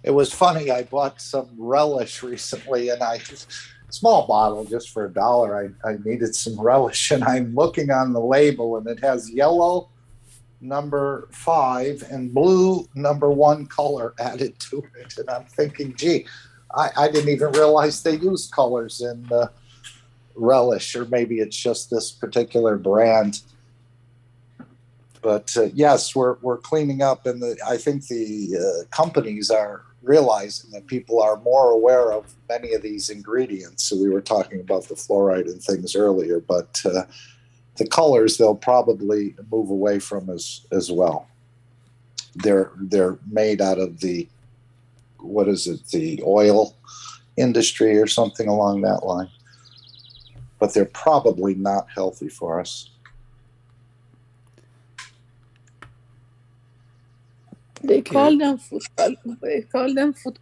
It was funny. I bought some relish recently, and small bottle just for $1. I needed some relish, and I'm looking on the label, and it has yellow number 5 and blue number 1 color added to it. And I'm thinking, gee, I didn't even realize they used colors in relish, or maybe it's just this particular brand. But yes, we're cleaning up, and I think the companies are realizing that people are more aware of many of these ingredients. So we were talking about the fluoride and things earlier, but the colors they'll probably move away from as well. They're made out of the what is it, the oil industry or something along that line. But they're probably not healthy for us. They call them food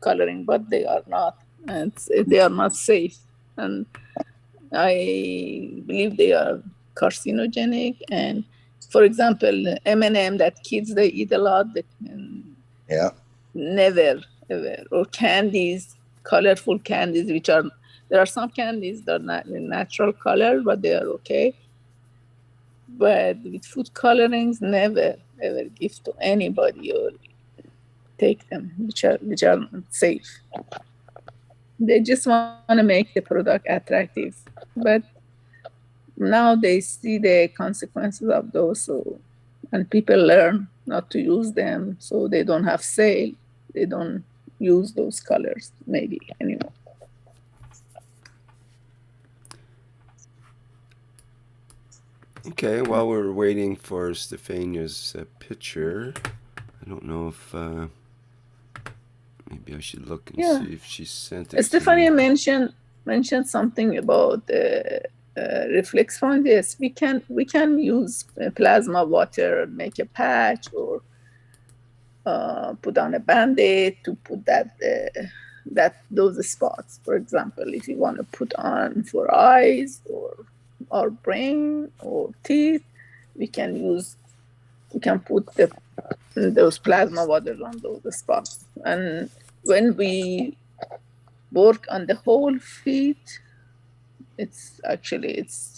coloring, but they are not. And they are not safe. And I believe they are carcinogenic. And for example, M&M that kids they eat a lot. Yeah. Never ever. Or candies, colorful candies, which are there are some candies that are not in natural color, but they are okay. But with food colorings, never ever give to anybody or take them, which are not safe. They just want to make the product attractive, but now they see the consequences of those. So, and people learn not to use them, so they don't have sale. They don't use those colors maybe anymore. Okay, while we're waiting for Stefania's picture, I don't know if maybe I should look and see if she sent it. Stefania mentioned something about reflex fund. Yes, we can use plasma water, make a patch, or put on a band-aid to put those spots. For example, if you want to put on for eyes or brain or teeth, we can put those plasma waters on those spots. And when we work on the whole feet, it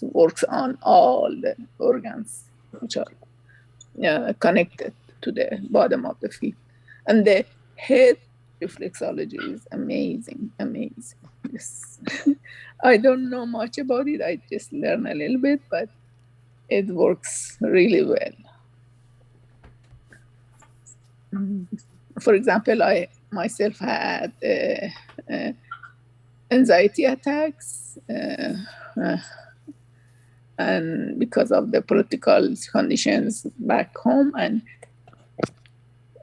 works on all the organs which are connected to the bottom of the feet. And the head reflexology is amazing. Yes. I don't know much about it. I just learned a little bit, but it works really well. For example, I myself had anxiety attacks, and because of the political conditions back home,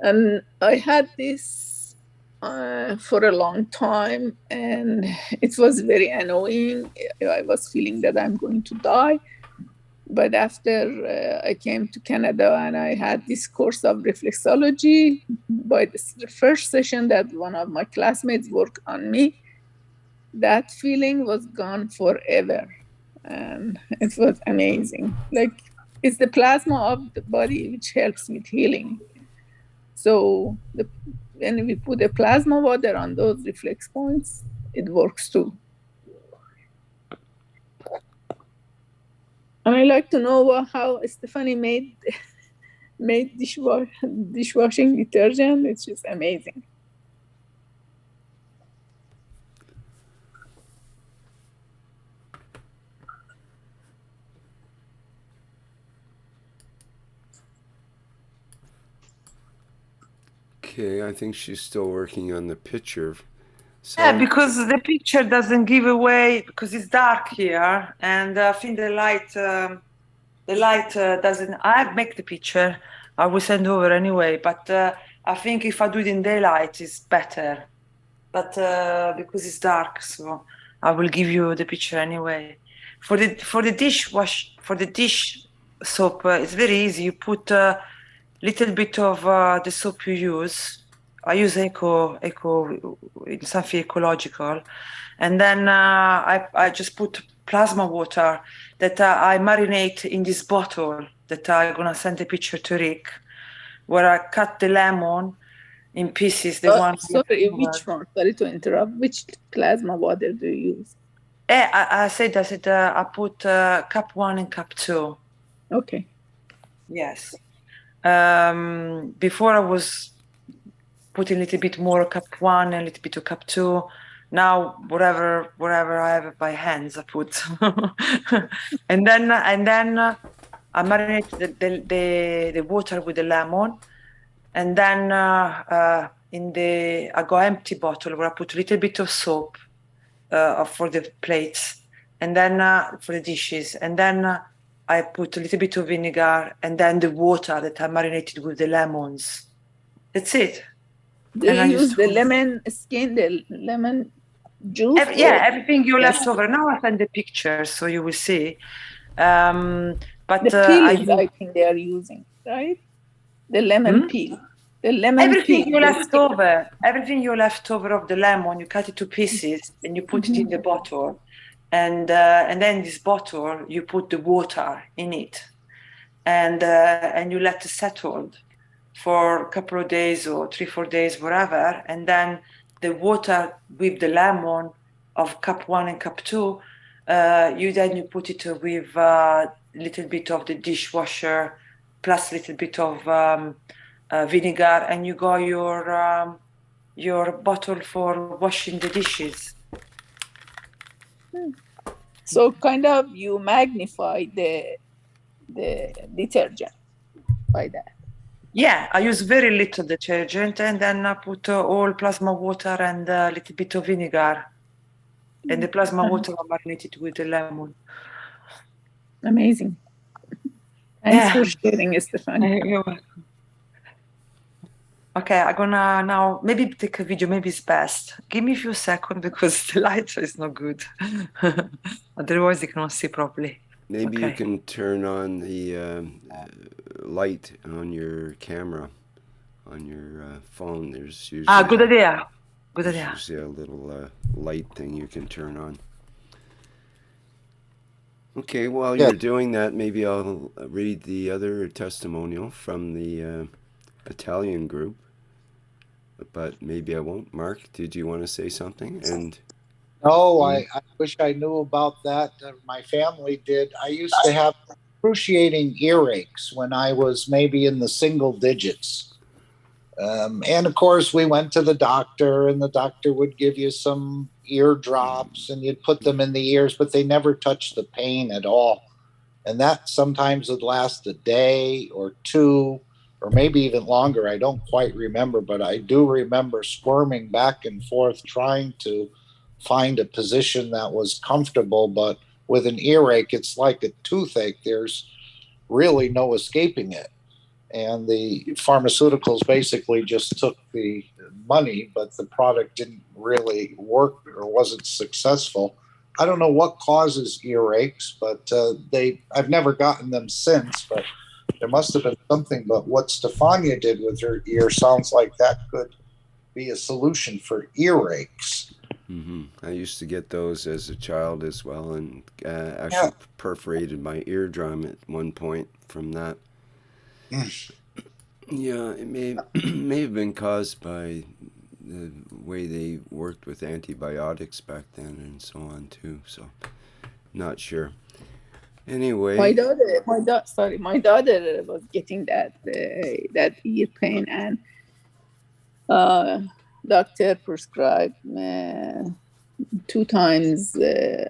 and I had this for a long time, and it was very annoying. I was feeling that I'm going to die. But after I came to Canada and I had this course of reflexology, by the first session that one of my classmates worked on me, that feeling was gone forever. And it was amazing. Like, it's the plasma of the body which helps with healing. So when we put a plasma water on those reflex points, it works too. And I'd like to know how Stephanie made dishwashing detergent. It's just amazing. Okay, I think she's still working on the picture. So, yeah, because the picture doesn't give away, because it's dark here, and I think the light doesn't. I make the picture. I will send over anyway, but I think if I do it in daylight, it's better. But because it's dark, so I will give you the picture anyway. For the dish soap, it's very easy. You put a little bit of the soap you use. I use something ecological, and then I just put plasma water that I marinate in this bottle that I'm gonna send a picture to Rick, where I cut the lemon in pieces. Sorry, which one? Sorry to interrupt. Which plasma water do you use? I said I put cup 1 and cup 2. Okay. Yes. Before I was putting a little bit more cup 1 and a little bit of cup 2. Now wherever I have it by hands, I put. and then I marinate the water with the lemon, and then I go empty bottle where I put a little bit of soap for the plates, and then for the dishes, and then I put a little bit of vinegar, and then the water that I marinated with the lemons. That's it. They use the lemon skin, the lemon juice? Everything you Yes. left over. Now I send the picture so you will see. But the peel I think they are using, right? The lemon peel. The lemon everything peel. you left over, everything you left over of the lemon, you cut it to pieces and you put it in the bottle, and then this bottle you put the water in it, and you let it settle for a couple of days or 3-4 days, whatever, and then the water with the lemon of cup 1 and cup 2, you put it with a little bit of the dishwasher plus a little bit of vinegar, and you got your bottle for washing the dishes. So kind of you magnify the detergent by that. Yeah, I use very little detergent, and then I put all plasma water and a little bit of vinegar. And the plasma water I marinated with the lemon. Amazing. Thanks for sharing, Stephanie. You're welcome. Okay, I'm gonna now maybe take a video, maybe it's best. Give me a few seconds because the light is not good. Otherwise you cannot see properly. Maybe you can turn on the light on your camera, on your phone. There's usually good idea. Good idea. There's usually a little light thing you can turn on. Okay, while you're doing that, maybe I'll read the other testimonial from the Italian group. But maybe I won't. Mark, did you want to say something? And no, I wish I knew about that. My family did. I used to have excruciating earaches when I was maybe in the single digits. And of course, we went to the doctor, and the doctor would give you some ear drops, and you'd put them in the ears, but they never touched the pain at all. And that sometimes would last a day or two, or maybe even longer. I don't quite remember, but I do remember squirming back and forth, trying to find a position that was comfortable. But with an earache, it's like a toothache. There's really no escaping it. And the pharmaceuticals basically just took the money, but the product didn't really work or wasn't successful. I don't know what causes earaches, but I've never gotten them since, but there must have been something. But what Stefania did with her ear sounds like that could be a solution for earaches. I used to get those as a child as well, and actually perforated my eardrum at one point from that. Yeah, it may have been caused by the way they worked with antibiotics back then and so on too. So, not sure. Anyway, my daughter was getting that ear pain, and doctor prescribed 2 times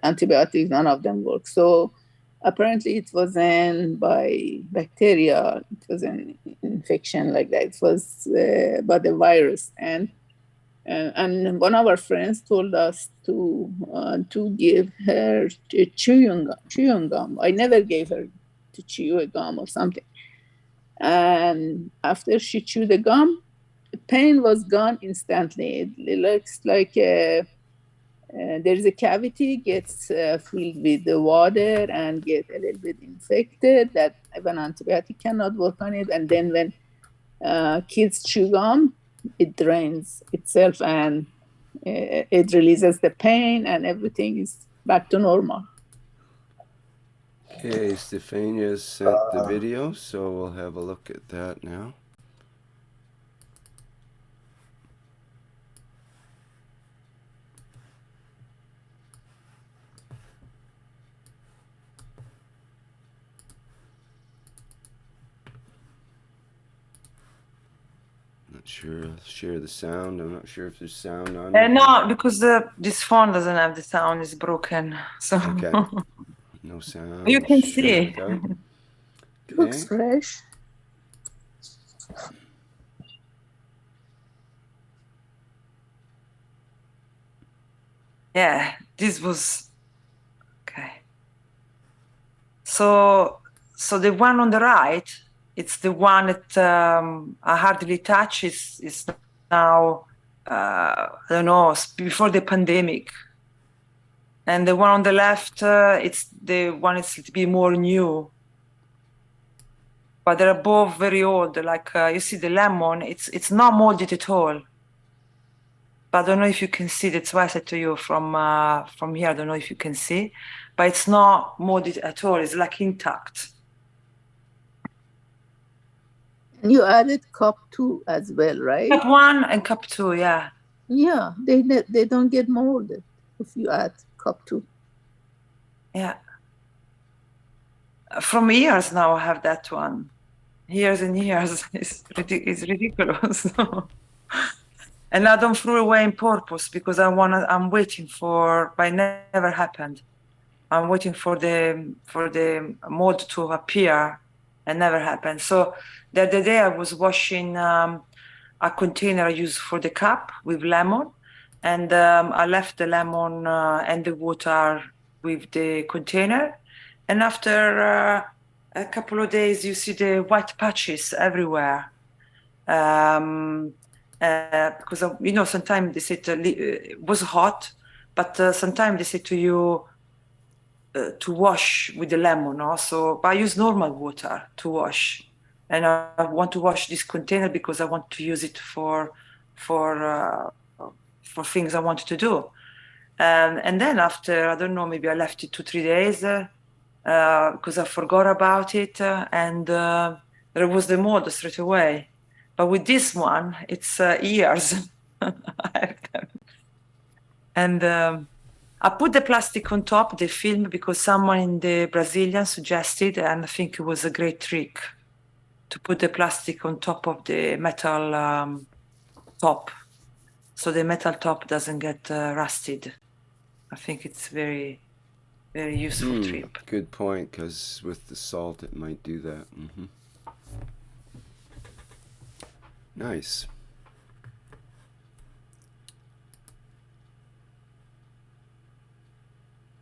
antibiotics. None of them worked. So apparently it wasn't by bacteria, it was an infection like that. It was by the virus. And one of our friends told us to give her chewing gum. I never gave her to chew a gum or something. And after she chewed the gum, the pain was gone instantly. It looks like there is a cavity, gets filled with the water and get a little bit infected, that even antibiotic cannot work on it. And then when kids chew gum, it drains itself and it releases the pain, and everything is back to normal. Okay, Stefania sent the video, so we'll have a look at that now. Not sure. I'll share the sound. I'm not sure if there's sound on it. No, because this phone doesn't have the sound. It's broken. So okay, no sound. You can see. Okay. Looks fresh. Yeah, this was okay. So the one on the right, it's the one that I hardly touch. It's now, I don't know, before the pandemic. And the one on the left, it's the one is to be more new. But they're both very old. Like you see the lemon, it's not molded at all. But I don't know if you can see. That's why I said to you from here. I don't know if you can see, but it's not molded at all. It's like intact. You added cup 2 as well, right? Cup 1 and cup 2, yeah. Yeah, they don't get molded if you add cup 2. Yeah. From years now, I have that one. Years and years. It's ridiculous. And I don't throw away on purpose because I'm waiting for, but it never happened. I'm waiting for the mold to appear, and never happened. So the other day I was washing a container I use for the cup with lemon, and I left the lemon and the water with the container, and after a couple of days you see the white patches everywhere. Because you know, sometimes they say it was hot, but sometimes they say to you to wash with the lemon also, but I use normal water to wash, and I want to wash this container because I want to use it for things I wanted to do. And then after, I don't know, maybe I left it 2-3 days because I forgot about it, and there was the mold straight away. But with this one, it's years. And I put the plastic on top, the film, because someone in the Brazilian suggested, and I think it was a great trick to put the plastic on top of the metal top, so the metal top doesn't get rusted. I think it's very, very useful trick. Good point, because with the salt it might do that. Nice.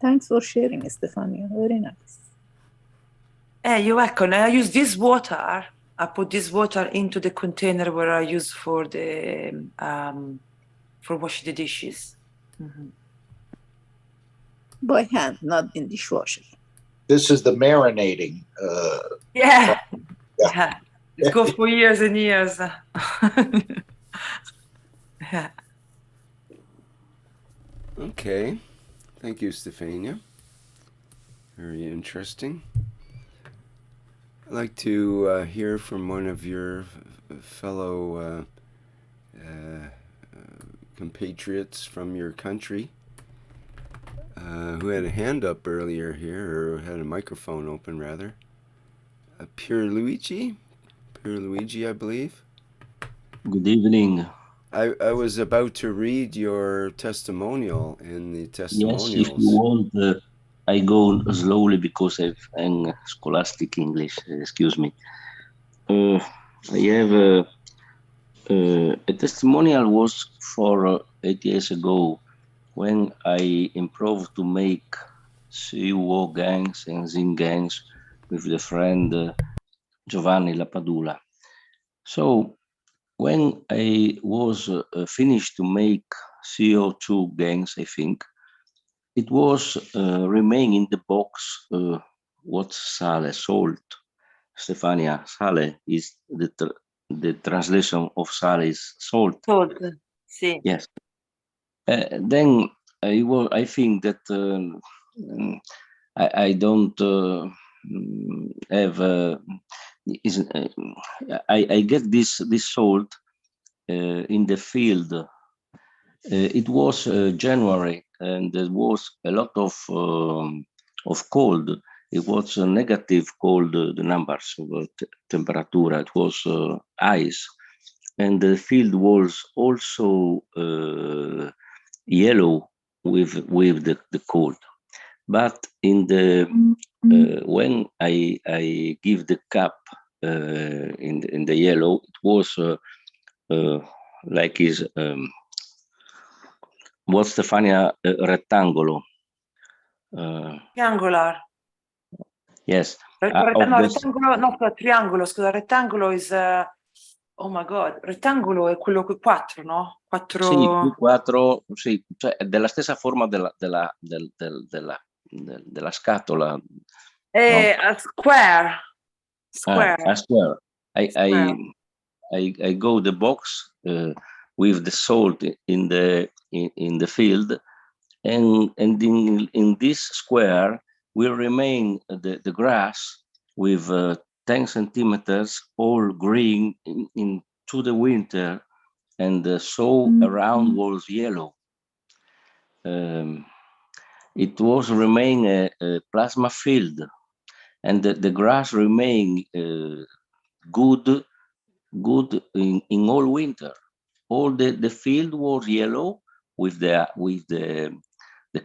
Thanks for sharing, Stefania. Very nice. You're welcome. I use this water. I put this water into the container where I use for the for washing the dishes. By hand, not in dishwasher. This is the marinating. Yeah. It goes for years and years. Yeah. Okay. Thank you, Stefania. Very interesting. I'd like to hear from one of your fellow compatriots from your country who had a hand up earlier here, or had a microphone open rather. Pierluigi, I believe. Good evening. I was about to read your testimonial in the testimonials. Yes, if you want, I go slowly because I'm scholastic English. Excuse me. I have a testimonial was for 8 years ago when I improved to make CUO gangs and Zing gangs with the friend Giovanni Lapadula. So when I was finished to make CO2 gangs, I think, it was remain in the box what sale, salt. Stefania, sale is the translation of sale is salt. Salt, sì. Yes. Then I think that I don't have. I get this salt in the field. It was January, and there was a lot of cold. It was a negative cold, the numbers of temperature. It was ice, and the field was also yellow with the cold. But in the when I give the cap in the yellow, it was like is what's Stefania rectangle? Triangular. Yes. Rettangolo, not triangolo, scusa, rettangolo is Oh my God, rettangolo è quello con 4, no? 4... Sì, più 4, sì, cioè è della stessa forma della scatola. No? A square. A Square. square. Square. I go the box with the salt in the field, and in this square will remain the grass with 10 centimeters all green into the winter, and the soil around was yellow. It was remain a plasma field, and the grass remain good in all winter. All the field was yellow with the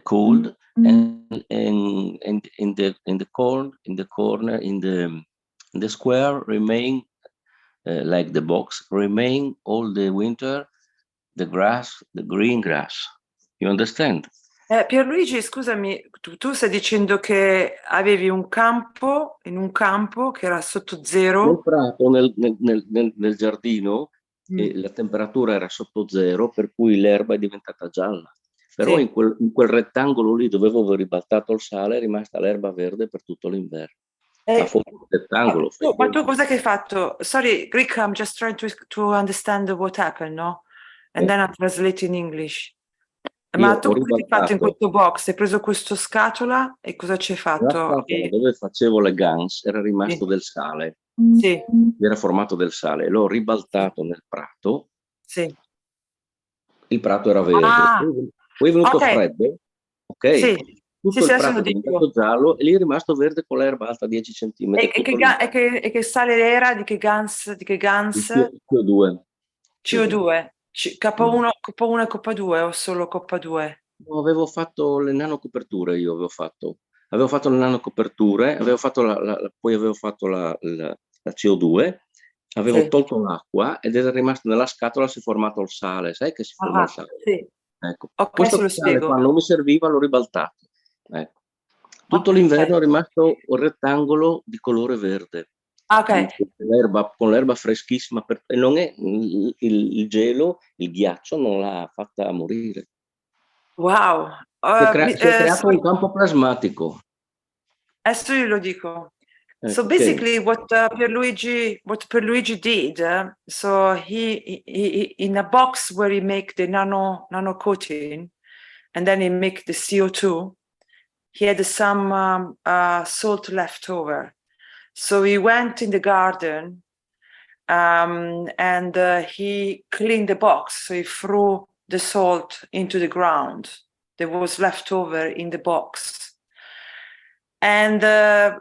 cold, and in the corner in the square remain like the box remain all the winter the grass, the green grass. You understand? Pierluigi, scusami, tu stai dicendo che avevi un campo che era sotto zero? Nel prato, nel giardino, la temperatura era sotto zero, per cui l'erba è diventata gialla. Però Sì. in quel rettangolo lì dove avevo ribaltato il sale è rimasta l'erba verde per tutto l'inverno. A forma di rettangolo. Ma tu cosa che hai fatto? Sorry, Greek, I'm just trying to understand what happened, no? And then I translate in English. Ma tu cosa hai fatto in questo box? Hai preso questa scatola e cosa ci hai fatto? La scatola dove facevo le guns era rimasto del sale. Sì. Era formato del sale. L'ho ribaltato nel prato. Sì. Il prato era verde. Poi è venuto freddo. Ok. Sì. Tutto il prato è diventato giallo e lì è rimasto verde con l'erba alta 10 cm. E che sale era? Di che guns? CO2. CO2. K1 e K2 o solo K2? No, avevo fatto le nanocoperture, avevo fatto le nanocoperture, poi avevo fatto la CO2, avevo tolto l'acqua ed era rimasto nella scatola, si è formato il sale, sai che si forma il sale? Sì. Ecco. Okay, questo sale qua non mi serviva, l'ho ribaltato. Ecco. Tutto l'inverno è rimasto un rettangolo di colore verde. Ok. Con l'erba freschissima, e non è il gelo, il ghiaccio non l'ha fatta morire. Wow. Si è creato un campo plasmatico. Adesso io lo dico. So basically what Pierluigi did, so he in a box where he make the nano coating and then he make the CO2, he had some salt left over. So he went in the garden and he cleaned the box. So he threw the salt into the ground that was left over in the box. And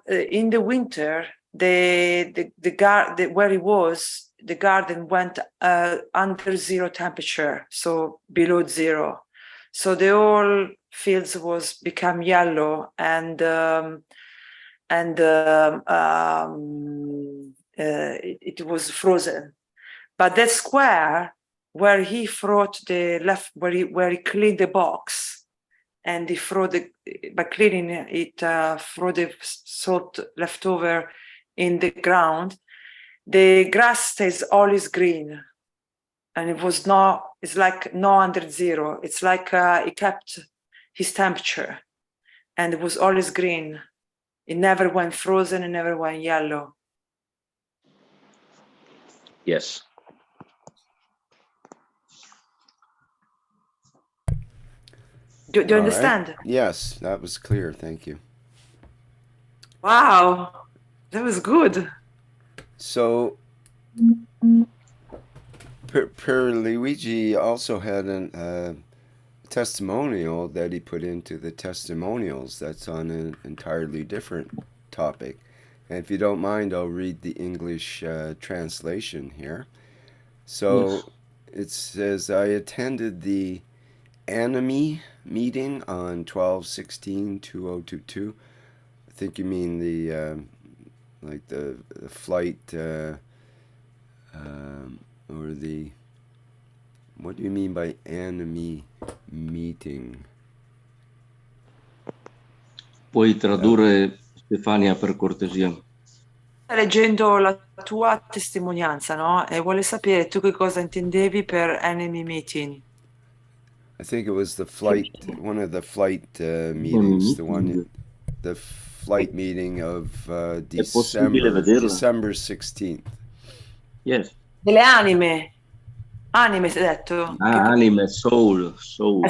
in the winter, where he was, the garden went under zero temperature, so below zero. So the whole fields was become yellow, and it was frozen. But that square where he where he cleaned the box, and by cleaning it, throw the salt left over in the ground, the grass stays always green, and it's like no under zero. It's like it kept his temperature, and it was always green. It never went frozen, it never went yellow. Yes. Do you understand? Right. Yes, that was clear. Thank you. Wow, that was good. So, Pierluigi also had a testimonial that he put into the testimonials that's on an entirely different topic. And if you don't mind, I'll read the English translation here. So it says, I attended the enemy meeting on 12/16/2022. I think you mean the like the flight or the, what do you mean by enemy meeting? Puoi tradurre, Stefania, per cortesia? leggendo la tua testimonianza, no? E vuole sapere tu che cosa intendevi per enemy meeting. I think it was the flight, one of the flight meetings, the flight meeting of È possibile vederla? December 16th. Yes. Delle anime. Anime, si è detto? Anime, soul. Soul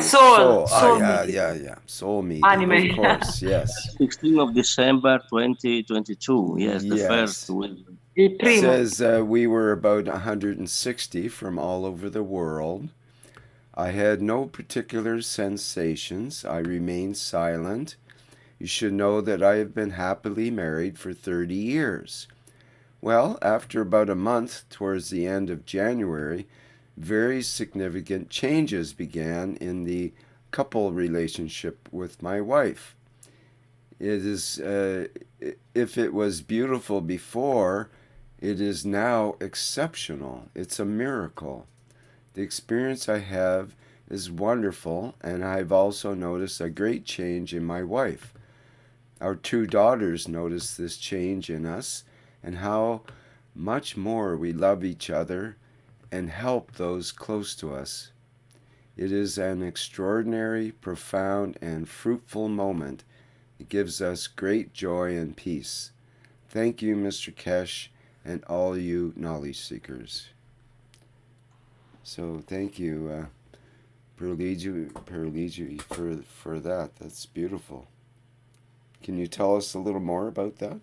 Yeah. Soul meeting. Anime. Of course, yes. 16th of December 2022. Yes, the first week. Il primo. It says we were about 160 from all over the world. I had no particular sensations. I remained silent. You should know that I have been happily married for 30 years. Well, after about a month, towards the end of January, very significant changes began in the couple relationship with my wife. It is, if it was beautiful before, it is now exceptional. It's a miracle. The experience I have is wonderful, and I've also noticed a great change in my wife. Our two daughters notice this change in us and how much more we love each other and help those close to us. It is an extraordinary, profound, and fruitful moment. It gives us great joy and peace. Thank you, Mr. Keshe, and all you knowledge seekers. So thank you, Perligi, for that. That's beautiful. Can you tell us a little more about that?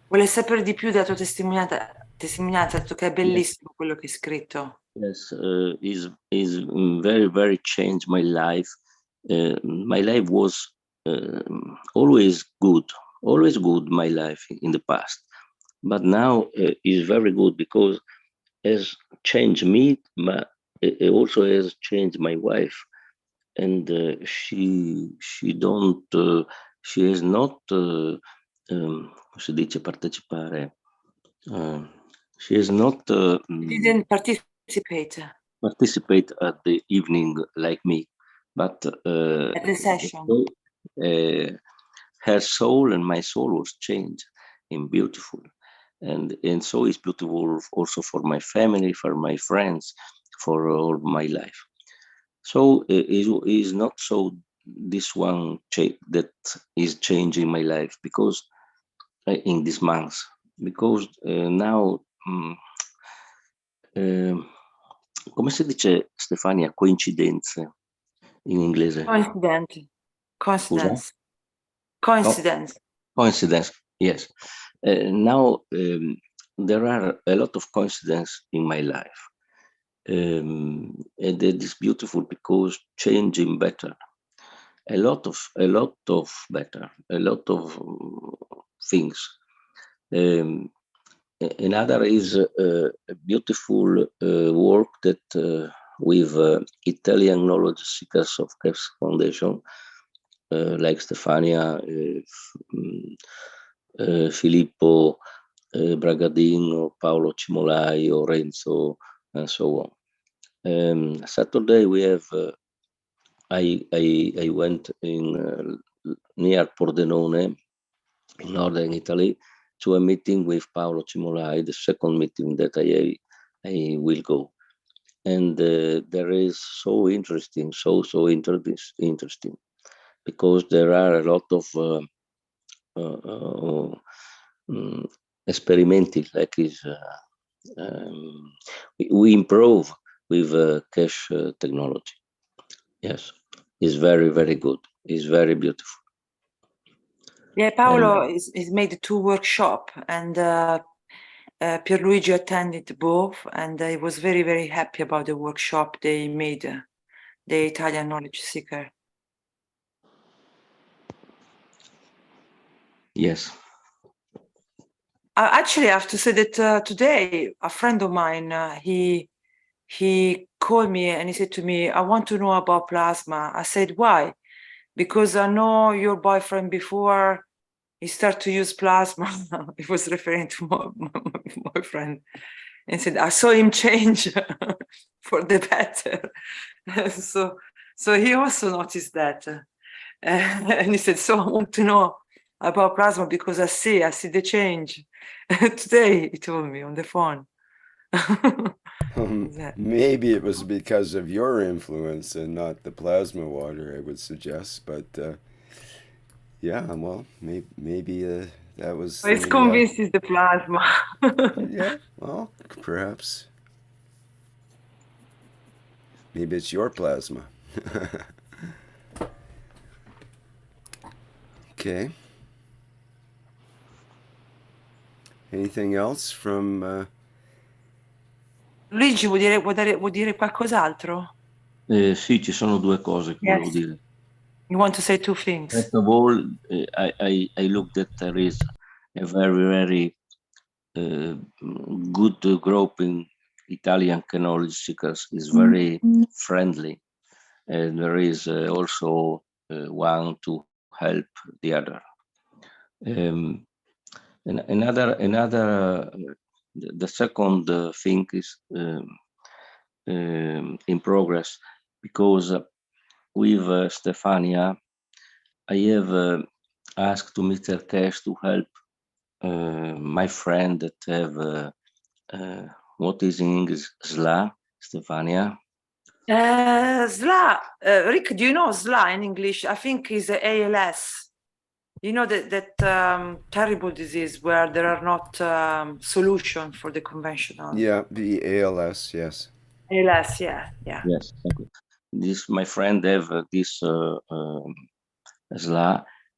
Vuole sapere di più della tua testimonianza, ha detto che è bellissimo quello che hai scritto. Yes, is very, very changed my life. My life was always good, my life in the past. But now is very good because has changed me, but it also has changed my wife. And she has not, si dice partecipare, she has not Didn't participate at the evening like me, but at the session. Her soul and my soul was changed in beautiful. And so it's beautiful also for my family, for my friends, for all my life. So it is not so this one that is changing my life because in this month, because now, come si dice, Stefania, coincidenze in inglese? Coincidence. Coincidence, yes. Now there are a lot of coincidences in my life. And it is beautiful because changing better, a lot of better, a lot of things. Another is a beautiful work that with Italian knowledge seekers of Keshe Foundation, like Stefania, Filippo Bragadino, Paolo Cimolaio, Renzo, and so on. Saturday we have. I went in near Pordenone, in northern Italy, to a meeting with Paolo Cimolai, the second meeting that I will go, and there is so interesting, so interesting, because there are a lot of experimenting, like is we improve with Keshe technology. Yes, it's very, very good. It's very beautiful. Yeah, Paolo is made 2 workshops, and Pierluigi attended both, and I was very, very happy about the workshop they made, the Italian knowledge seeker. Yes. Actually, I have to say that today, a friend of mine, he called me and he said to me, I want to know about plasma. I said, why? Because I know your boyfriend before he started to use plasma. He was referring to my boyfriend and said, I saw him change for the better. So he also noticed that. And he said, so I want to know about plasma because I see the change. Today he told me on the phone. Maybe it was because of your influence and not the plasma water, I would suggest. But yeah, well, maybe that was It's the convinced it's the plasma. yeah, well, perhaps. Maybe it's your plasma. Okay. Anything else from Luigi, vuol dire qualcos'altro? Sì, ci sono due cose che volevo dire. You want to say two things? First of all, I looked at there is a very good group in Italian knowledge seekers. Is very friendly, and there is also one to help the other. And another the second thing is in progress, because with Stefania I have asked to Mr. Keshe to help my friend that have what is in English SLA, Stefania? SLA. Rick, do you know SLA in English? I think is ALS. You know that terrible disease where there are not solution for the conventional. Yeah, the ALS, yes. ALS, yeah. Yes, okay. This my friend have this SLA,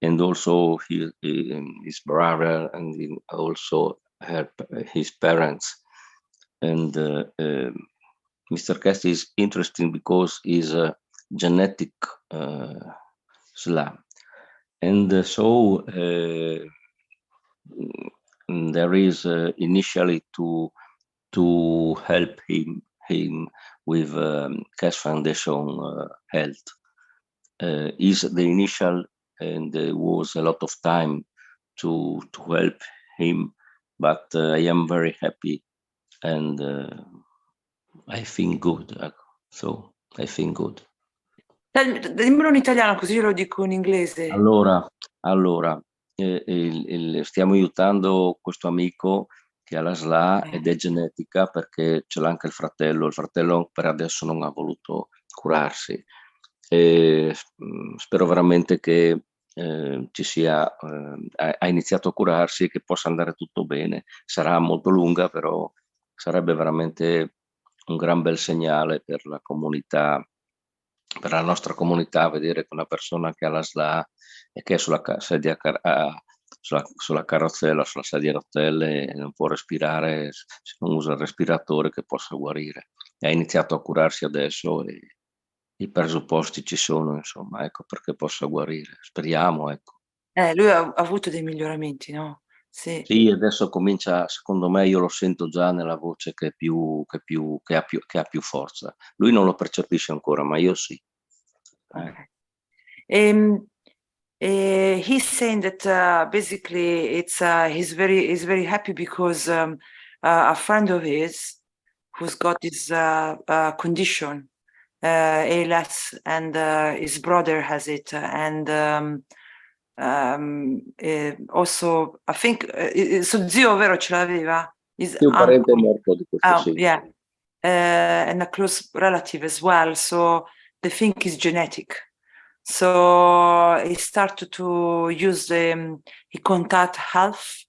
and also his brother, and also his parents. And Mr. Keshe is interesting because he's a genetic SLA. And so there is initially to help him with Keshe Foundation health. Is the initial, and there was a lot of time to help him, but I am very happy, and I think good. So I think good. Dimmelo in italiano così io lo dico in inglese. Allora, stiamo aiutando questo amico che ha la SLA ed è genetica, perché ce l'ha anche il fratello per adesso non ha voluto curarsi, e spero veramente che ci sia, ha iniziato a curarsi e che possa andare tutto bene. Sarà molto lunga, però sarebbe veramente un gran bel segnale per la comunità, per la nostra comunità, vedere che una persona che ha la SLA e che è sulla carrozzella, sulla sedia a rotelle, e non può respirare, se non usa il respiratore, che possa guarire. E ha iniziato a curarsi adesso e i presupposti ci sono, insomma, ecco, perché possa guarire. Speriamo, ecco. Lui ha avuto dei miglioramenti, no? Sì, Adesso comincia, secondo me, io lo sento già nella voce che ha più forza. Lui non lo percepisce ancora, ma io sì. Okay. He's saying that basically it's he's very happy because a friend of his who's got this condition, ALS, and his brother has it, and also I think suo zio, vero, ce l'aveva? His Un parente uncle. morto di questo, sì. Yeah, and a close relative as well. So they think it's genetic. So he started to use he contact health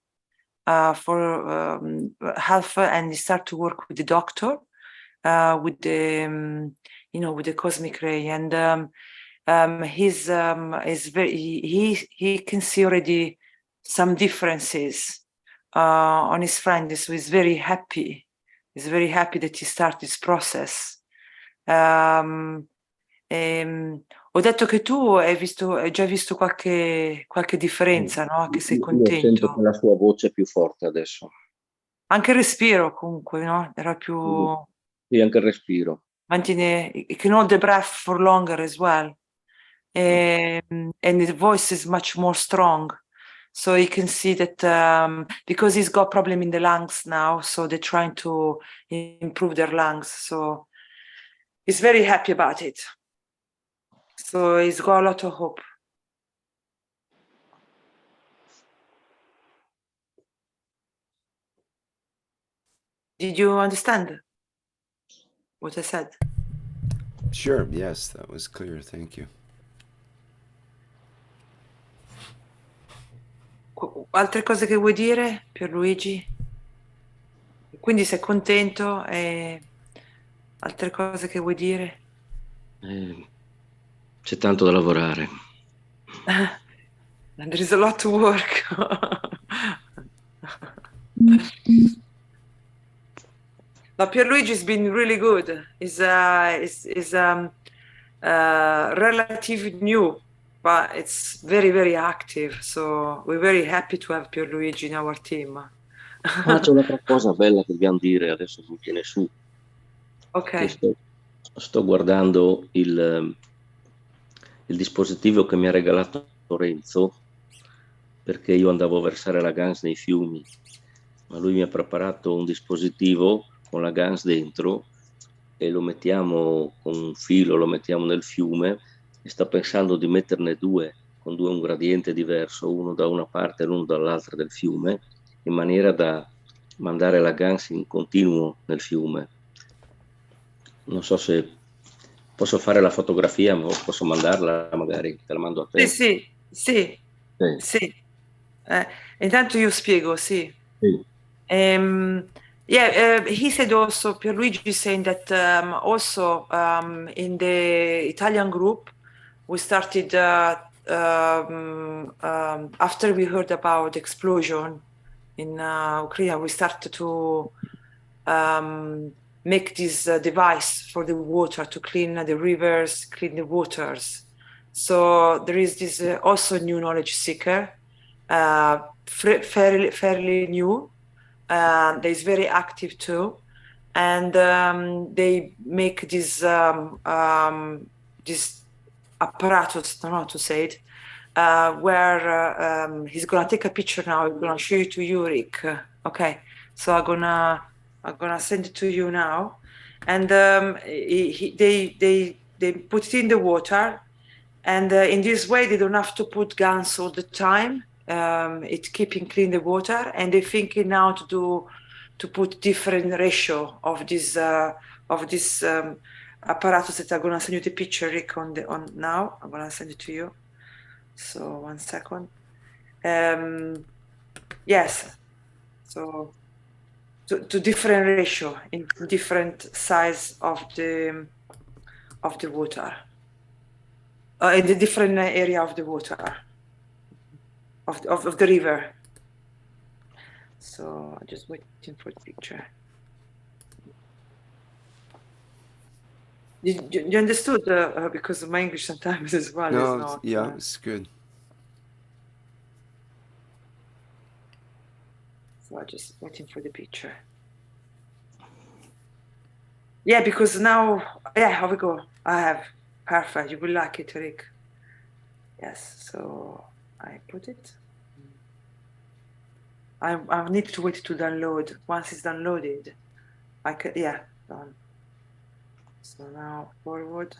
for health, and he started to work with the doctor with the with the cosmic ray, and he's very he can see already some differences on his friend, so he's very happy. He's very happy that he started this process. Ho detto che tu hai già visto qualche differenza, no? Che sei contento. Io sento che la sua voce è più forte adesso. Anche il respiro comunque, no? Era più... Sì, anche il respiro. Mantiene... You can hold the breath for longer as well. And the voice is much more strong. So you can see that because he's got problem in the lungs now, so they're trying to improve their lungs. So he's very happy about it. So he's got a lot of hope. Did you understand what I said? Sure, yes, that was clear. Thank you. Altre cose che vuoi dire, Pierluigi? Quindi sei contento e altre cose che vuoi dire? C'è tanto da lavorare. There is a lot to work. But Pierluigi's been really good. Is relatively new, but it's very, very active. So we're very happy to have Pierluigi in our team. Ah, c'è un'altra cosa bella che dobbiamo dire, adesso mi viene su. Ok. Sto guardando il dispositivo che mi ha regalato Lorenzo, perché io andavo a versare la Gans nei fiumi, ma lui mi ha preparato un dispositivo con la Gans dentro e lo mettiamo con un filo, lo mettiamo nel fiume e sto pensando di metterne due, con due un gradiente diverso, uno da una parte e l'uno dall'altra del fiume, in maniera da mandare la Gans in continuo nel fiume. Non so se posso fare la fotografia, ma posso mandarla magari, te la mando a te. Sì. Intanto io spiego, sì. Sì. He said also, Pierluigi saying that also in the Italian group, we started after we heard about the explosion in Ukraine, we started to make this device for the water to clean the rivers, clean the waters. So there is this also new knowledge seeker, fairly new. That is very active too, and they make this apparatus, I don't know how to say it, where he's gonna take a picture now. I'm gonna show you to you, Rick. Okay, so I'm gonna send it to you now, and they put it in the water, and in this way they don't have to put guns all the time. It's keeping clean the water, and they're thinking now to put different ratio of this apparatus that I'm gonna send you the picture, Rick, on now. I'm gonna send it to you. So 1 second. Yes. So to different ratio in different size of the water. In the different area of the water of the river. So I'm just waiting for the picture. You understood because my English sometimes as well is not. Yeah, it's good. So I'm just waiting for the picture. Yeah, because now, here we go. I have perfect. You will like it, Rick. Yes. So I put it. I need to wait to download. Once it's downloaded, I can. Yeah, done. So now forward.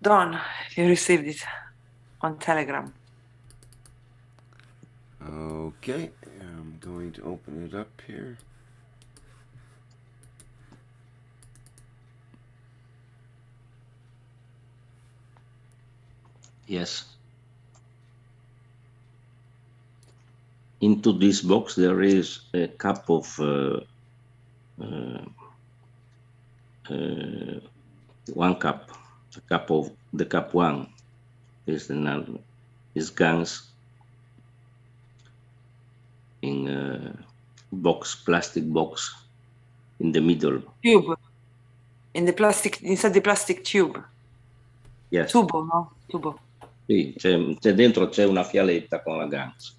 Done. You received it on Telegram. Okay, I'm going to open it up here. Yes. Into this box there is a cup of one cup. A cup of the cup one is guns in a box, plastic box in the middle. Tube. In the plastic, inside the plastic tube. Yes. Tubo, no? Tubo. Sì, c'è dentro c'è una fialetta con la guns.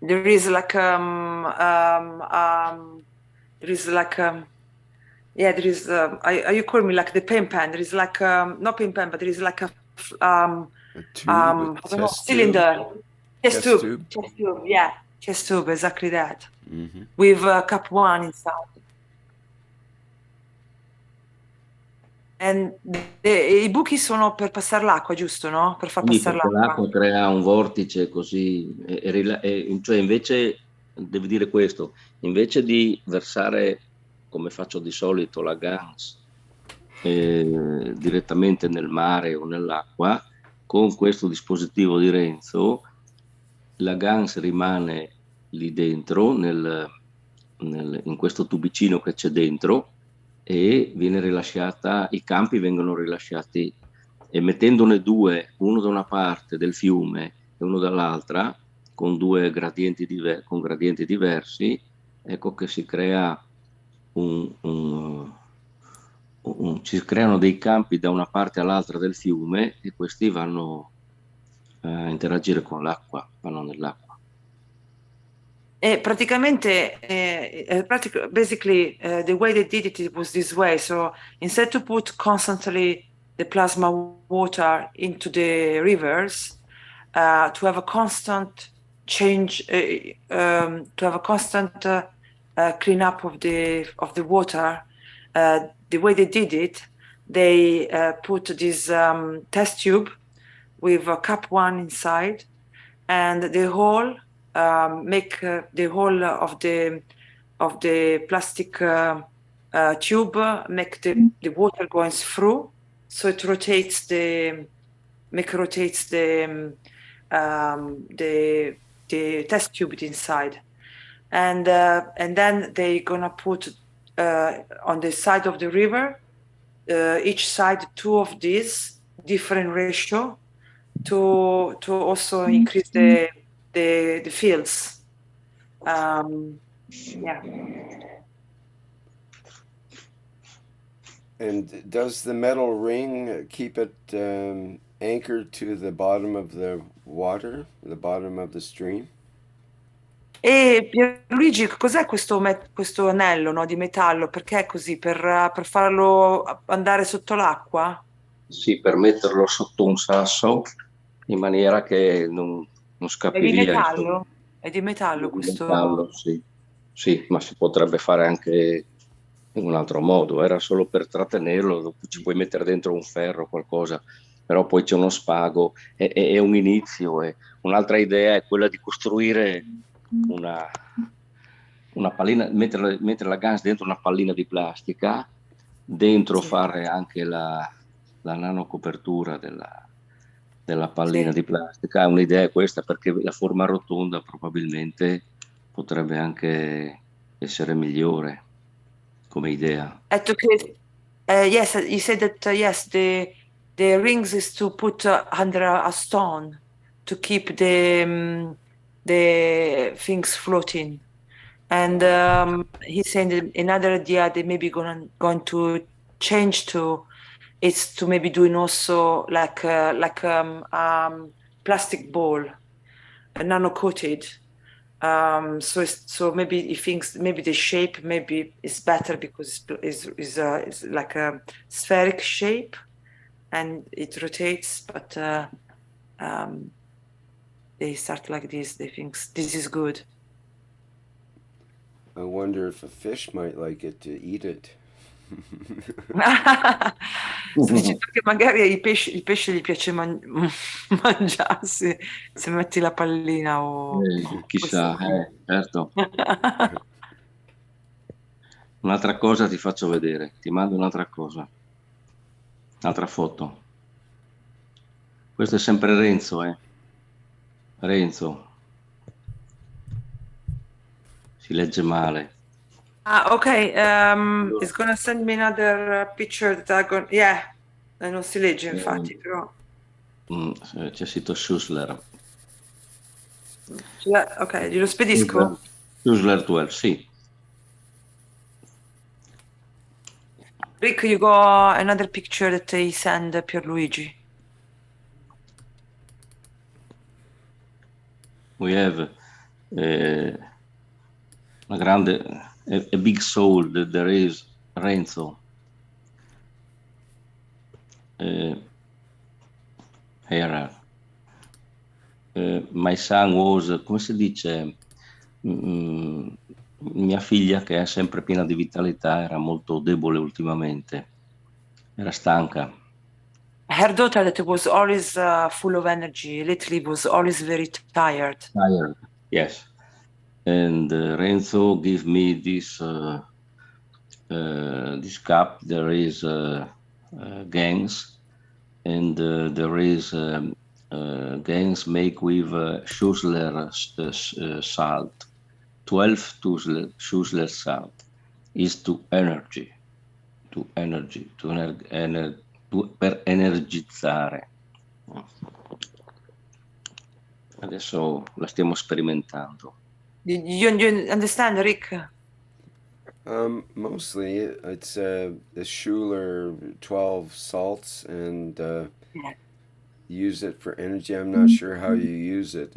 There is like there is like yeah, there is you call me like the pen pan. There is like not pen pan, but there is like a tube, I don't know, cylinder. Chest tube. Chest tube, yeah. Chest tube, exactly that. Mm-hmm. With cup one inside. And i buchi sono per passare l'acqua, giusto, no? Per far Quindi passare perché l'acqua. l'acqua crea un vortice così, cioè invece devi dire questo, invece di versare come faccio di solito la GANS direttamente nel mare o nell'acqua, con questo dispositivo di Renzo la GANS rimane lì dentro, in questo tubicino che c'è dentro, e viene rilasciata, i campi vengono rilasciati, e mettendone due, uno da una parte del fiume e uno dall'altra, con due gradienti, con gradienti diversi, ecco che si crea si creano dei campi da una parte all'altra del fiume e questi vanno a interagire con l'acqua, vanno nell'acqua. E praticamente, basically, the way they did it was this way. So instead to put constantly the plasma water into the rivers, to have a constant change, to have a constant cleanup of the water, the way they did it, they put this test tube with a cup one inside, and the whole make the whole of the plastic tube make the water going through, so it rotates the the test tube inside, and then they gonna put on the side of the river, each side two of these different ratio to also increase the fields. Yeah. And does the metal ring keep it anchored to the bottom of the water, the bottom of the stream? E Pierluigi, cos'è questo anello, no, di metallo? Perché è così? Per farlo andare sotto l'acqua? Sì, per metterlo sotto un sasso in maniera che non È scappi di via, insomma. metallo? È di metallo Di questo? metallo, sì. Sì, ma si potrebbe fare anche in un altro modo, era solo per trattenerlo, dopo ci puoi mettere dentro un ferro o qualcosa, però poi c'è uno spago, è un inizio. Un'altra idea è quella di costruire una pallina, mettere la GANS dentro una pallina di plastica, dentro Sì. fare anche la nanocopertura della pallina Sì. di plastica. Un'idea è questa, perché la forma rotonda probabilmente potrebbe anche essere migliore come idea. Yes, you said that yes, the rings is to put under a stone to keep the things floating, and he's saying that another idea they maybe going to change to is to maybe doing also like plastic ball, nano coated. So maybe he thinks maybe the shape maybe is better because it's like a spheric shape and it rotates, but they start like this. They think this is good. I wonder if a fish might like it to eat it. Sto dicendo che magari il pesce gli piace mangiarsi se metti la pallina o Chissà, questi. certo. Un'altra cosa ti faccio vedere, ti mando un'altra cosa, un'altra foto. Questo è sempre Renzo, Renzo. Si legge male. Okay. It's gonna send me another picture that yeah, non si legge infatti, però. C'è scritto Schussler. Ok, glielo spedisco? Schussler 12, sì. Rick, you got another picture that they send Pierluigi. We have una grande, a big soul that there is Renzo. Here. My son was, come si dice, mia figlia che è sempre piena di vitalità era molto debole ultimamente. Era stanca. Her daughter that was always full of energy, lately was always very tired. Tired. Yes. And Renzo gave me this this cup. There is gangs, and there is gangs make with Schussler salt. 12 Schussler salt is to energy, per energizzare. Adesso la stiamo sperimentando. You understand, Rick? Mostly it's the Schuler 12 salts and Yeah. use it for energy. I'm not sure how you use it.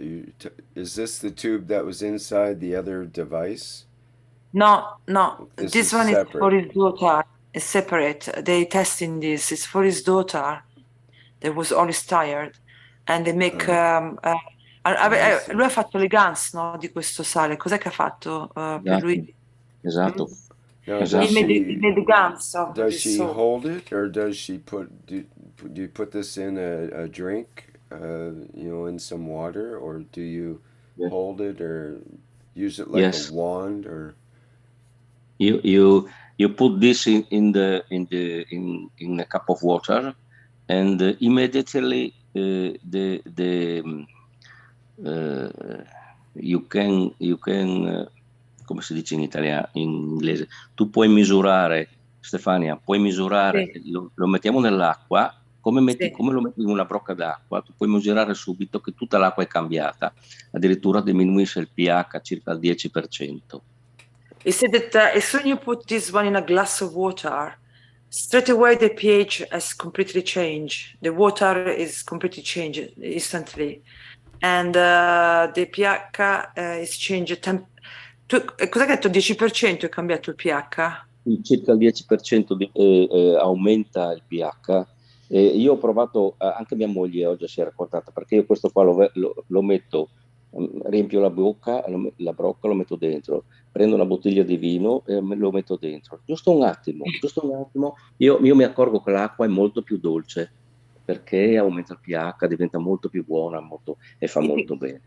Is this the tube that was inside the other device? No. This This is one is for separate. his daughter. It's separate. They testing this. It's for his daughter. That was always tired. And they make... I see. lui ha fatto le guns, no, di questo sale. Cos'è che ha fatto per lui? Esatto. Now, Esatto. He made the guns of does this she soap. hold it, or does she do you put this in a drink, in some water, or do you Yeah. hold it or use it like Yes. a wand, or? You put this in a cup of water, and immediately you can come si dice in italiano, in inglese, tu puoi misurare, Stefania, puoi misurare, Sì. lo mettiamo nell'acqua, come Sì. lo metti in una brocca d'acqua, tu puoi misurare subito che tutta l'acqua è cambiata, addirittura diminuisce il pH circa al 10%. He said that as soon as you put this one in a glass of water, straight away the pH has completely changed. The water is completely changed instantly. And the pH is changed. Cos'è che ha detto? 10% è cambiato il pH? Circa il 10% aumenta il pH. Io ho provato, anche mia moglie oggi si è raccontata, perché io questo qua lo metto, riempio la bocca, la brocca, lo metto dentro, prendo una bottiglia di vino e lo metto dentro. Giusto un attimo, io mi accorgo che l'acqua è molto più dolce, perché aumenta il pH, diventa molto più buona e fa molto bene.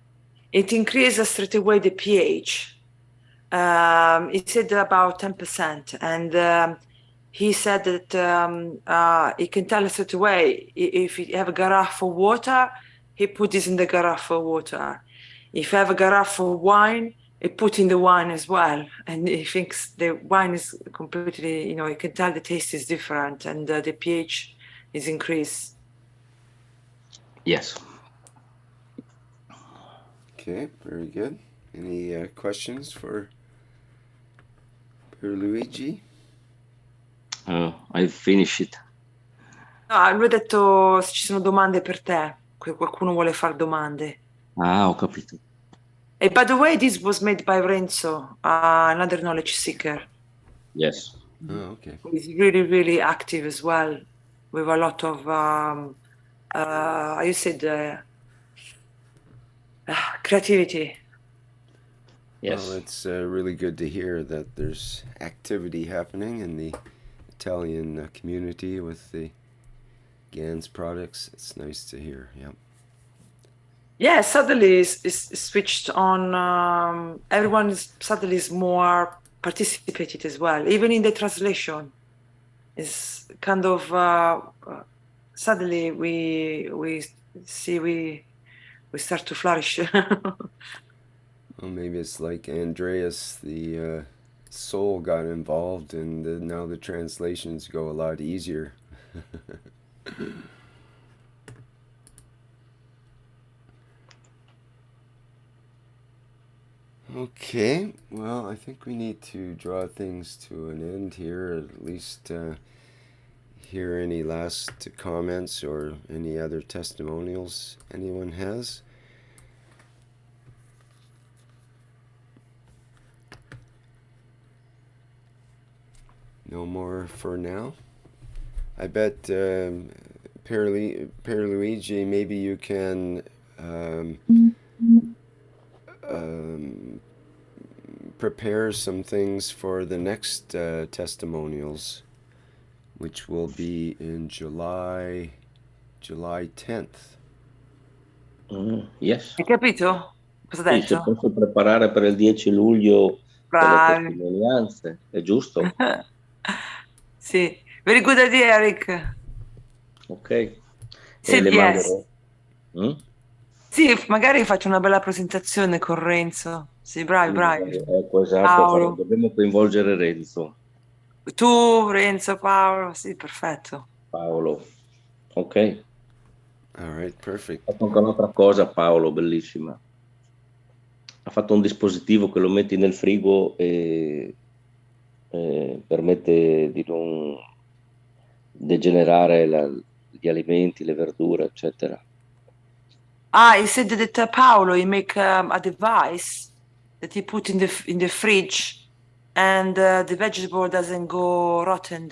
It increases straight away the pH. He said about 10%, and he said that he can tell us straight away if you have a carafe of water, he put this in the carafe of water. If you have a carafe of wine, he put in the wine as well, and he thinks the wine is completely, you can tell the taste is different, and the pH is increased. Yes. Okay, very good. Any questions for Luigi? I finished it. No, lui ha detto se ci sono domande per te, qualcuno vuole fare domande. Ah, ho capito. And by the way, this was made by Renzo, another knowledge seeker. Yes. Oh, okay. He's really, really active as well, with a lot of, you said, creativity. Yes. Well, it's really good to hear that there's activity happening in the Italian community with the GANS products. It's nice to hear. Yep. Yeah, suddenly it's switched on. Everyone suddenly is more participated as well, even in the translation. It's kind of suddenly we start to flourish. Well, maybe it's like Andreas, the soul got involved, and now the translations go a lot easier. Okay, well, I think we need to draw things to an end here, at least hear any last comments or any other testimonials anyone has. No more for now. I bet Pierluigi, maybe you can prepare some things for the next testimonials. which will be in July 10th. Yes. Hai capito? Cosa ha Sì, se detto? posso preparare per il 10 luglio delle Bravi. testimonianze, è giusto? Sì. Very good idea, Eric. Ok. E Said le yes. manderò. Mm? Sì, magari faccio una bella presentazione con Renzo. Sì, bravi, bravi. Ecco, esatto, Paolo. dobbiamo coinvolgere Renzo, Tu, Renzo, Paolo. Sì, perfetto. Paolo. Ok. All right, perfect. Ha fatto anche un'altra cosa, Paolo, bellissima. Ha fatto un dispositivo che lo metti nel frigo e permette di non degenerare gli alimenti, le verdure, eccetera. Ah, he said that Paolo, he make a device that he put in the fridge, and the vegetable doesn't go rotten,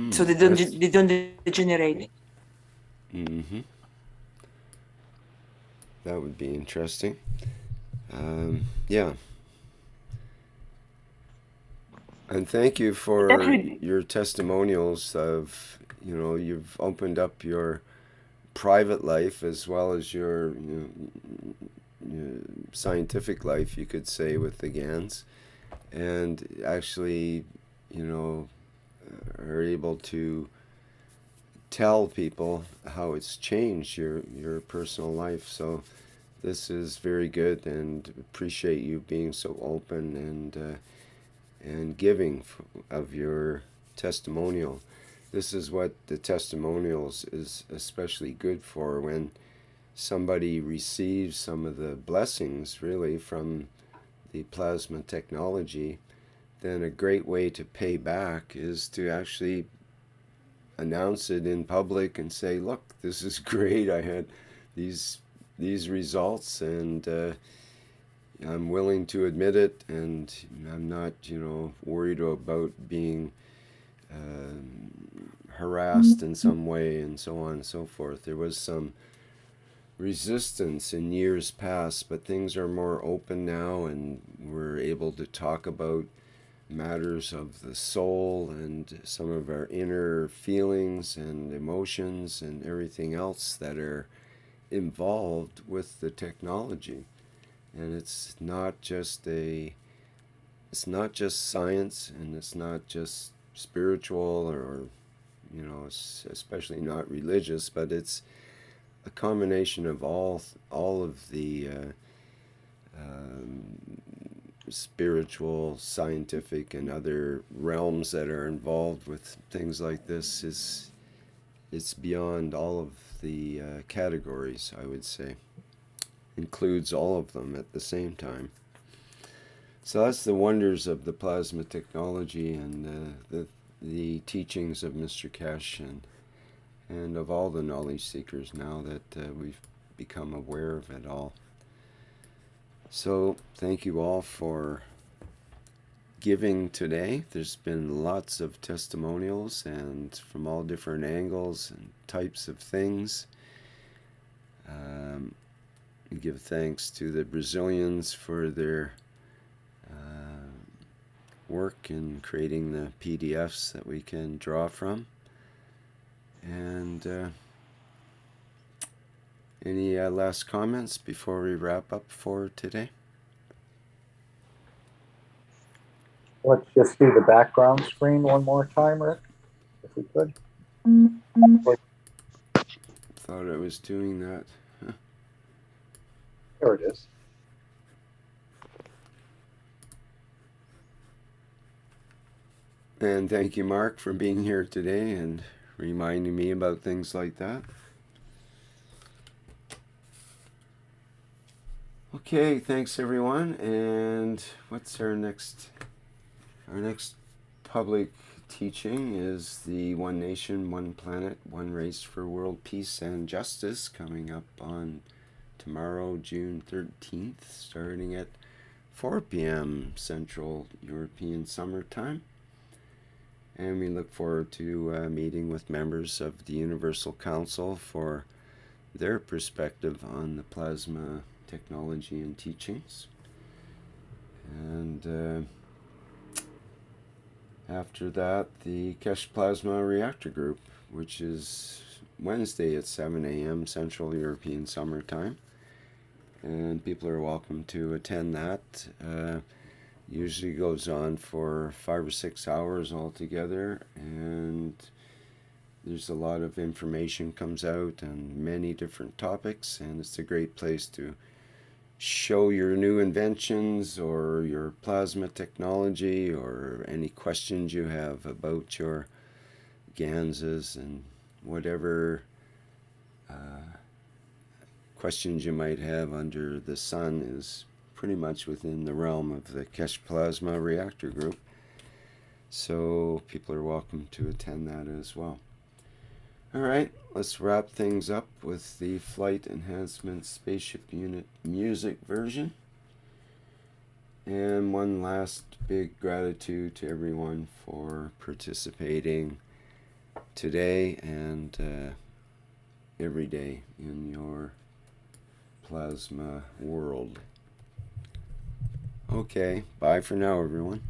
so That's they don't degenerate. mm-hmm. That would be interesting. Yeah. And thank you for Definitely. your testimonials of, you've opened up your private life as well as your, your scientific life, you could say, with the GANs, and actually, are able to tell people how it's changed your personal life. So this is very good, and appreciate you being so open and giving of your testimonial. This is what the testimonials is especially good for, when somebody receives some of the blessings really from the plasma technology. Then a great way to pay back is to actually announce it in public and say, look, this is great, I had these results, and I'm willing to admit it, and I'm not, worried about being harassed in some way, and so on and so forth. There was some resistance in years past, but things are more open now, and we're able to talk about matters of the soul and some of our inner feelings and emotions and everything else that are involved with the technology. And it's not just science, and it's not just spiritual, or especially not religious, but it's a combination of all of the spiritual, scientific, and other realms that are involved with things like this. It's beyond all of the categories, I would say. Includes all of them at the same time. So that's the wonders of the plasma technology, and the teachings of Mr. Keshe, and of all the knowledge seekers now that we've become aware of it all. So thank you all for giving today. There's been lots of testimonials, and from all different angles and types of things. We give thanks to the Brazilians for their work in creating the PDFs that we can draw from. And any last comments before we wrap up for today? Let's just do the background screen one more time, Rick, if we could. Thought I was doing that. There it is. And thank you, Mark, for being here today and reminding me about things like that. Okay, thanks everyone. And what's our next public teaching is the One Nation, One Planet, One Race for World Peace and Justice, coming up on tomorrow, June 13th, starting at 4 p.m. Central European Summer Time. And we look forward to meeting with members of the Universal Council for their perspective on the plasma technology and teachings. And After that, the Keshe Plasma Reactor Group, which is Wednesday at 7 a.m. Central European Summer Time. And people are welcome to attend that. Usually goes on for 5 or 6 hours altogether, and there's a lot of information comes out on many different topics, and it's a great place to show your new inventions or your plasma technology or any questions you have about your ganses and whatever questions you might have under the sun is pretty much within the realm of the Keshe Plasma Reactor Group. So people are welcome to attend that as well. All right, let's wrap things up with the Flight Enhancement Spaceship Unit music version. And one last big gratitude to everyone for participating today and every day in your plasma world. Okay, bye for now, everyone.